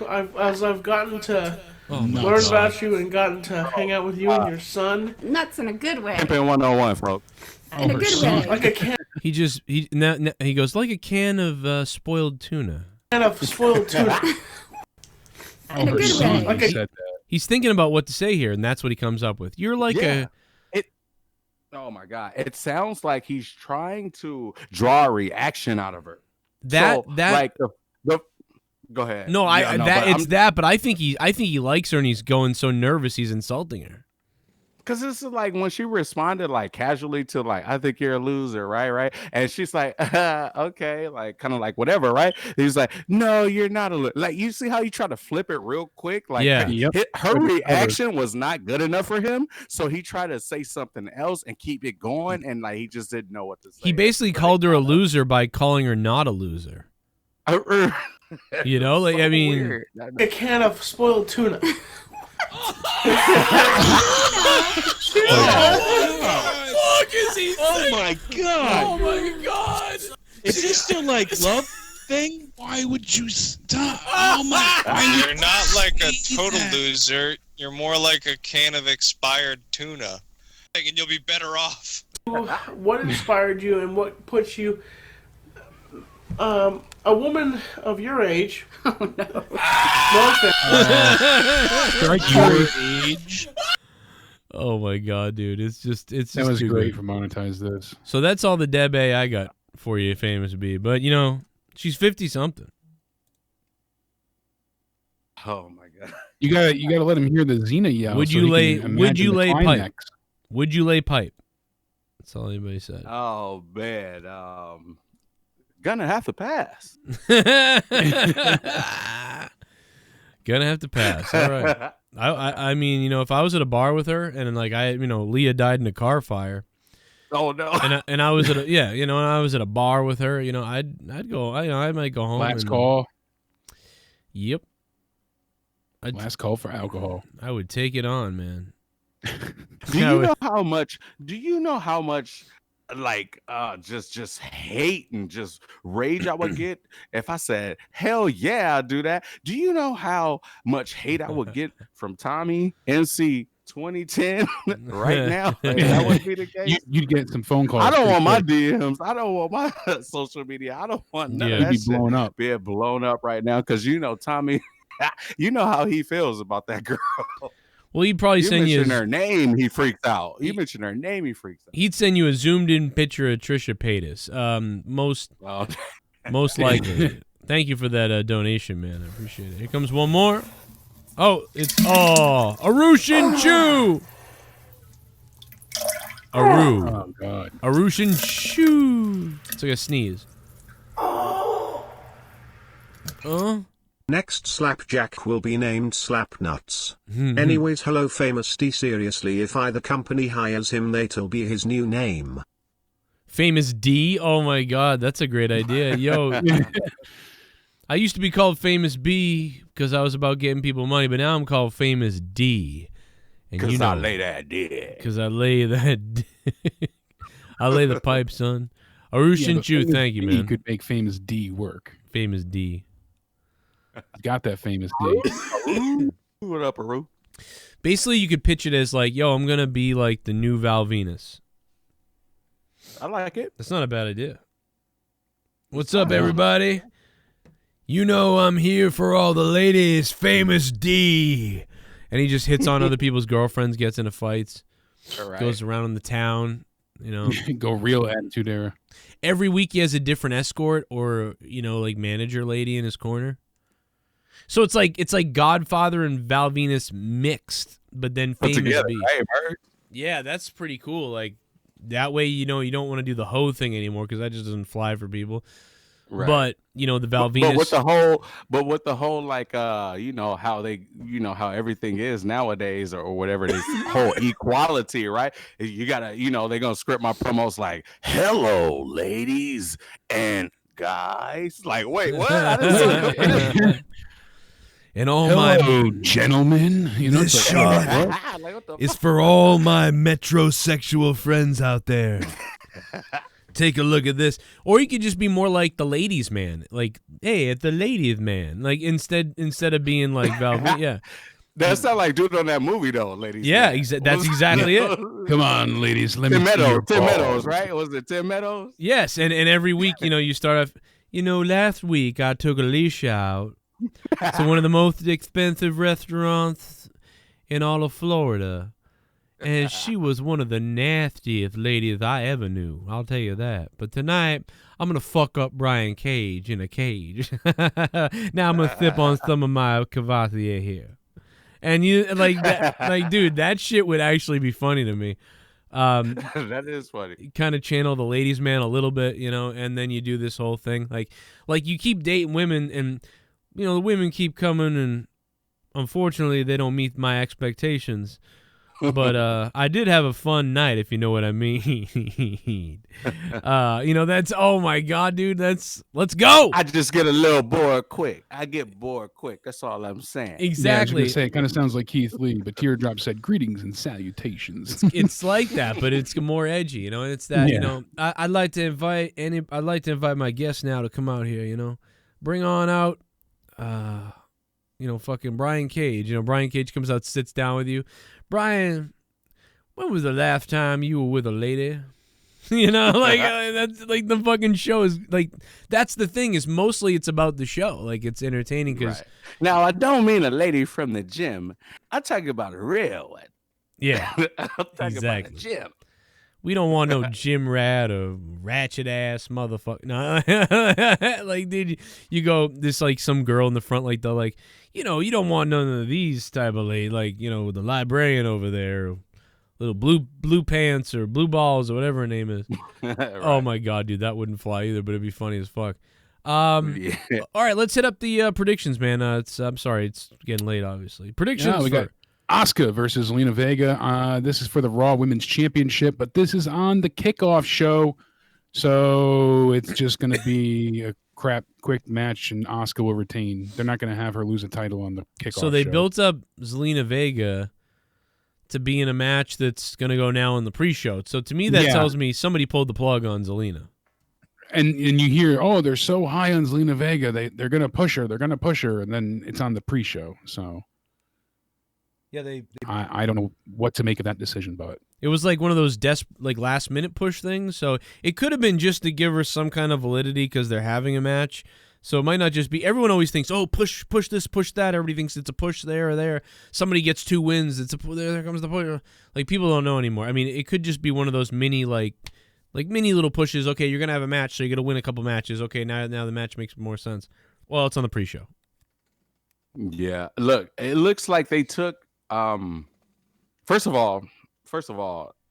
As I've gotten to learn about you and gotten to hang out with you and your son. Nuts in a good way. Pimpin' 101, folks. In a good way. Like a can. He goes like a can of spoiled tuna. Can of spoiled tuna. In a good way. Like He's thinking about what to say here, and that's what he comes up with. You're like Oh my God! It sounds like he's trying to draw a reaction out of her. Go ahead. No, but I think he likes her, and he's going so nervous he's insulting her. Because this is like when she responded like casually to like, I think you're a loser, right? And she's like, okay, like kind of like whatever, right? He's like, no, you're not a loser. Like, you see how you try to flip it real quick? Like, her reaction was not good enough for him, so he tried to say something else and keep it going, and like he just didn't know what to say. He basically called her a loser by calling her not a loser. You know, like, I mean, weird. A can of spoiled tuna. Oh my god! Is this still like love thing? Why would you stop? Oh my! You're not like a total loser. You're more like a can of expired tuna, and you'll be better off. What inspired you, and what puts you? A woman of your age. Oh no! Your age. Oh my god, dude! It's just That was too great good. for monetize this. So that's all the Debe I got for you, Famous B. But you know, she's 50 something. Oh my god! You gotta let him hear the Xena yell. Would you lay pipe? Would you lay pipe? That's all anybody said. Oh man, gonna have to pass. Gonna have to pass. All right. I mean, you know, if I was at a bar with her and like Leah died in a car fire. Oh no. And I was at and I was at a bar with her, you know, I'd go, I might go home. Last call. Yep. Last call for alcohol. I would take it on, man. Do you know how much like just hate and just rage I would get if I said, hell yeah, I'll do that? Do you know how much hate I would get from Tommy, NC, 2010 right now. That would be the case. You'd get some phone calls. I don't want my DMs. I don't want my social media. I don't want none of that shit blown up. Being blown up right now because Tommy, you know how he feels about that girl. Well, he'd probably send you mention her name. He freaks out. You mention her name. He freaks out. He'd send you a zoomed-in picture of Trisha Paytas. Most likely. Thank you for that donation, man. I appreciate it. Here comes one more. Oh, it's Arushin Chu. Aru. Oh God. Arushin Chu. It's like a sneeze. Next Slapjack will be named Slapnuts. Anyways, hello Famous D. Seriously, if either company hires him, that'll be his new name. Famous D? Oh my God, that's a great idea. Yo, I used to be called Famous B because I was about getting people money, but now I'm called Famous D. Because I lay that dick. Because I lay that I lay the pipe, son. Arushin Chu, thank you, man. He could make Famous D work. Famous D. Got that Famous D. What up, Aru? Basically, you could pitch it as like, yo, I'm going to be like the new Val Venus. I like it. That's not a bad idea. What's up, everybody? You know I'm here for all the ladies, Famous D. And he just hits on other people's girlfriends, gets into fights, goes around in the town, you know. Go real Attitude Era. Every week he has a different escort or, you know, like manager lady in his corner. So it's like Godfather and Val Venus mixed, but then Famous B. Yeah, that's pretty cool. Like that way, you know, you don't want to do the hoe thing anymore because that just doesn't fly for people. Right. But you know the Val Venus. But with the whole like you know how everything is nowadays or whatever this whole equality, right? You gotta, you know, they're gonna script my promos like, "Hello, ladies and guys." Like, wait, what? I didn't see and all my gentlemen, you know, this shot is for all my metrosexual friends out there. Take a look at this. Or you could just be more like the ladies' man. Like, hey, at the ladies' man. Like instead of being like Val, yeah. That's not like dude on that movie though, ladies. Yeah, that's exactly it. Come on, ladies. Let me Tim Meadows, right? Was it Tim Meadows? Yes, and every week, you know, you start off, you know, last week I took Alicia out to one of the most expensive restaurants in all of Florida. And she was one of the nastiest ladies I ever knew. I'll tell you that. But tonight, I'm going to fuck up Brian Cage in a cage. Now I'm going to sip on some of my Cavassier here. And you like that, like, dude, that shit would actually be funny to me. That is funny. Kind of channel the ladies' man a little bit, you know, and then you do this whole thing. Like you keep dating women and, you know, the women keep coming and unfortunately they don't meet my expectations. But I did have a fun night, if you know what I mean. You know, that's, oh my God, dude, let's go. I just get a little bored quick. I get bored quick. That's all I'm saying. Exactly. Yeah, it kind of sounds like Keith Lee, but Teardrop said greetings and salutations. It's like that, but it's more edgy, you know. And it's that, you know, I'd like to invite my guests now to come out here, you know. Bring on out, you know, fucking Brian Cage. You know, Brian Cage comes out, sits down with you. Brian, when was the last time you were with a lady? You know, like that's like the fucking show is like, that's the thing is mostly it's about the show. Like it's entertaining because now I don't mean a lady from the gym. I'm talking about a real one. Yeah, I'm talking about a gym. We don't want no gym rat or ratchet ass motherfucker. No, like dude, you go this like some girl in the front like the like. You know, you don't want none of these type of lady, like, you know, the librarian over there, little blue pants or blue balls or whatever her name is. Right. Oh my God, dude, that wouldn't fly either, but it'd be funny as fuck. All right, let's hit up the predictions, man. I'm sorry, it's getting late, obviously. Predictions. Yeah, we got Asuka versus Zelina Vega. This is for the Raw Women's Championship, but this is on the kickoff show, so it's just going to be a quick match, and Asuka will retain. They're not going to have her lose a title on the kickoff show. So they built up Zelina Vega to be in a match that's going to go now in the pre-show. So to me, that tells me somebody pulled the plug on Zelina. And you hear, oh, they're so high on Zelina Vega, they're going to push her. They're going to push her, and then it's on the pre-show. So Yeah, they I don't know what to make of that decision, but it was like one of those last minute push things. So it could have been just to give her some kind of validity because they're having a match. So it might not just be. Everyone always thinks, oh, push this, push that. Everybody thinks it's a push there or there. Somebody gets 2 wins. It's there comes the push. Like people don't know anymore. I mean, it could just be one of those mini like mini little pushes. Okay, you're gonna have a match, so you're gonna win a couple matches. Okay, now the match makes more sense. Well, it's on the pre-show. Yeah, look, it looks like they took. First of all,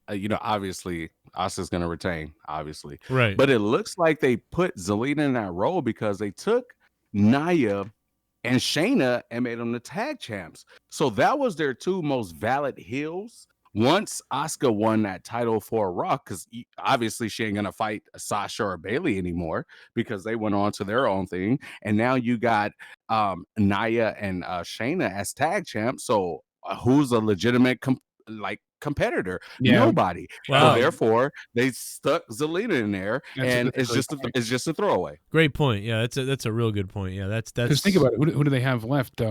obviously, Asuka's gonna retain, obviously, right? But it looks like they put Zelina in that role because they took Nia and Shayna and made them the tag champs. So that was their 2 most valid heels. Once Asuka won that title for Raw, because obviously she ain't gonna fight Sasha or Bayley anymore because they went on to their own thing, and now you got Nia and Shayna as tag champs. So who's a legitimate competitor? Yeah. Nobody. Wow. So therefore, they stuck Zelina in there, and it's just a throwaway. Great point. Yeah, that's a real good point. Yeah, that's. Because think about it. Who do they have left?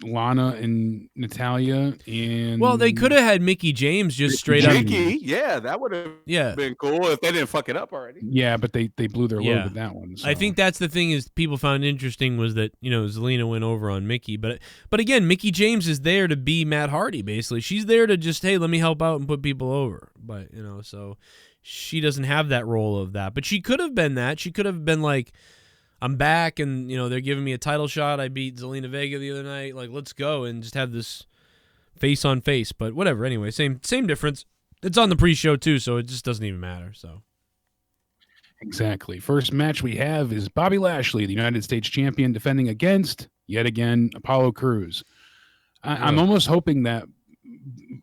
Lana and Natalia and they could have had Mickie James just straight up. Yeah, that would have been cool if they didn't fuck it up already. Yeah, but they blew their load with that one. So. I think that's the thing is people found interesting was that Zelina went over on Mickie, but again, Mickie James is there to be Matt Hardy basically. She's there to just let me help out and put people over, but so she doesn't have that role of that. But she could have been that. She could have been like, I'm back, and they're giving me a title shot. I beat Zelina Vega the other night. Like, let's go and just have this face on face. But whatever. Anyway, same difference. It's on the pre-show too, so it just doesn't even matter. So exactly. First match we have is Bobby Lashley, the United States champion, defending against yet again Apollo Crews. I'm almost hoping that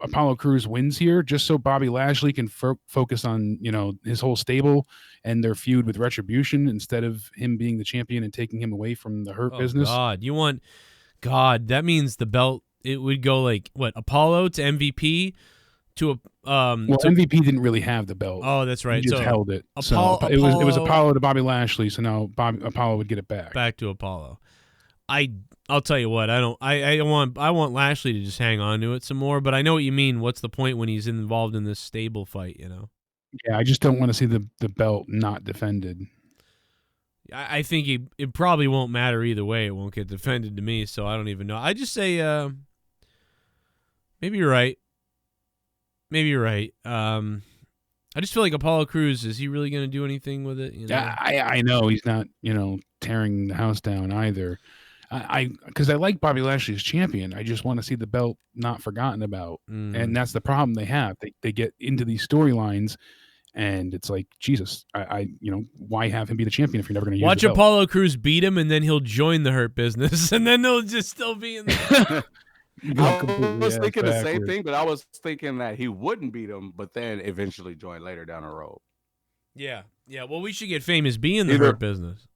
Apollo Crews wins here, just so Bobby Lashley can focus on his whole stable and their feud with Retribution instead of him being the champion and taking him away from the Hurt Business. That means the belt, it would go like what, Apollo to MVP to MVP didn't really have the belt. Oh, that's right. He just held it. It was Apollo to Bobby Lashley, so now Apollo would get it back to Apollo. I'll tell you what, I want Lashley to just hang on to it some more, but I know what you mean. What's the point when he's involved in this stable fight, Yeah, I just don't want to see the belt not defended. I think it probably won't matter either way. It won't get defended to me, so I don't even know. I just say maybe you're right. I just feel like Apollo Crews, is he really going to do anything with it? Yeah, I know he's not, tearing the house down either. Because I like Bobby Lashley as champion. I just want to see the belt not forgotten about. And that's the problem they have. They get into these storylines and it's like, Jesus, why have him be the champion if you're never going to use Watch the belt? Apollo Crews beat him and then he'll join the Hurt Business and then they'll just still be in the I was thinking the same thing, but I was thinking that he wouldn't beat him, but then eventually join later down the road. Yeah. Well, we should get Famous B in the Hurt Business.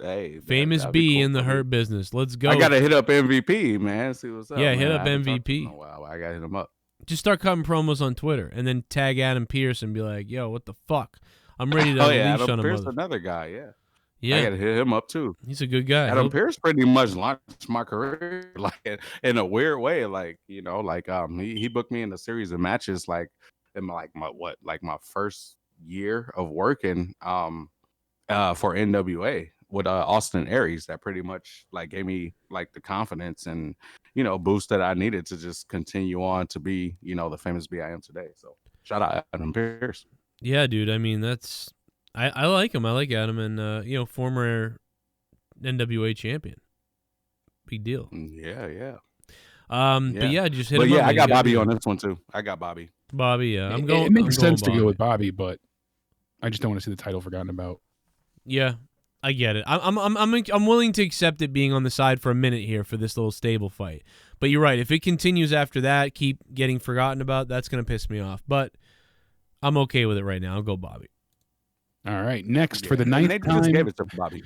Hey, Famous B in the Hurt Business. Let's go. I gotta hit up MVP, man. See what's up. Yeah, hit man. up MVP. Wow, I gotta hit him up. Just start cutting promos on Twitter and then tag Adam Pearce and be like, "Yo, what the fuck? I'm ready to unleash on him." Pearce, another guy. Yeah. I gotta hit him up too. He's a good guy. Adam Pearce pretty much launched my career like in a weird way. Like he booked me in a series of matches like in my first year of working for NWA with Austin Aries. That pretty much like gave me like the confidence and boost that I needed to just continue on to be the famous B I am today. So shout out Adam Pearce. Yeah, dude. I mean that's. I like him. I like Adam, and former NWA champion. Big deal. Yeah. But yeah, just hit him. But yeah, up, I got Bobby on this one too. I got Bobby. Yeah. It makes sense to go with Bobby, but I just don't want to see the title forgotten about. Yeah, I get it. I'm willing to accept it being on the side for a minute here for this little stable fight. But you're right. If it continues after that, keep getting forgotten about, that's gonna piss me off. But I'm okay with it right now. I'll go Bobby. All right, next for the ninth time. Just gave it to Bobby.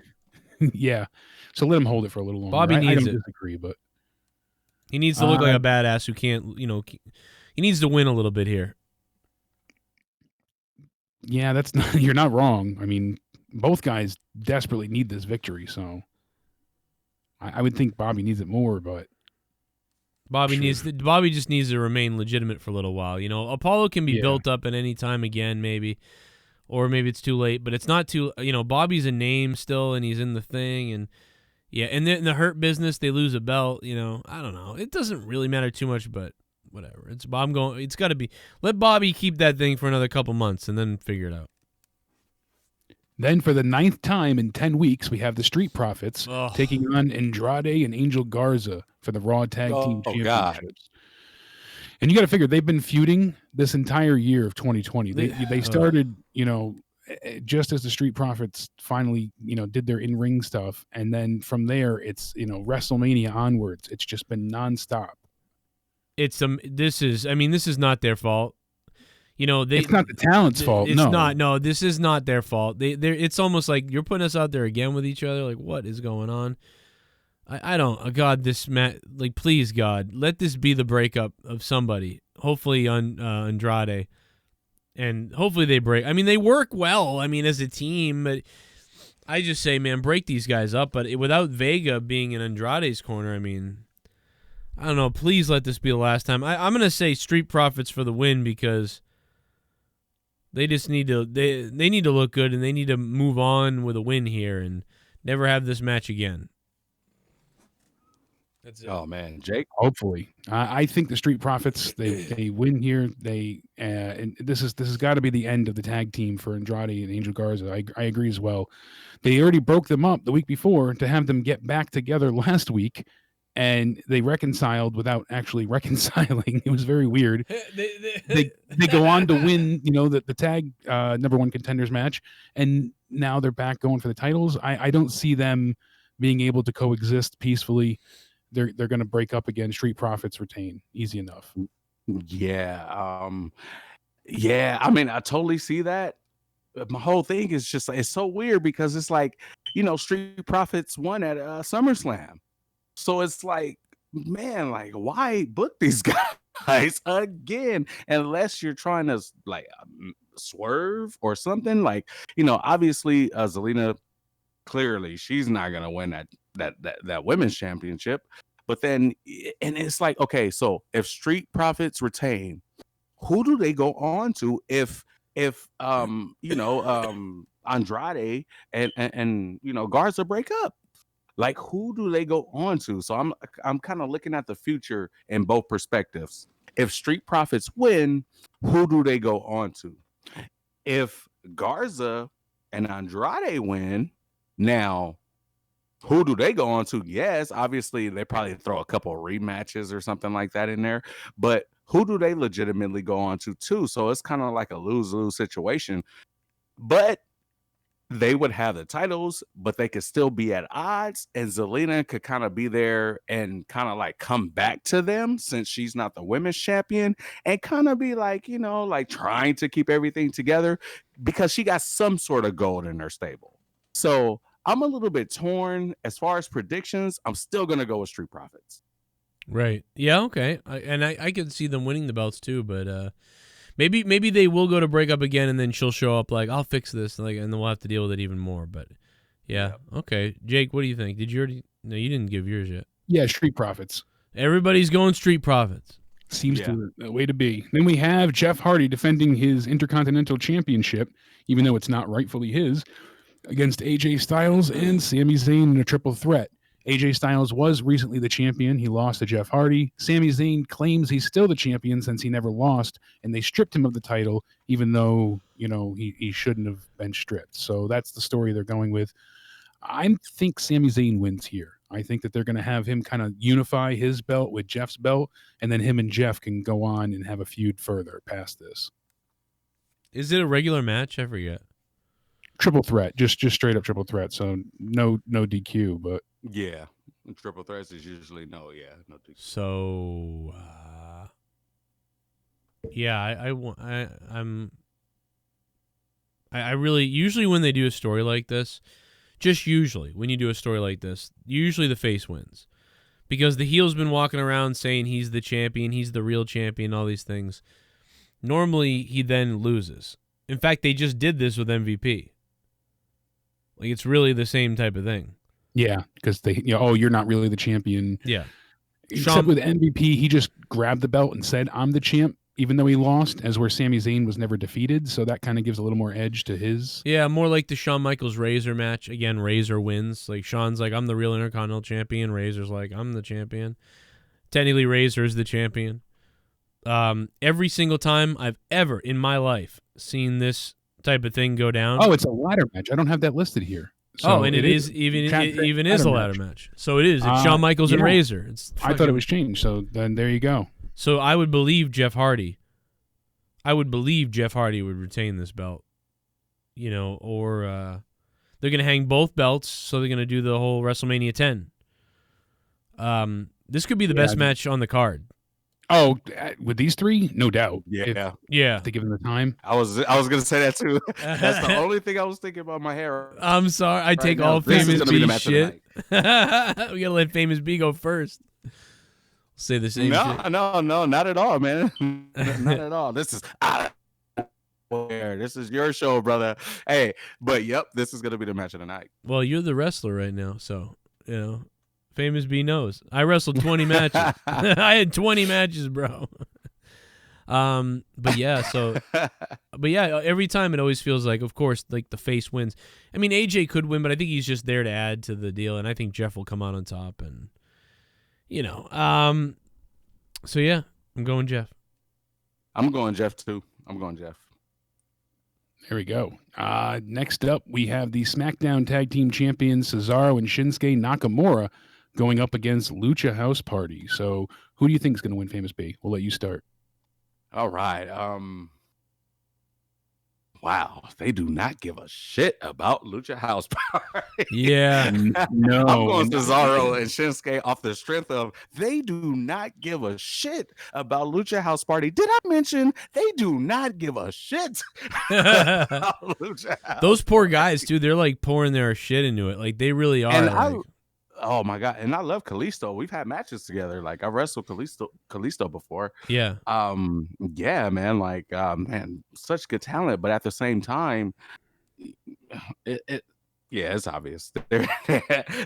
Yeah, so let him hold it for a little longer. Bobby needs I don't it. Disagree, but he needs to look like a badass who can't, he needs to win a little bit here. Yeah, that's not. You're not wrong. I mean, both guys desperately need this victory. So, I would think Bobby needs it more, but Bobby just needs to remain legitimate for a little while. You know, Apollo can be built up at any time again, maybe, or maybe it's too late. But it's not too. You know, Bobby's a name still, and he's in the thing, and yeah, and in the Hurt business, they lose a belt. You know, I don't know. It doesn't really matter too much, but whatever. It's got to be. Let Bobby keep that thing for another couple months, and then figure it out. Then for the 9th time in 10 weeks, we have the Street Profits taking on Andrade and Angel Garza for the Raw Tag Team Championships. God. And you got to figure they've been feuding this entire year of 2020. They started, you know, just as the Street Profits finally, you know, did their in-ring stuff, and then from there, it's, you know, WrestleMania onwards. It's just been nonstop. This is not their fault. You know, it's not the talent's fault. It's not. No, this is not their fault. It's almost like you're putting us out there again with each other. Like, what is going on? I don't. God, like, please, God, let this be the breakup of somebody. Hopefully, on Andrade, and hopefully they break. I mean, they work well. I mean, as a team, but I just say, man, break these guys up. But without Vega being in Andrade's corner, I mean, I don't know. Please let this be the last time. I'm gonna say Street Profits for the win because. They just need to they need to look good, and they need to move on with a win here and never have this match again. That's it. Oh man, Jake. Hopefully, I think the Street Profits they win here. And this has got to be the end of the tag team for Andrade and Angel Garza. I agree as well. They already broke them up the week before to have them get back together last week. And they reconciled without actually reconciling. It was very weird. They go on to win, you know, the tag number 1 contenders match, and now they're back going for the titles. I don't see them being able to coexist peacefully. They're going to break up again. Street Profits retain, easy enough. Yeah, yeah. I mean, I totally see that. My whole thing is just it's so weird because it's like, you know, Street Profits won at SummerSlam. So it's like, man, like, why book these guys again? Unless you're trying to like swerve or something. Like, you know, obviously Zelina, clearly she's not gonna win that women's championship. But then, and it's like, okay, so if Street Profits retain, who do they go on to if you know Andrade and you know Garza break up? Like, who do they go on to? So I'm kind of looking at the future in both perspectives. If Street Profits win, who do they go on to? If Garza and Andrade win, now who do they go on to? Yes, obviously they probably throw a couple of rematches or something like that in there. But who do they legitimately go on to too? So it's kind of like a lose-lose situation. But they would have the titles, but they could still be at odds, and Zelina could kind of be there and kind of like come back to them since she's not the women's champion, and kind of be like, you know, like trying to keep everything together because she got some sort of gold in her stable. So I'm a little bit torn as far as predictions. I'm still gonna go with Street Profits. Right. Yeah. Okay. I could see them winning the belts too, but maybe they will go to break up again, and then she'll show up like, I'll fix this, like, and then we'll have to deal with it even more. But yeah. Okay. Jake, what do you think? Did you already? No, you didn't give yours yet. Yeah, Street Profits. Everybody's going Street Profits. Seems to the way to be. Then we have Jeff Hardy defending his Intercontinental Championship, even though it's not rightfully his, against AJ Styles and Sami Zayn in a triple threat. AJ Styles was recently the champion. He lost to Jeff Hardy. Sami Zayn claims he's still the champion since he never lost, and they stripped him of the title, even though, you know, he shouldn't have been stripped. So that's the story they're going with. I think Sami Zayn wins here. I think that they're going to have him kind of unify his belt with Jeff's belt, and then him and Jeff can go on and have a feud further past this. Is it a regular match? I forget. Triple threat, just straight up triple threat. So no DQ, but yeah, triple threats is usually no DQ. So yeah, I really usually when they do a story like this. Just usually, when you do a story like this, usually the face wins. Because the heel's been walking around saying he's the champion, he's the real champion, all these things. Normally, he then loses. In fact, they just did this with MVP. Like, it's really the same type of thing. Yeah, because they, you're not really the champion. Yeah. Except with MVP, he just grabbed the belt and said, "I'm the champ," even though he lost. As where Sami Zayn was never defeated, so that kind of gives a little more edge to his. Yeah, more like the Shawn Michaels Razor match. Again, Razor wins. Like Shawn's like, "I'm the real Intercontinental Champion." Razor's like, "I'm the champion." Technically, Razor's the champion. Every single time I've ever in my life seen this type of thing go down. Oh, it's a ladder match. I don't have that listed here. So and it is even is a ladder match. So it is. It's Shawn Michaels and Razor. I thought it was changed. So then there you go. So I would believe Jeff Hardy. would retain this belt. Or they're going to hang both belts, so they're going to do the whole WrestleMania 10. This could be the best match on the card. Oh, with these three, no doubt. Yeah, if they give them the time. I was gonna say that too. That's the only thing I was thinking about my hair. I'm sorry, I take all Famous B shit. We gotta let Famous B go first. Say the same. No, not at all, man. Not at all. This is your show, brother. Hey, but yep, this is gonna be the match of the night. Well, you're the wrestler right now, so Famous B knows. I wrestled 20 matches. I had 20 matches, bro. But yeah, every time it always feels like, of course, like the face wins. I mean, AJ could win, but I think he's just there to add to the deal, and I think Jeff will come out on top, and so yeah, I'm going Jeff. I'm going Jeff too. There we go. Next up, we have the SmackDown Tag Team Champions Cesaro and Shinsuke Nakamura going up against Lucha House Party. So who do you think is going to win, Famous B? We'll let you start. All right. Wow, they do not give a shit about Lucha House Party. Yeah, no. I'm going Cesaro and Shinsuke off the strength of they do not give a shit about Lucha House Party. Did I mention they do not give a shit about Lucha House Those poor guys, dude, they're like pouring their shit into it. Like they really are. And oh my god, and I love Kalisto. We've had matches together. Like I wrestled Kalisto before. Yeah. Yeah, man. Like, man, such good talent. But at the same time, it's obvious they're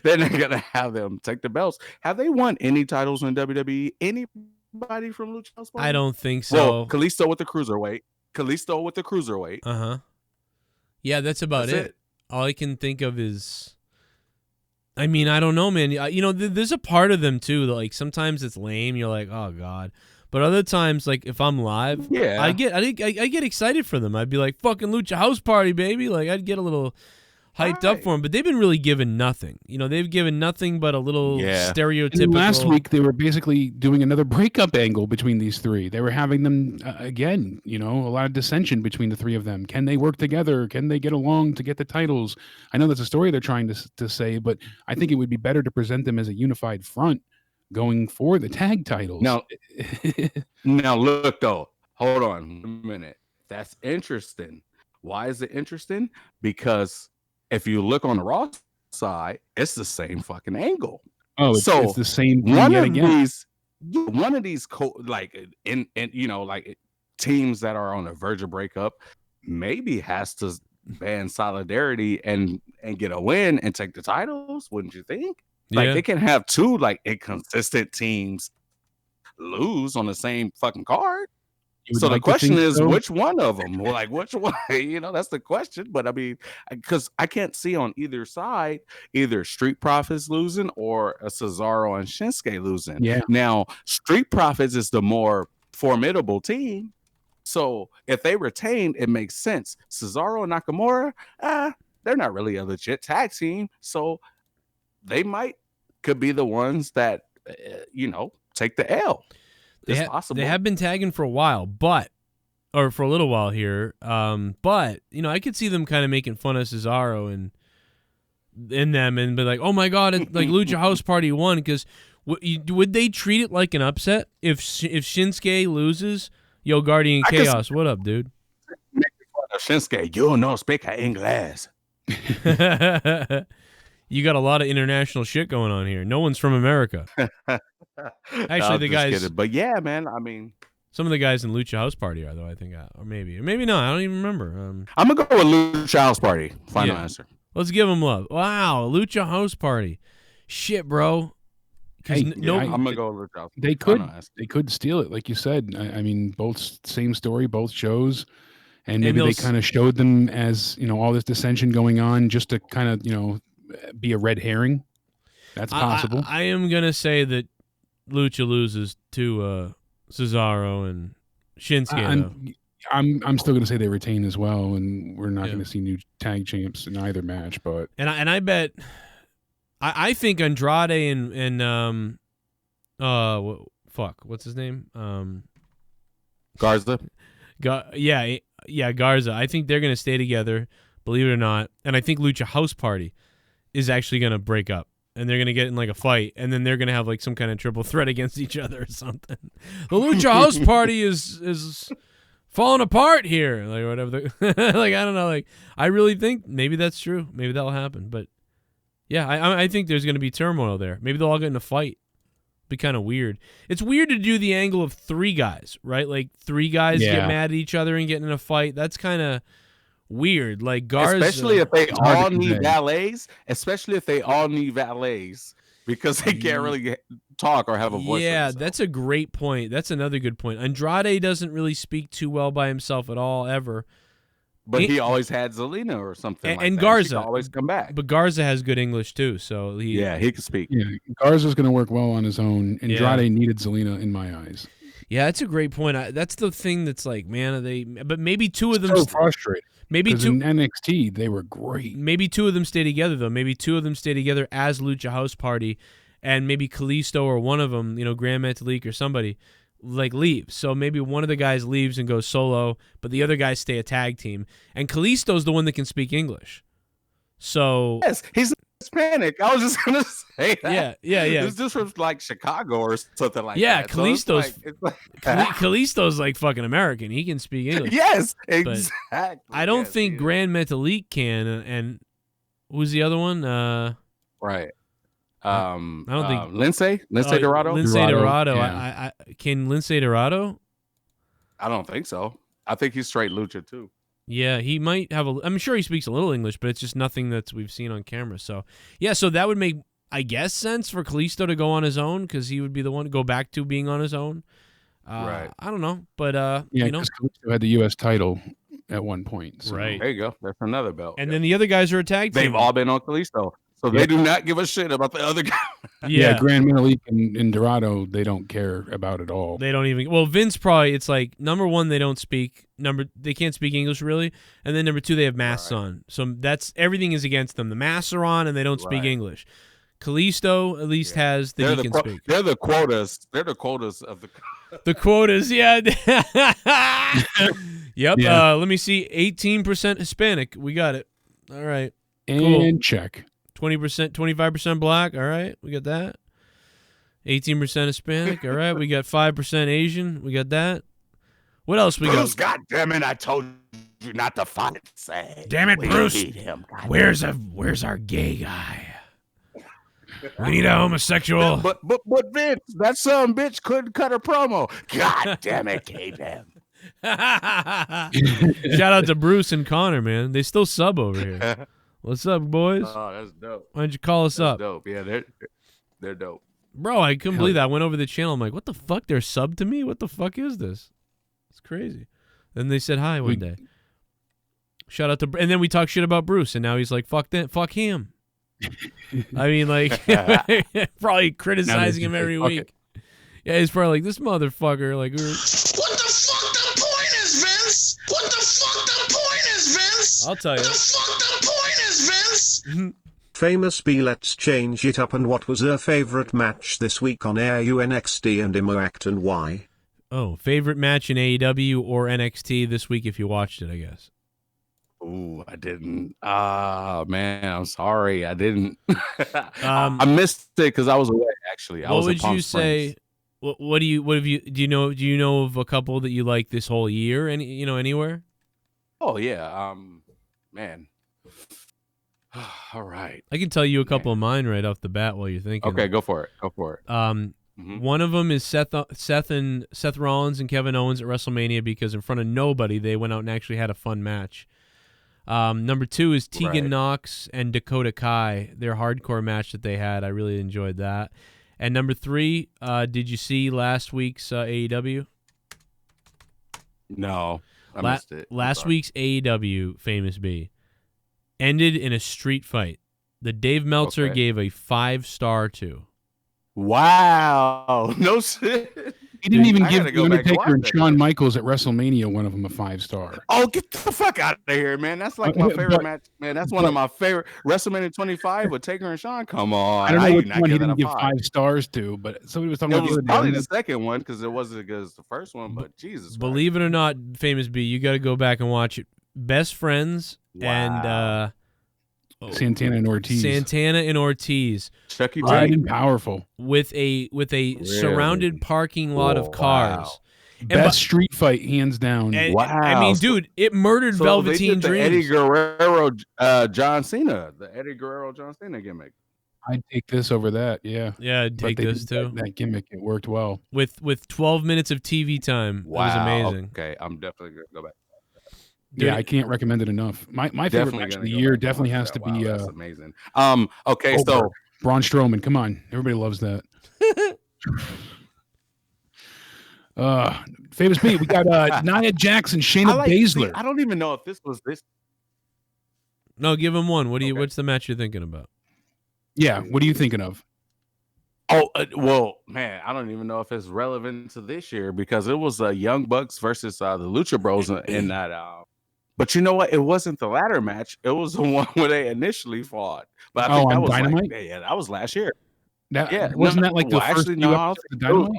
not gonna have them take the belts. Have they won any titles in WWE? Anybody from Lucha House Party? I don't think so. Well, Kalisto with the cruiserweight. Yeah, that's about it. All I can think of is. I mean, I don't know, man. There's a part of them too that, like, sometimes it's lame. You're like, oh god, but other times, like, if I'm live, I get excited for them. I'd be like, fucking Lucha House Party, baby. Like, I'd get a little hyped up for them. But they've been really given nothing. They've given nothing but a little stereotypical. And last week they were basically doing another breakup angle between these three. They were having them again. A lot of dissension between the three of them. Can they work together? Can they get along to get the titles? I know that's a story they're trying to say, but I think it would be better to present them as a unified front going for the tag titles. Now look though. Hold on a minute. That's interesting. Why is it interesting? Because if you look on the Raw side, it's the same fucking angle. Oh, it's the same thing one yet of again. these teams that are on the verge of breakup maybe has to band solidarity and get a win and take the titles, wouldn't you think? Like they can have two like inconsistent teams lose on the same fucking card. So the question is, which one of them? Well, like, which one? That's the question. But I mean, because I can't see on either side, either Street Profits losing or a Cesaro and Shinsuke losing. Yeah. Now, Street Profits is the more formidable team. So if they retain, it makes sense. Cesaro and Nakamura, they're not really a legit tag team. So they could be the ones that, take the L. They have been tagging for a while, or for a little while here. But I could see them kind of making fun of Cesaro and them, and be like, "Oh my god, it's like Lucha House Party won." Because would they treat it like an upset if Shinsuke loses? Yo, Guardian Chaos, what up, dude? Shinsuke, you no speak English. You got a lot of international shit going on here. No one's from America. Actually, the guys. Kidding. But yeah, man. I mean, some of the guys in Lucha House Party are, though. I think, or maybe not. I don't even remember. I'm gonna go with Lucha House Party. Final answer. Let's give them love. Wow, Lucha House Party. Shit, bro. Hey, I'm gonna go with Lucha. They could steal it, like you said. I mean, both same story, both shows, and maybe they kind of showed them as all this dissension going on, just to kind of be a red herring. That's possible. I am gonna say that Lucha loses to Cesaro and Shinsuke. I'm still going to say they retain as well, and we're not going to see new tag champs in either match. But I bet I think Andrade and what's his name? Garza. Garza. I think they're going to stay together, believe it or not, and I think Lucha House Party is actually going to break up. And they're going to get in like a fight, and then they're going to have like some kind of triple threat against each other or something. The Lucha House Party is falling apart here, like whatever. Like I don't know, like I really think maybe that's true. Maybe that'll happen. But yeah, I think there's going to be turmoil there. Maybe they'll all get in a fight. Be kind of weird. It's weird to do the angle of three guys, right? Like three guys get mad at each other and get in a fight. That's kind of weird. Like Garza, especially if they all need valets. Especially if they all need valets because they can't really talk or have a voice. Yeah, that's a great point. That's another good point. Andrade doesn't really speak too well by himself at all, ever. But he always had Zelina or something. And like Garza she can always come back. But Garza has good English too, so he can speak. Yeah, Garza's going to work well on his own. Andrade needed Zelina in my eyes. Yeah, that's a great point. That's the thing that's like, man, but maybe two of them. So frustrating. Maybe two in NXT they were great. Maybe two of them stay together though. Maybe two of them stay together as Lucha House Party, and maybe Kalisto or one of them, Grand Metalik or somebody, like leaves. So maybe one of the guys leaves and goes solo, but the other guys stay a tag team. And Kalisto's the one that can speak English. So yes, he's Hispanic. I was just gonna say that. Yeah. It's just from like Chicago or something like that. Yeah, Kalisto's Kalisto's like fucking American. He can speak English. Yes, exactly. I don't think Grand Metalik can. And who's the other one? Right. I don't think Lindsay Dorado. Lindsay Dorado. Yeah. I can Lindsay Dorado? I don't think so. I think he's straight lucha too. Yeah, he might have I'm sure he speaks a little English, but it's just nothing that we've seen on camera. So yeah, so that would make, I guess, sense for Kalisto to go on his own because he would be the one to go back to being on his own. Right. I don't know, but because Kalisto had the U.S. title at one point. So. Right. There you go. That's another belt. And then the other guys are a tag team. They've all been on Kalisto. So they do not give a shit about the other guy. Yeah, Grand Metalik and Dorado, they don't care about it all. They don't even. Well, Vince probably. It's like number one, they don't speak. They can't speak English really, and then number two, they have masks on. So that's everything is against them. The masks are on, and they don't speak English. Kalisto at least has that he can speak. They're the quotas. They're the quotas of the quotas. Yeah. Yep. Yeah. Let me see. 18% Hispanic. We got it. All right. And cool. check. 20%, 25% black. All right, we got that. 18% Hispanic. All right, we got 5% Asian. We got that. What else we Bruce, got? God damn it! I told you not to fight. Say, damn it, Bruce! Him. Where's our gay guy? We need a homosexual. But Vince, that son bitch couldn't cut a promo. God damn it, K-Bam. Shout out to Bruce and Connor, man. They still sub over here. What's up, boys? Oh, that's dope. Why don't you call us up? Dope. Yeah, they're dope. Bro, I couldn't believe that. I went over the channel. I'm like, what the fuck? They're subbed to me? What the fuck is this? It's crazy. Then they said hi one day. Shout out to, and then we talked shit about Bruce, and now he's like, fuck that, fuck him. I mean, like, probably criticizing him every week. Yeah, he's probably like, this motherfucker, like, what the fuck the point is, Vince? What the fuck the point is, Vince? I'll tell you. What the fuck the point is, Vince? Famous B, let's change it up. And what was her favorite match this week on AEW NXT and Impact and why? Oh, favorite match in AEW or NXT this week if you watched it, I guess. Ooh, I didn't. Man, I'm sorry. I didn't. I missed it because I was away, actually. I was what would you say? What do you know of a couple that you like this whole year? Anywhere? Oh yeah. Man. All right. I can tell you a couple of mine right off the bat while you're thinking. Okay, go for it. One of them is Seth Rollins and Kevin Owens at WrestleMania because in front of nobody they went out and actually had a fun match. Number 2 is Tegan Right. Knox and Dakota Kai, their hardcore match that they had. I really enjoyed that. And number 3, did you see last week's AEW? No, I missed it. I'm Last sorry. week's AEW, Famous B, ended in a street fight that Dave Meltzer Okay. gave a 5-star to. Wow, no shit. He didn't even I give gotta The go back and Undertaker and watch Shawn Michaels at WrestleMania one of them a 5-star. Oh, get the fuck out of here, man. That's like my favorite But- match, man. That's one of my favorite. WrestleMania 25 with Taker and Sean. Come on. I don't know which did not one he give that didn't a give 5 stars to, but somebody was talking It about was the other probably day. the second one because it wasn't as good as the first one, but Jesus. Believe it or not, Famous B, you got to go back and watch it. Best Friends and Santana and Ortiz. Santana and Ortiz. Chucky Loud and powerful. With a surrounded parking lot of cars. And Best street fight, hands down. and- I mean, dude, it murdered Velveteen they did the Dreams. Eddie Guerrero, John Cena, the Eddie Guerrero, John Cena gimmick. I'd take this over that, yeah. Yeah, I'd But take they this did too. That gimmick, it worked well. With 12 minutes of TV time. It was amazing. Okay, I'm definitely gonna go back. Yeah, I can't recommend it enough. My favorite Definitely match of gonna the go year back and definitely watch has that. to be Wow, that's amazing. Okay, Goldberg, so Braun Strowman, come on. Everybody loves that. Famous B, we got Nia Jax and Shayna Baszler. I don't even know if this was this. No, give him one. What's the match you're thinking about? Yeah, what are you thinking of? Oh, well, man, I don't even know if it's relevant to this year because it was Young Bucks versus the Lucha Bros in that. But you know what? It wasn't the latter match. It was the one where they initially fought. But I think that on was Dynamite? like, yeah, that was last year. That, wasn't that like the first actually, few no, episodes of Dynamite?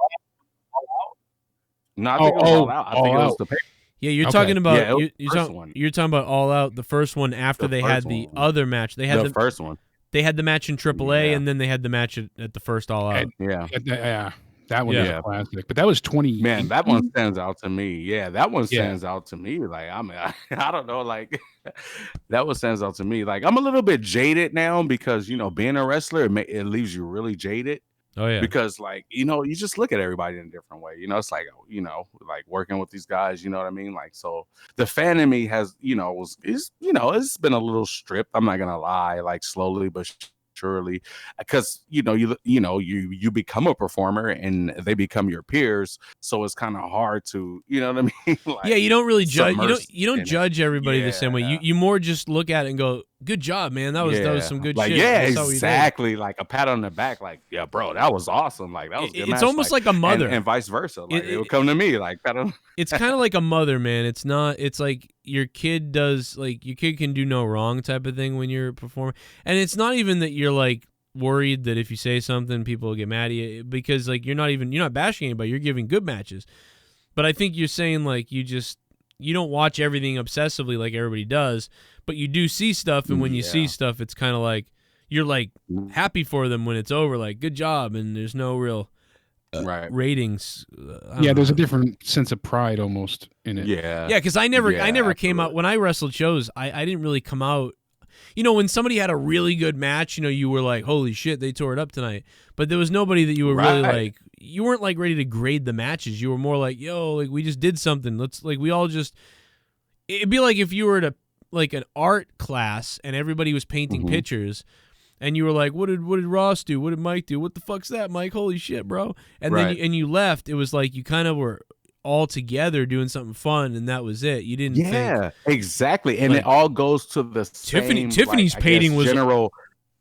No, I think it was All Out. I think it was the Yeah, you're Okay. talking about Yeah, it was the first you're talking about All Out, the first one after they had the other match. They had the first one. They had the match in AAA, and then they had the match at the first All Out. Yeah. Yeah, that one Yeah. was classic. But that was 20. Man, that one stands out to me. Yeah, that one stands out to me. Like, I mean, I don't know. Like, that one stands out to me. Like, I'm a little bit jaded now because, you know, being a wrestler, it leaves you really jaded. Oh, yeah. Because, like, you know, you just look at everybody in a different way. You know, it's like, you know, like working with these guys, you know what I mean? Like, so the fan in me has, you know, it's been a little stripped. I'm not going to lie, like, slowly, but surely, because you become a performer and they become your peers, so it's kind of hard to, you know what I mean? Like, yeah, you don't really judge. submerse You don't in it. judge everybody the same way. You more just look at it and go, "Good job, man. That was some good like, shit." Yeah, That's how we did it." exactly. Like a pat on the back, like, yeah, bro, that was awesome. Like, that was a good It's match. almost like a mother. and vice versa. Like, it would come to me, like, pat on. It's kind of like a mother, man. It's not. It's like your kid does. Like your kid can do no wrong type of thing when you're performing, and it's not even that you're like worried that if you say something people will get mad at you, because like you're not bashing anybody, you're giving good matches. But I think you're saying like you don't watch everything obsessively like everybody does, but you do see stuff, and when you see stuff, it's kind of like you're like happy for them when it's over, like good job, and there's no real ratings. There's a different sense of pride almost in it. Yeah, because I never came out when I wrestled shows. I didn't really come out. You know, when somebody had a really good match, you know, you were like, holy shit, they tore it up tonight. But there was nobody that you were really like, you weren't like ready to grade the matches. You were more like, yo, like we just did something. Let's like, we all just, it'd be like if you were at like an art class and everybody was painting pictures and you were like, what did Ross do? What did Mike do? What the fuck's that, Mike? Holy shit, bro. And then you left. It was like you kind of were all together doing something fun, and that was it. You didn't think exactly, and like, it all goes to the Tiffany's like, painting was general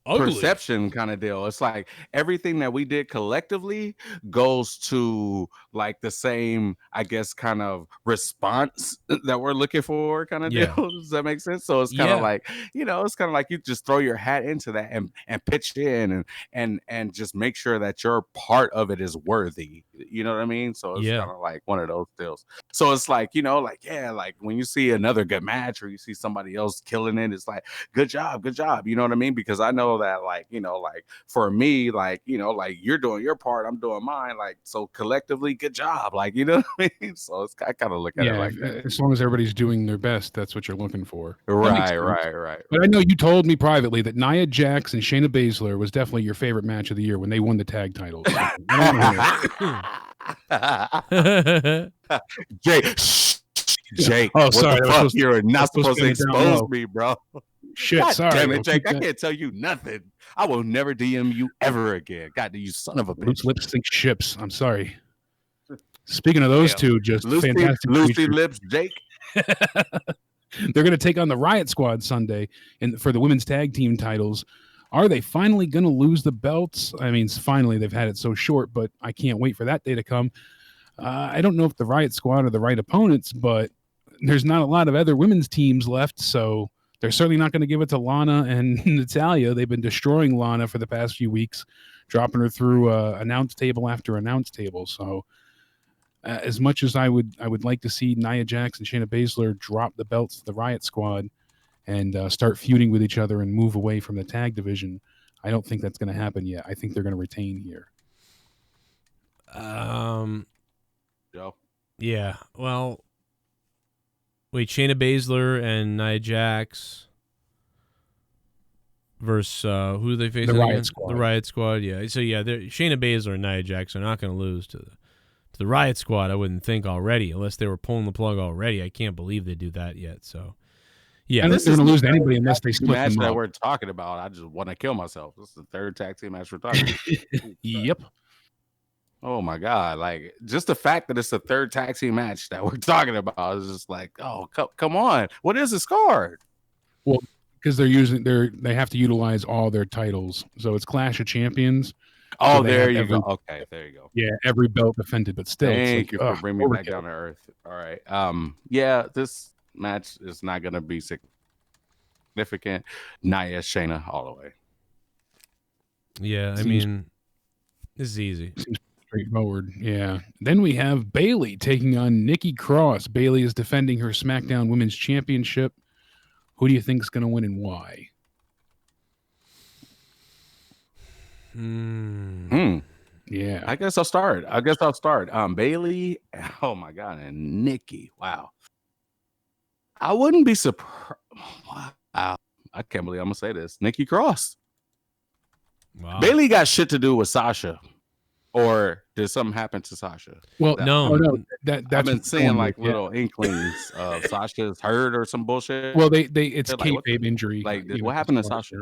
ugly. Perception kind of deal. It's like everything that we did collectively goes to like the same, I guess, kind of response that we're looking for kind of deal. Does that make sense? So it's kind of like, you know, it's kind of like you just throw your hat into that and pitch in and just make sure that your part of it is worthy. You know what I mean? So it's kind of like one of those deals. So it's like, you know, like, yeah, like when you see another good match or you see somebody else killing it, it's like, good job. You know what I mean? Because I know that, like, you know, like for me, like, you know, like you're doing your part, I'm doing mine, like, so collectively, good job, like, you know what I mean? So it's, I kind of look at it like that. As long as everybody's doing their best, that's what you're looking for. Right. But I know you told me privately that Nia Jax and Shayna Baszler was definitely your favorite match of the year when they won the tag titles. Jay, Jake. Oh, what sorry. the fuck? You're not supposed to expose me, bro. Shit, God sorry. damn it, Jake. I can't tell you nothing. I will never DM you ever again. God, you son of a bitch. Loose lips sink ships. I'm sorry. Speaking of those two, just fantastic. Loosey lips, Jake. They're going to take on the Riot Squad Sunday for the women's tag team titles. Are they finally going to lose the belts? I mean, finally, they've had it so short, but I can't wait for that day to come. I don't know if the Riot Squad are the right opponents, but there's not a lot of other women's teams left, so they're certainly not going to give it to Lana and Natalya. They've been destroying Lana for the past few weeks, dropping her through announce table after announce table. So as much as I would like to see Nia Jax and Shayna Baszler drop the belts to the Riot Squad and start feuding with each other and move away from the tag division, I don't think that's going to happen yet. I think they're going to retain here. Joe. Yeah. Well, wait, Shayna Baszler and Nia Jax versus who do they face? The again? Riot Squad. The Riot Squad. Yeah. So yeah, Shayna Baszler and Nia Jax are not going to lose to the Riot Squad. I wouldn't think already, unless they were pulling the plug already. I can't believe they do that yet. So yeah, and they're going to lose to anybody unless they split match them that up. we're talking about. I just want to kill myself. This is the third tag team match we're talking about. Yep. Oh my God. Like, just the fact that it's the third tag team match that we're talking about is just like, oh, come on. What is this card? Well, because they have to utilize all their titles. So it's Clash of Champions. Oh, So they there have you go. Okay, there you go. Yeah, every belt defended, but still. Thank you for ugh, bringing me back overkill. down to earth. All right. Yeah, this match is not going to be significant. Nia Shayna all the way. yeah. I Seems- mean, this is easy. Straightforward, yeah. Then we have Bayley taking on Nikki Cross. Bayley is defending her SmackDown Women's Championship. Who do you think is going to win and why? Yeah. I guess I'll start. Bayley. Oh my God, and Nikki. Wow. I wouldn't be surprised. Wow. I can't believe I'm gonna say this. Nikki Cross. Wow. Bayley got shit to do with Sasha. Or did something happen to Sasha? Well, No. That's I've been what's seeing going like with, yeah. little inklings of Sasha's hurt or some bullshit. Well, it's They're like, what kayfabe injury. Like, you know, what happened to so- Sasha?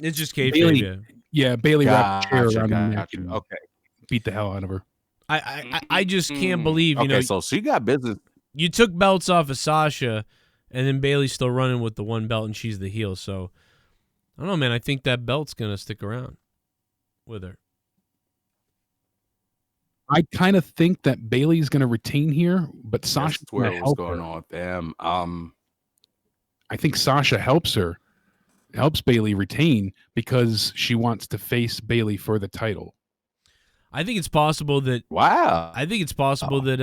It's just kayfabe. Bayley- Yeah. Yeah, Bayley wrapped a chair Gotcha, around her neck gotcha. and Okay. beat the hell out of her. I just can't believe Okay, so she got business. you took belts off of Sasha, and then Bayley's still running with the one belt, and she's the heel. So I don't know, man. I think that belt's gonna stick around with her. I kind of think that Bayley's going to retain here, but Sasha's That's going where to what's help going her. on with them. I think Sasha helps Bayley retain because she wants to face Bayley for the title. I think it's possible that. Wow. I think it's possible that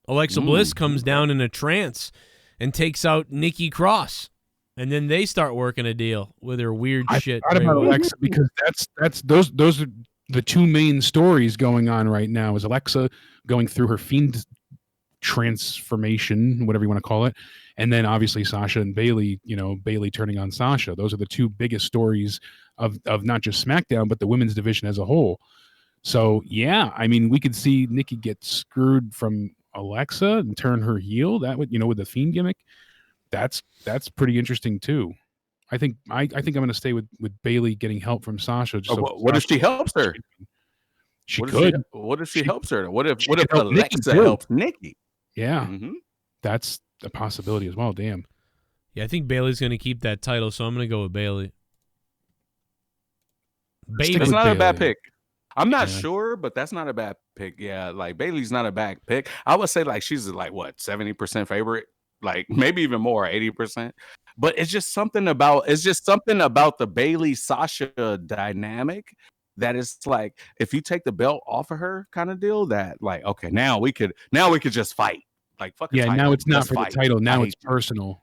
Alexa Bliss comes down in a trance and takes out Nikki Cross, and then they start working a deal with her weird shit. I thought about Alexa because those are the two main stories going on right now. Is Alexa going through her fiend transformation, whatever you want to call it, and then obviously Sasha and Bayley. You know, Bayley turning on Sasha. Those are the two biggest stories of not just SmackDown but the women's division as a whole. So yeah, I mean, we could see Nikki get screwed from Alexa and turn her heel. That would, with the Fiend gimmick. That's pretty interesting too. I think I'm going to stay with Bayley getting help from Sasha. Just what if she helps her? She what could. What if she helps her? What if could help Nikki Alexa too. helps Nikki? Yeah, Mm-hmm. that's a possibility as well. Damn. Yeah, I think Bayley's going to keep that title, so I'm going to go with Bayley. That's not a bad Bayley. pick. I'm not Yeah. sure, but that's not a bad pick. Yeah, like Bayley's not a bad pick. I would say like she's like what 70% favorite, like maybe even more, 80%. But it's just something about the Bayley Sasha dynamic that is like if you take the belt off of her kind of deal. That like okay, now we could just fight. Like fucking Yeah, fight. now it's not Let's for fight. the title. Now I it's hate you. personal.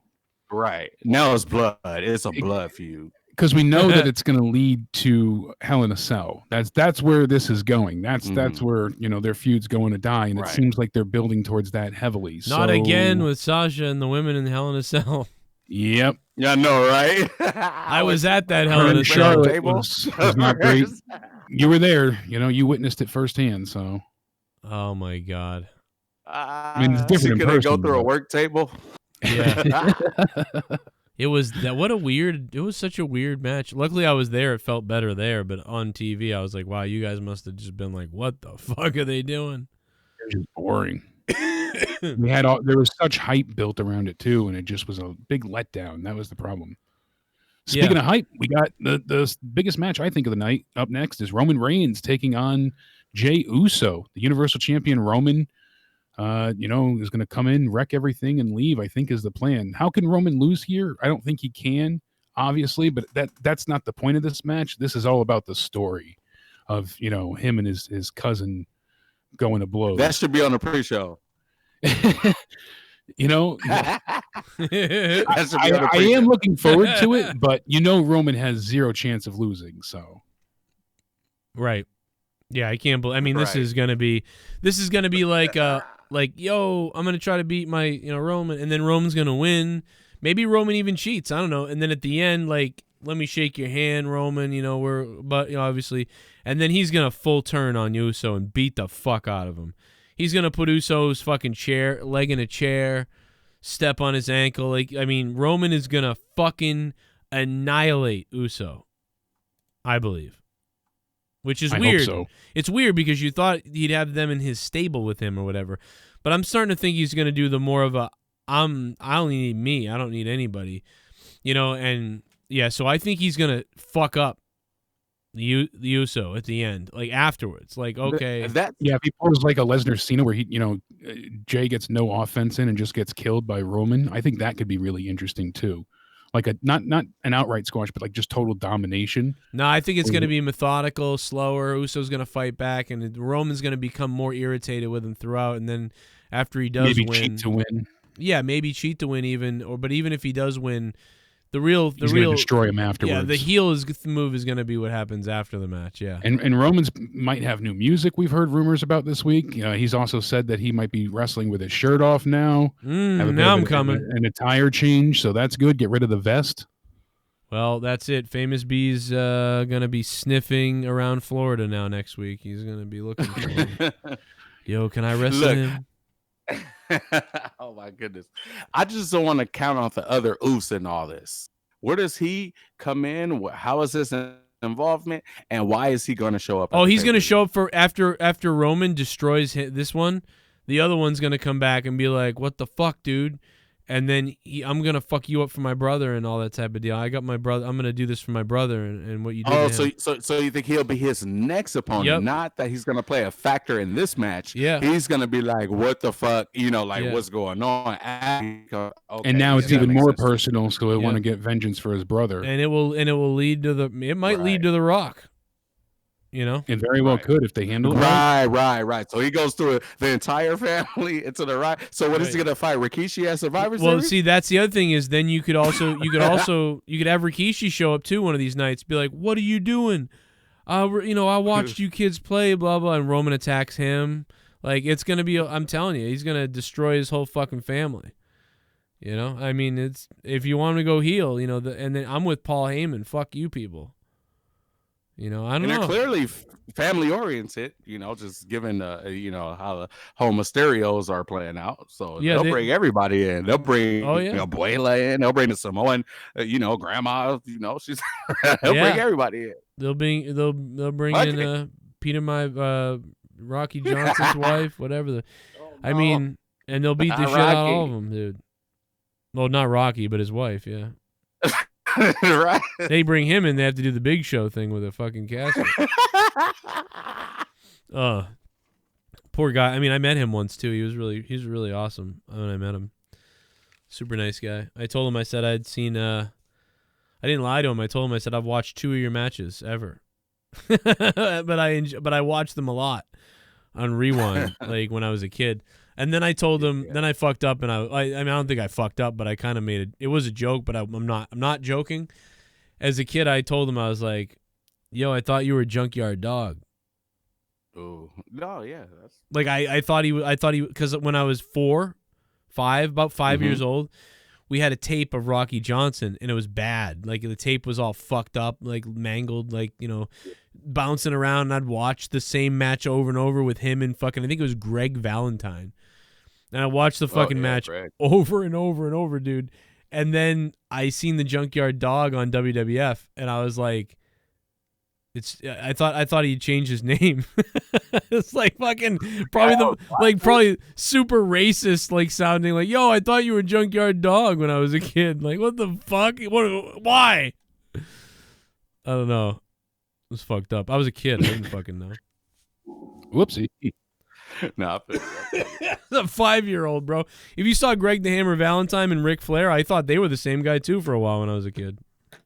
Right now it's blood. It's a blood feud. Because we know that it's going to lead to Hell in a Cell. That's where this is going. That's where their feud's going to die, and Right. it seems like they're building towards that heavily. Not So- again with Sasha and the women in Hell in a Cell. Yep. Yeah, I know, right? I was at that Hell in Her a and Cell. Charlotte was not great. You were there. You witnessed it firsthand. So Oh my God. I mean, it's different So in can they go person, through a but- work table? Yeah. It was such a weird match. Luckily I was there. It felt better there, but on TV I was like, wow, you guys must have just been like, what the fuck are they doing? It was just boring. There was such hype built around it too, and it just was a big letdown. That was the problem. Speaking of hype, we got the biggest match I think of the night. Up next is Roman Reigns taking on Jey Uso, the Universal Champion. Roman, is going to come in, wreck everything, and leave, I think is the plan. How can Roman lose here? I don't think he can, obviously, but that's not the point of this match. This is all about the story of, him and his cousin going to blows. That should be on the pre-show. I am looking forward to it, but Roman has zero chance of losing, so. Right. Yeah, I can't believe. I mean, this is gonna be like, yo, I'm gonna try to beat my Roman, and then Roman's gonna win. Maybe Roman even cheats. I don't know. And then at the end, like, let me shake your hand, Roman. Obviously, and then he's gonna full turn on Uso and beat the fuck out of him. He's gonna put Uso's fucking leg in a chair, step on his ankle. Roman is gonna fucking annihilate Uso. I believe. Which is weird. Hope so. It's weird because you thought he'd have them in his stable with him or whatever. But I'm starting to think he's going to do the more of a, I only need me. I don't need anybody. And yeah, so I think he's going to fuck up the Uso at the end, like afterwards. Like, okay. If he pulls like a Lesnar Cena where Jay gets no offense in and just gets killed by Roman, I think that could be really interesting too. Like not an outright squash, but like just total domination. No, I think it's going to be methodical, slower. Uso's going to fight back, and Roman's going to become more irritated with him throughout. And then after he does maybe cheat to win. Yeah, maybe cheat to win even. But even if he does win, the real destroy him afterwards. Yeah, the heel move is going to be what happens after the match. Yeah, and Roman's might have new music. We've heard rumors about this week. He's also said that he might be wrestling with his shirt off now. Now I'm coming. An attire change, so that's good. Get rid of the vest. Well, that's it. Famous B's going to be sniffing around Florida now next week. He's going to be looking for him. Yo, can I wrestle him? Oh my goodness. I just don't want to count off the other Uso in all this. Where does he come in? How is this involvement? And why is he going to show up? Oh, he's going to show up for after Roman destroys this one. The other one's going to come back and be like, what the fuck, dude? And then I'm going to fuck you up for my brother and all that type of deal. I got my brother. I'm going to do this for my brother and what you did. Oh, so you think he'll be his next opponent? Yep. Not that he's going to play a factor in this match. Yeah. He's going to be like, what the fuck? What's going on? Okay, and now it's even more personal, so he'll want to get vengeance for his brother. And it will lead to it might lead to The Rock. It very well could if they handle it right. So he goes through the entire family into the right. So what is he going to fight? Rikishi at Survivor Series? Well, see, that's the other thing is then you could have Rikishi show up too one of these nights, be like, "What are you doing? I watched you kids play, blah blah," and Roman attacks him. Like it's gonna be. I'm telling you, he's gonna destroy his whole fucking family. It's if you want him to go heel, and then I'm with Paul Heyman. Fuck you people. I don't know. They're clearly family oriented, just given how the whole Mysterios are playing out. So they'll bring everybody in. They'll bring Abuela in. They'll bring the Samoan, grandma. She's they'll bring everybody in. They'll bring in Peter, my Rocky Johnson's wife, whatever. And they'll beat the shit out of all of them, dude. Well, not Rocky, but his wife, yeah. Right. They bring him in. They have to do the Big Show thing with a fucking casket. Poor guy. I met him once too. He was really awesome when I met him. Super nice guy. I told him, I said I'd seen. I didn't lie to him. I told him, I said I've watched 2 of your matches ever, but I watched them a lot on Rewind, like when I was a kid. And then I told him, then I fucked up, and I don't think I fucked up, but I kind of made it. It was a joke, but I'm not joking. As a kid, I told him, I was like, "Yo, I thought you were a junkyard dog." Oh no, yeah, that's like I thought he because when I was about 5 years old, we had a tape of Rocky Johnson, and it was bad. Like the tape was all fucked up, like mangled, like bouncing around. And I'd watch the same match over and over with him and fucking. I think it was Greg Valentine. And I watched the fucking match over and over and over, dude. And then I seen the Junkyard Dog on WWF, and I was like, I thought he'd changed his name. It's like fucking probably super racist, like sounding like, yo, I thought you were Junkyard Dog when I was a kid. Like, what the fuck? Why? I don't know. It was fucked up. I was a kid. I didn't fucking know. Whoopsie. Nah, a 5-year-old, bro. If you saw Greg the Hammer Valentine and Ric Flair, I thought they were the same guy too for a while when I was a kid. Yeah,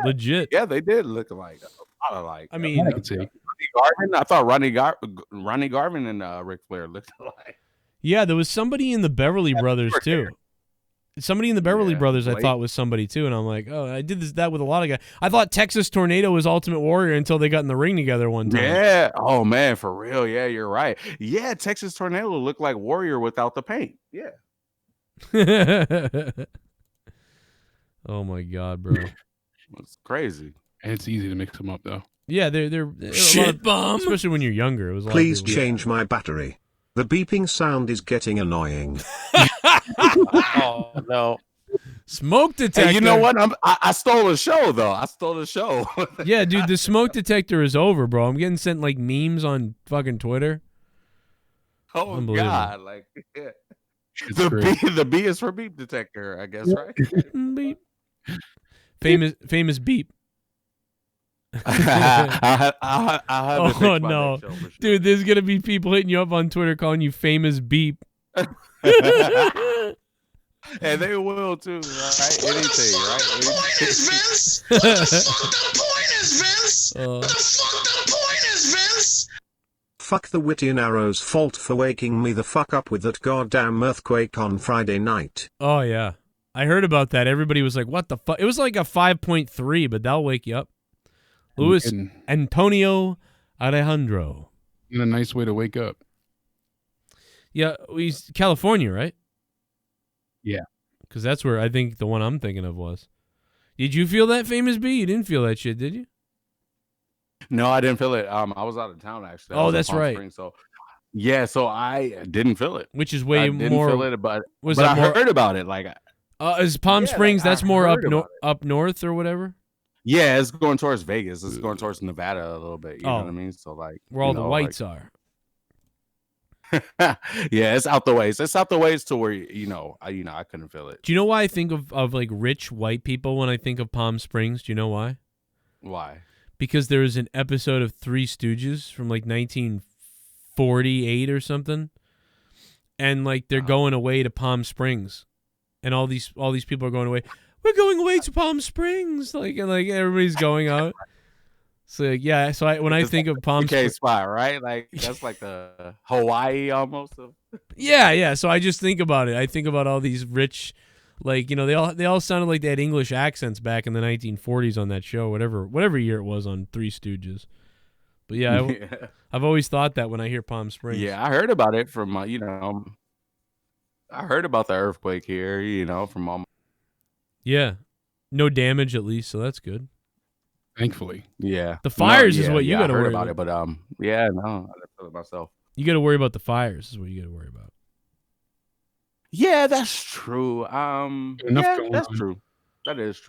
legit. Yeah, they did look alike. A lot alike. I mean, I thought Ronnie Garvin and Ric Flair looked alike. Yeah, there was somebody in the Beverly Brothers too. Somebody in the Beverly Brothers I thought was somebody too, and I'm like, oh, I did that with a lot of guys. I thought Texas Tornado was Ultimate Warrior until they got in the ring together one time. Yeah. Oh man, for real. Yeah, you're right. Yeah, Texas Tornado looked like Warrior without the paint. Yeah. Oh my God, bro. It's crazy. And it's easy to mix them up though. Yeah, they're shit bomb. Especially when you're younger. It was Please change my battery. The beeping sound is getting annoying. Oh no. Smoke detector. Hey, you know what? I stole a show though. I stole the show. Yeah, dude, the smoke detector is over, bro. I'm getting sent like memes on fucking Twitter. Oh God, like yeah. The B is for beep detector, I guess, right? Beep. Famous beep. Oh no, sure. Dude, there's gonna be people hitting you up on Twitter calling you famous beep. And they will too, right? Anything, right? What the point is, Vince? What the fuck the point is, Vince? What the fuck the point is, Vince? Fuck the Witty and Arrow's fault for waking me the fuck up with that goddamn earthquake on Friday night. Oh yeah, I heard about that. Everybody was like, "What the fuck?" It was like a 5.3, but that'll wake you up. Luis Antonio Alejandro. And a nice way to wake up. Yeah, he's California, right? Yeah. Because that's where I think the one I'm thinking of was. Did you feel that, famous B? You didn't feel that shit, did you? No, I didn't feel it. I was out of town actually. Oh, that's right. Springs, so yeah, so I didn't feel it. Which is way more. Didn't feel it, but I heard about it. Like, is Palm Springs? That's more up north or whatever. Yeah, it's going towards Vegas. It's going towards Nevada a little bit. You know what I mean? So like, where all the whites are. Yeah, it's out the ways. It's out the ways to where I couldn't feel it. Do you know why I think of like rich white people when I think of Palm Springs? Do you know why? Why? Because there was an episode of Three Stooges from like 1948 or something, and like they're going away to Palm Springs, and all these people are going away. We're going away to Palm Springs, like everybody's going out. So like, yeah, so when I think of Palm Springs, spot, right? Like that's like the Hawaii almost. Yeah. So I just think about it. I think about all these rich, like they all sounded like they had English accents back in the 1940s on that show, whatever year it was on Three Stooges. But yeah, I've always thought that when I hear Palm Springs. Yeah, I heard about it from I heard about the earthquake here, from all. Yeah, no damage at least, so that's good. Thankfully, yeah. The fires is what you got to worry about. It, but yeah, no, I didn't feel it myself. You got to worry about the fires. Is what you got to worry about. Yeah, that's true. That's true. That is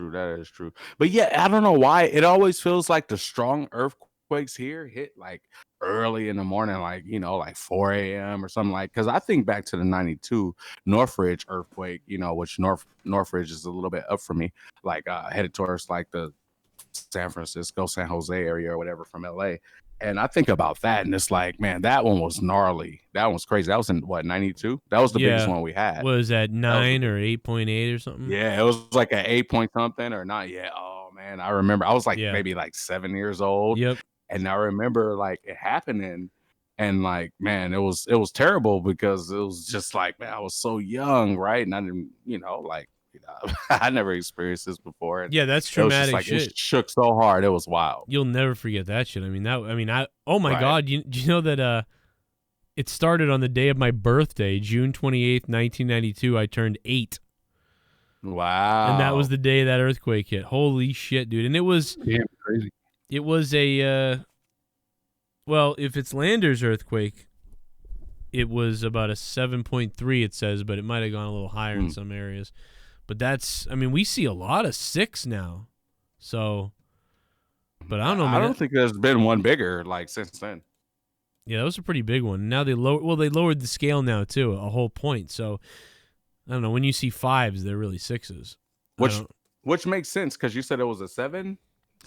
true. But yeah, I don't know why it always feels like the strong earthquakes here hit like early in the morning, like like 4 a.m. or something, like, because I think back to the 92 Northridge earthquake, which Northridge is a little bit up for me, like headed towards like the San Francisco, San Jose area or whatever from LA. And I think about that and it's like, man, that one was gnarly. That one was crazy. That was in what, 92? That was the biggest one we had. Was that 9 or 8.8 or something? Yeah, it was like an 8 point something or not. Yeah. Oh man, I remember I was like maybe like 7 years old. Yep. And I remember like it happening, and like, man, it was terrible because it was just like, man, I was so young, right? And I didn't, I never experienced this before. And yeah, that's traumatic shit. It shook so hard, it was wild. You'll never forget that shit. Oh my God, do you know that it started on the day of my birthday, June 28th, 1992. I turned 8. Wow. And that was the day that earthquake hit. Holy shit, dude. And it was damn crazy. It was a well, if it's Lander's earthquake, it was about a 7.3. It says, but it might have gone a little higher in some areas. But that's, I mean, we see a lot of 6 now. So, but I don't know. Man. I don't think there's been one bigger like since then. Yeah, that was a pretty big one. Now they lowered the scale now too, a whole point. So I don't know. When you see 5s, they're really 6s. Which makes sense because you said it was a 7.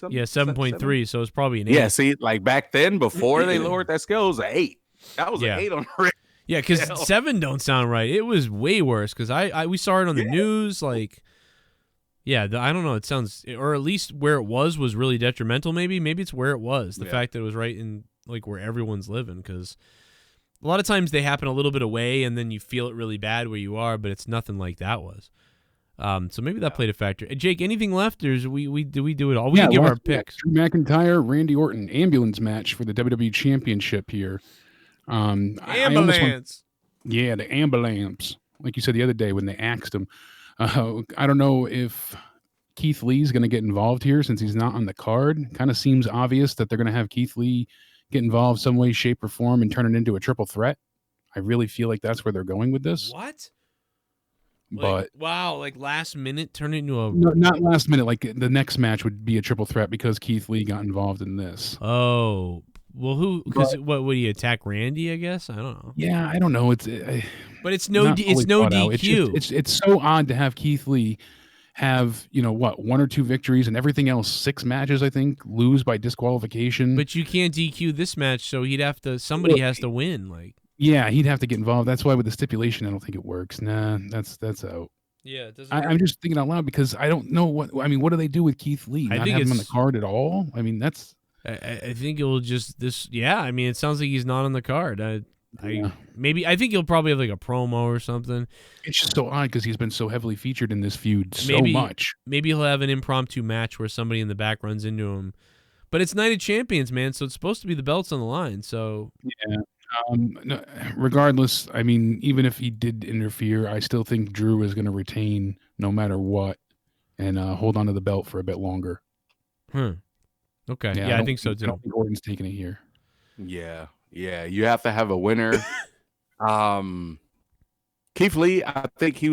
Yeah, 7.3. So it's probably an 8. Yeah, see, like back then, before they lowered that scale, it was an 8. That was an 8 on the. Yeah, because 7 don't sound right. It was way worse because we saw it on the news. Like, yeah, I don't know. It sounds, or at least where it was really detrimental. Maybe it's where it was. The fact that it was right in like where everyone's living, because a lot of times they happen a little bit away and then you feel it really bad where you are, but it's nothing like that was. So maybe that played a factor. Jake, anything left, or do we do it all? We can give our picks. Drew McIntyre, Randy Orton, ambulance match for the WWE Championship here. Ambulance. The ambulance. Like you said the other day when they axed him. I don't know if Keith Lee's going to get involved here since he's not on the card. Kind of seems obvious that they're going to have Keith Lee get involved some way, shape, or form and turn it into a triple threat. I really feel like that's where they're going with this. What? But wow, like last minute turn it into a no, not last minute. Like the next match would be a triple threat because Keith Lee got involved in this. Oh, well, who? Because what would he attack Randy? I guess I don't know. Yeah, I don't know. But it's no DQ. It's so odd to have Keith Lee have 1 or 2 victories and everything else 6 matches I think lose by disqualification. But you can't DQ this match, so somebody has to win. Like. Yeah, he'd have to get involved. That's why with the stipulation, I don't think it works. Nah, that's out. Yeah, it doesn't. I'm just thinking out loud because I don't know what do they do with Keith Lee? Not have him on the card at all? I mean, that's. I think it will just this. Yeah, I mean, it sounds like he's not on the card. I think he'll probably have like a promo or something. It's just so odd because he's been so heavily featured in this feud much. Maybe he'll have an impromptu match where somebody in the back runs into him. But it's Night of Champions, man, so it's supposed to be the belts on the line. So yeah. No, regardless, I mean, even if he did interfere, I still think Drew is going to retain no matter what and hold on to the belt for a bit longer. Okay. Yeah, I think so too. I don't think Orton's taking it here. Yeah. You have to have a winner. Keith Lee, I think he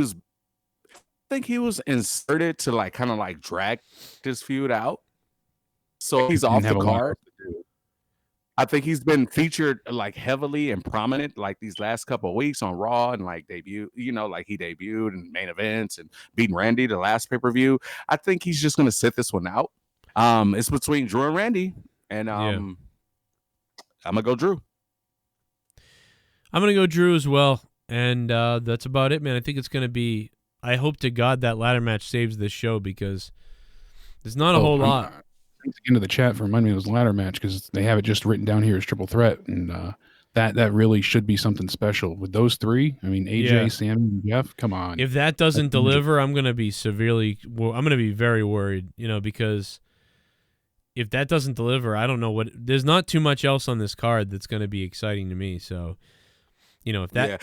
was inserted to like kind of like drag this feud out. So he's off the card. I think he's been featured like heavily and prominent like these last couple of weeks on Raw and like debut, like he debuted in main events and beating Randy the last pay-per-view. I think he's just going to sit this one out. It's between Drew and Randy, and I'm going to go Drew. I'm going to go Drew as well, and that's about it, man. I think it's going to be, I hope to God that ladder match saves this show because there's not a whole lot. Thanks again to the chat for reminding me of this ladder match because they have it just written down here as triple threat, and that really should be something special with those 3. I mean, AJ, Sam, and Jeff. Come on. If that doesn't deliver, I'm gonna be very worried. Because if that doesn't deliver, I don't know what. There's not too much else on this card that's gonna be exciting to me. So. If that,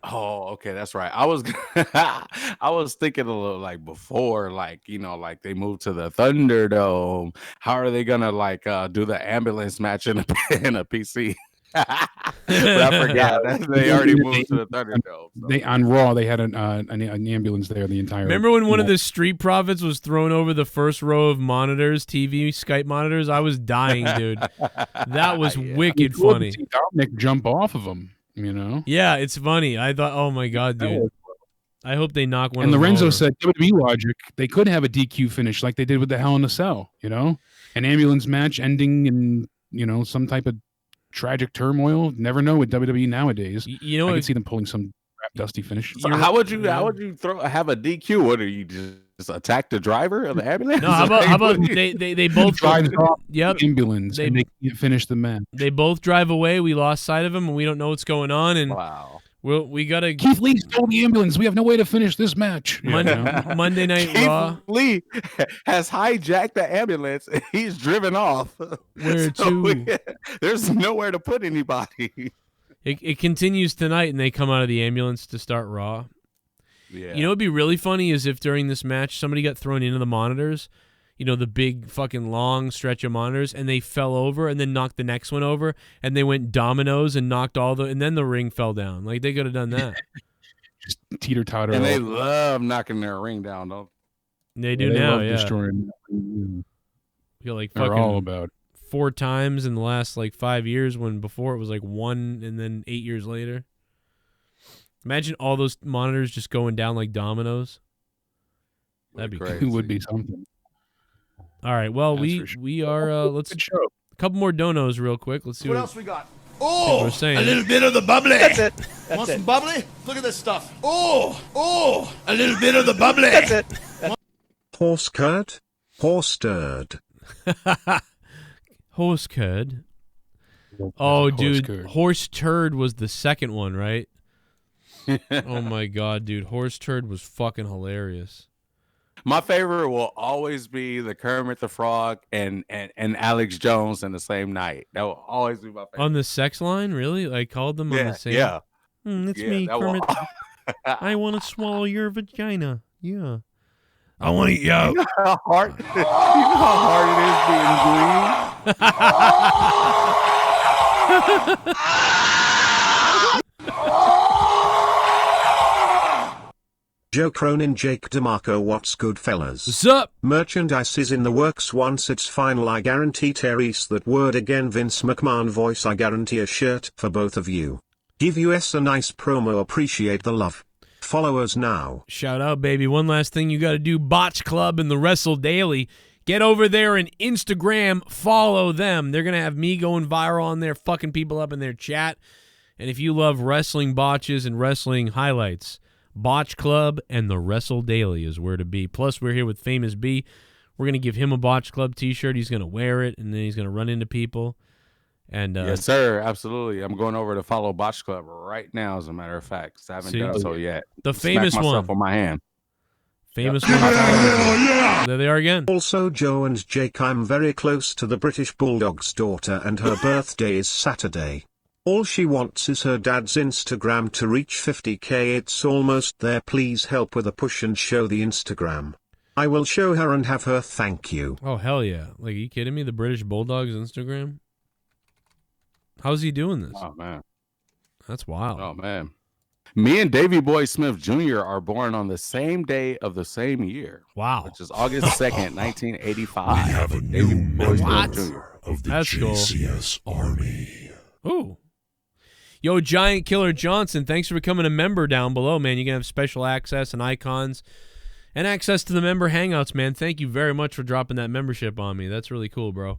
okay, that's right. I was thinking a little like before, like like they moved to the Thunderdome. How are they gonna like do the ambulance match in a PC? But I forgot that they already moved to the Thunderdome. So. They on Raw they had an ambulance there the entire. Remember when one of the Street Profits was thrown over the first row of monitors, TV Skype monitors? I was dying, dude. That was wicked funny. Dominic jump off of them. Yeah, it's funny. I thought, oh my God, dude. I hope they knock one. And of them Lorenzo over. said WWE logic. They could have a DQ finish like they did with the Hell in a Cell. An ambulance match ending in some type of tragic turmoil. Never know with WWE nowadays. I can see them pulling some dusty finish. So how would you have a DQ? What are you just attack the driver of the ambulance? No, how about they both drive off the ambulance and they can't finish the match. They both drive away. We lost sight of them and we don't know what's going on. And we gotta. Keith Lee stole the ambulance. We have no way to finish this match. Monday Night Keith Raw. Lee has hijacked the ambulance and he's driven off. Where to? There's nowhere to put anybody. It continues tonight, and they come out of the ambulance to start Raw. Yeah. What would be really funny is if during this match somebody got thrown into the monitors. the big fucking long stretch of monitors, and they fell over and then knocked the next one over, and they went dominoes and knocked and then the ring fell down. Like, they could have done that. Just teeter-totter. And they love knocking their ring down, though. They do now, love yeah. Destroying. Feel like They're fucking all about 4 times in the last like 5 years, when before it was like 1 and then 8 years later. Imagine all those monitors just going down like dominoes. That'd be crazy. It would be something. All right, well, That's we are let's a couple more donos real quick. Let's see What else we got? what Oh, we're saying. a little bit of the bubbly. That's it. Want some bubbly? Look at this stuff. Oh, a little bit of the bubbly. That's it. Horse curd? Horse turd. Horse curd. Oh, Horse dude, curd. horse turd was the second one, right? Oh my god, dude, horse turd was fucking hilarious. My favorite will always be the Kermit the Frog and Alex Jones in the same night. That will always be my favorite. On the sex line, really? I called them on the same. Yeah. It's Yeah, me, that will- Kermit. I want to swallow your vagina. Yeah. I want to eat you out. You know how hard, it is being Joe Cronin, Jake DeMarco, what's good, fellas? What's up? Merchandise is in the works once it's final. I guarantee Therese that word again. Vince McMahon voice. I guarantee a shirt for both of you. Give us a nice promo. Appreciate the love. Follow us now. Shout out, baby. One last thing you got to do, Botch Club and the Wrestle Daily. Get over there and Instagram, follow them. They're going to have me going viral on there, fucking people up in their chat. And if you love wrestling botches and wrestling highlights, Botch Club and the Wrestle Daily is where to be. Plus, we're here with Famous B. We're going to give him a Botch Club t-shirt. He's going to wear it, and then he's going to run into people. And yes, sir. Absolutely. I'm going over to follow Botch Club right now, as a matter of fact. I haven't done so yet. The Smack famous myself one. on my hand. Famous one. Yeah. There they are again. Also, Joe and Jake, I'm very close to the British Bulldog's daughter, and her birthday is Saturday. All she wants is her dad's Instagram to reach 50K. It's almost there. Please help with a push and show the Instagram. I will show her and have her thank you. Oh, hell yeah. Like, are you kidding me? The British Bulldog's Instagram? How's he doing this? Oh, man. That's wild. Oh, man. Me and Davey Boy Smith Jr. are born on the same day of the same year. Wow. Which is August 2nd, 1985. We have a new member of the That's JCS Army. Ooh. Yo, Giant Killer Johnson, thanks for becoming a member down below, man. You can have special access and icons and access to the member hangouts, man. Thank you very much for dropping that membership on me. That's really cool, bro.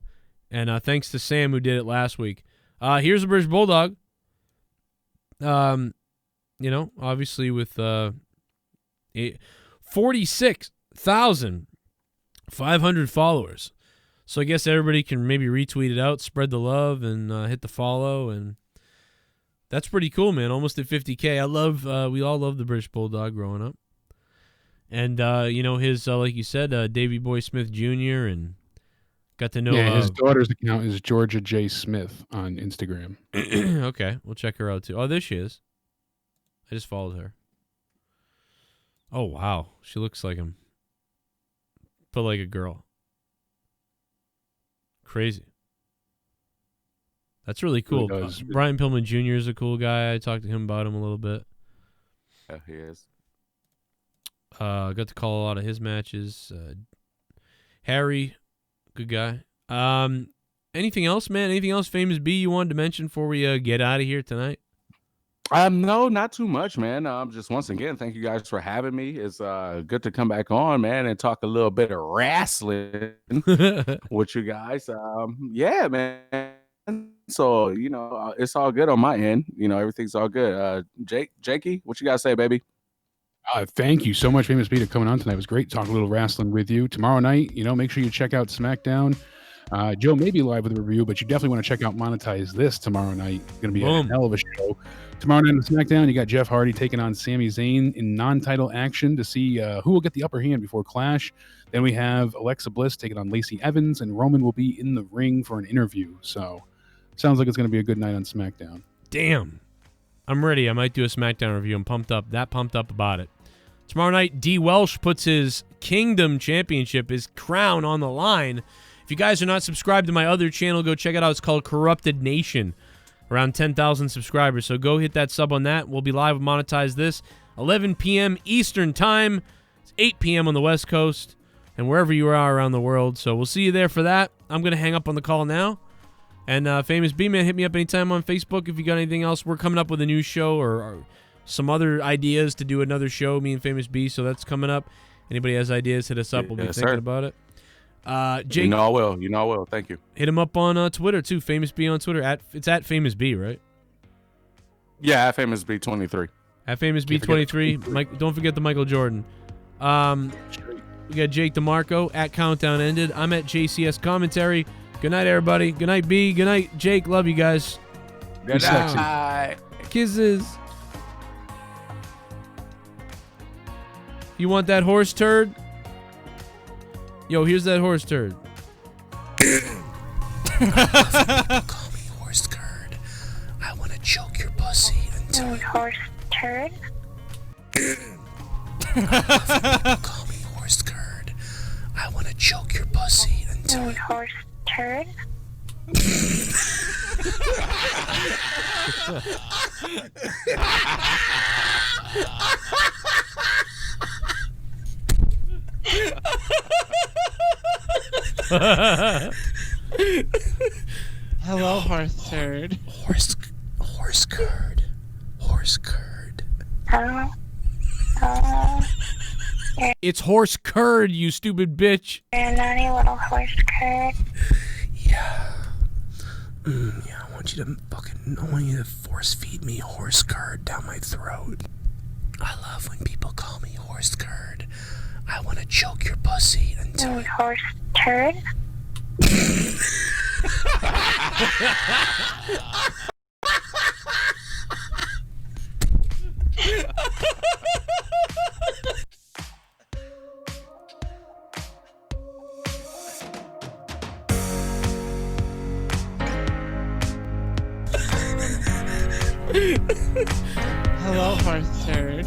And thanks to Sam who did it last week. Here's the British Bulldog. Obviously with 46,500 followers. So I guess everybody can maybe retweet it out, spread the love, and hit the follow, and that's pretty cool, man. Almost at 50K. I love. We all love the British Bulldog growing up, and his like you said, Davey Boy Smith Jr. and got to know. Yeah, his daughter's account is Georgia J. Smith on Instagram. Okay, we'll check her out too. Oh, there she is. I just followed her. Oh wow, she looks like him, but like a girl. Crazy. That's really cool. Brian Pillman Jr. is a cool guy. I talked to him about him a little bit. Yeah, he is. Got to call a lot of his matches. Harry, good guy. Anything else, man? Anything else, Famous B, you wanted to mention before we get out of here tonight? No, not too much, man. Just once again, thank you guys for having me. It's good to come back on, man, and talk a little bit of wrestling with you guys. Yeah, man. So, it's all good on my end. Everything's all good. Jakey, what you got to say, baby? Thank you so much, Famous B, for coming on tonight. It was great to talk a little wrestling with you. Tomorrow night, make sure you check out SmackDown. Joe may be live with a review, but you definitely want to check out Monetize This tomorrow night. It's going to be a hell of a show. Tomorrow night on SmackDown, you got Jeff Hardy taking on Sami Zayn in non-title action to see who will get the upper hand before Clash. Then we have Alexa Bliss taking on Lacey Evans, and Roman will be in the ring for an interview. So, sounds like it's going to be a good night on SmackDown. Damn. I'm ready. I might do a SmackDown review. I'm pumped up. That pumped up about it. Tomorrow night, D. Welsh puts his Kingdom Championship, his crown, on the line. If you guys are not subscribed to my other channel, go check it out. It's called Corrupted Nation. Around 10,000 subscribers. So go hit that sub on that. We'll be live and monetize this 11 p.m. Eastern Time. It's 8 p.m. on the West Coast and wherever you are around the world. So we'll see you there for that. I'm going to hang up on the call now. And Famous B-Man, hit me up anytime on Facebook if you got anything else. We're coming up with a new show or some other ideas to do another show, me and Famous B, so that's coming up. Anybody has ideas, hit us up. We'll be thinking about it. Jake, you know I will. Thank you. Hit him up on Twitter, too. Famous B on Twitter. It's at Famous B, right? Yeah, at Famous B23. At Famous B23. Mike, don't forget the Michael Jordan. We got Jake DeMarco at Countdown Ended. I'm at JCS Commentary. Good night, everybody. Good night, B. Good night, Jake. Love you guys. Good night. Kisses. You want that horse turd? Yo, here's that horse turd. Call me horse curd. I want to choke your pussy until horse turd. Call me horse curd. I want to choke your pussy until horse turd. Hello, horse turd. Horse curd. Horse curd. It's horse curd, you stupid bitch. You're a naughty little horse curd. Yeah. Yeah, I want you to force feed me horse curd down my throat. I love when people call me horse curd. I want to choke your pussy until horse turd. Hello, horse turd.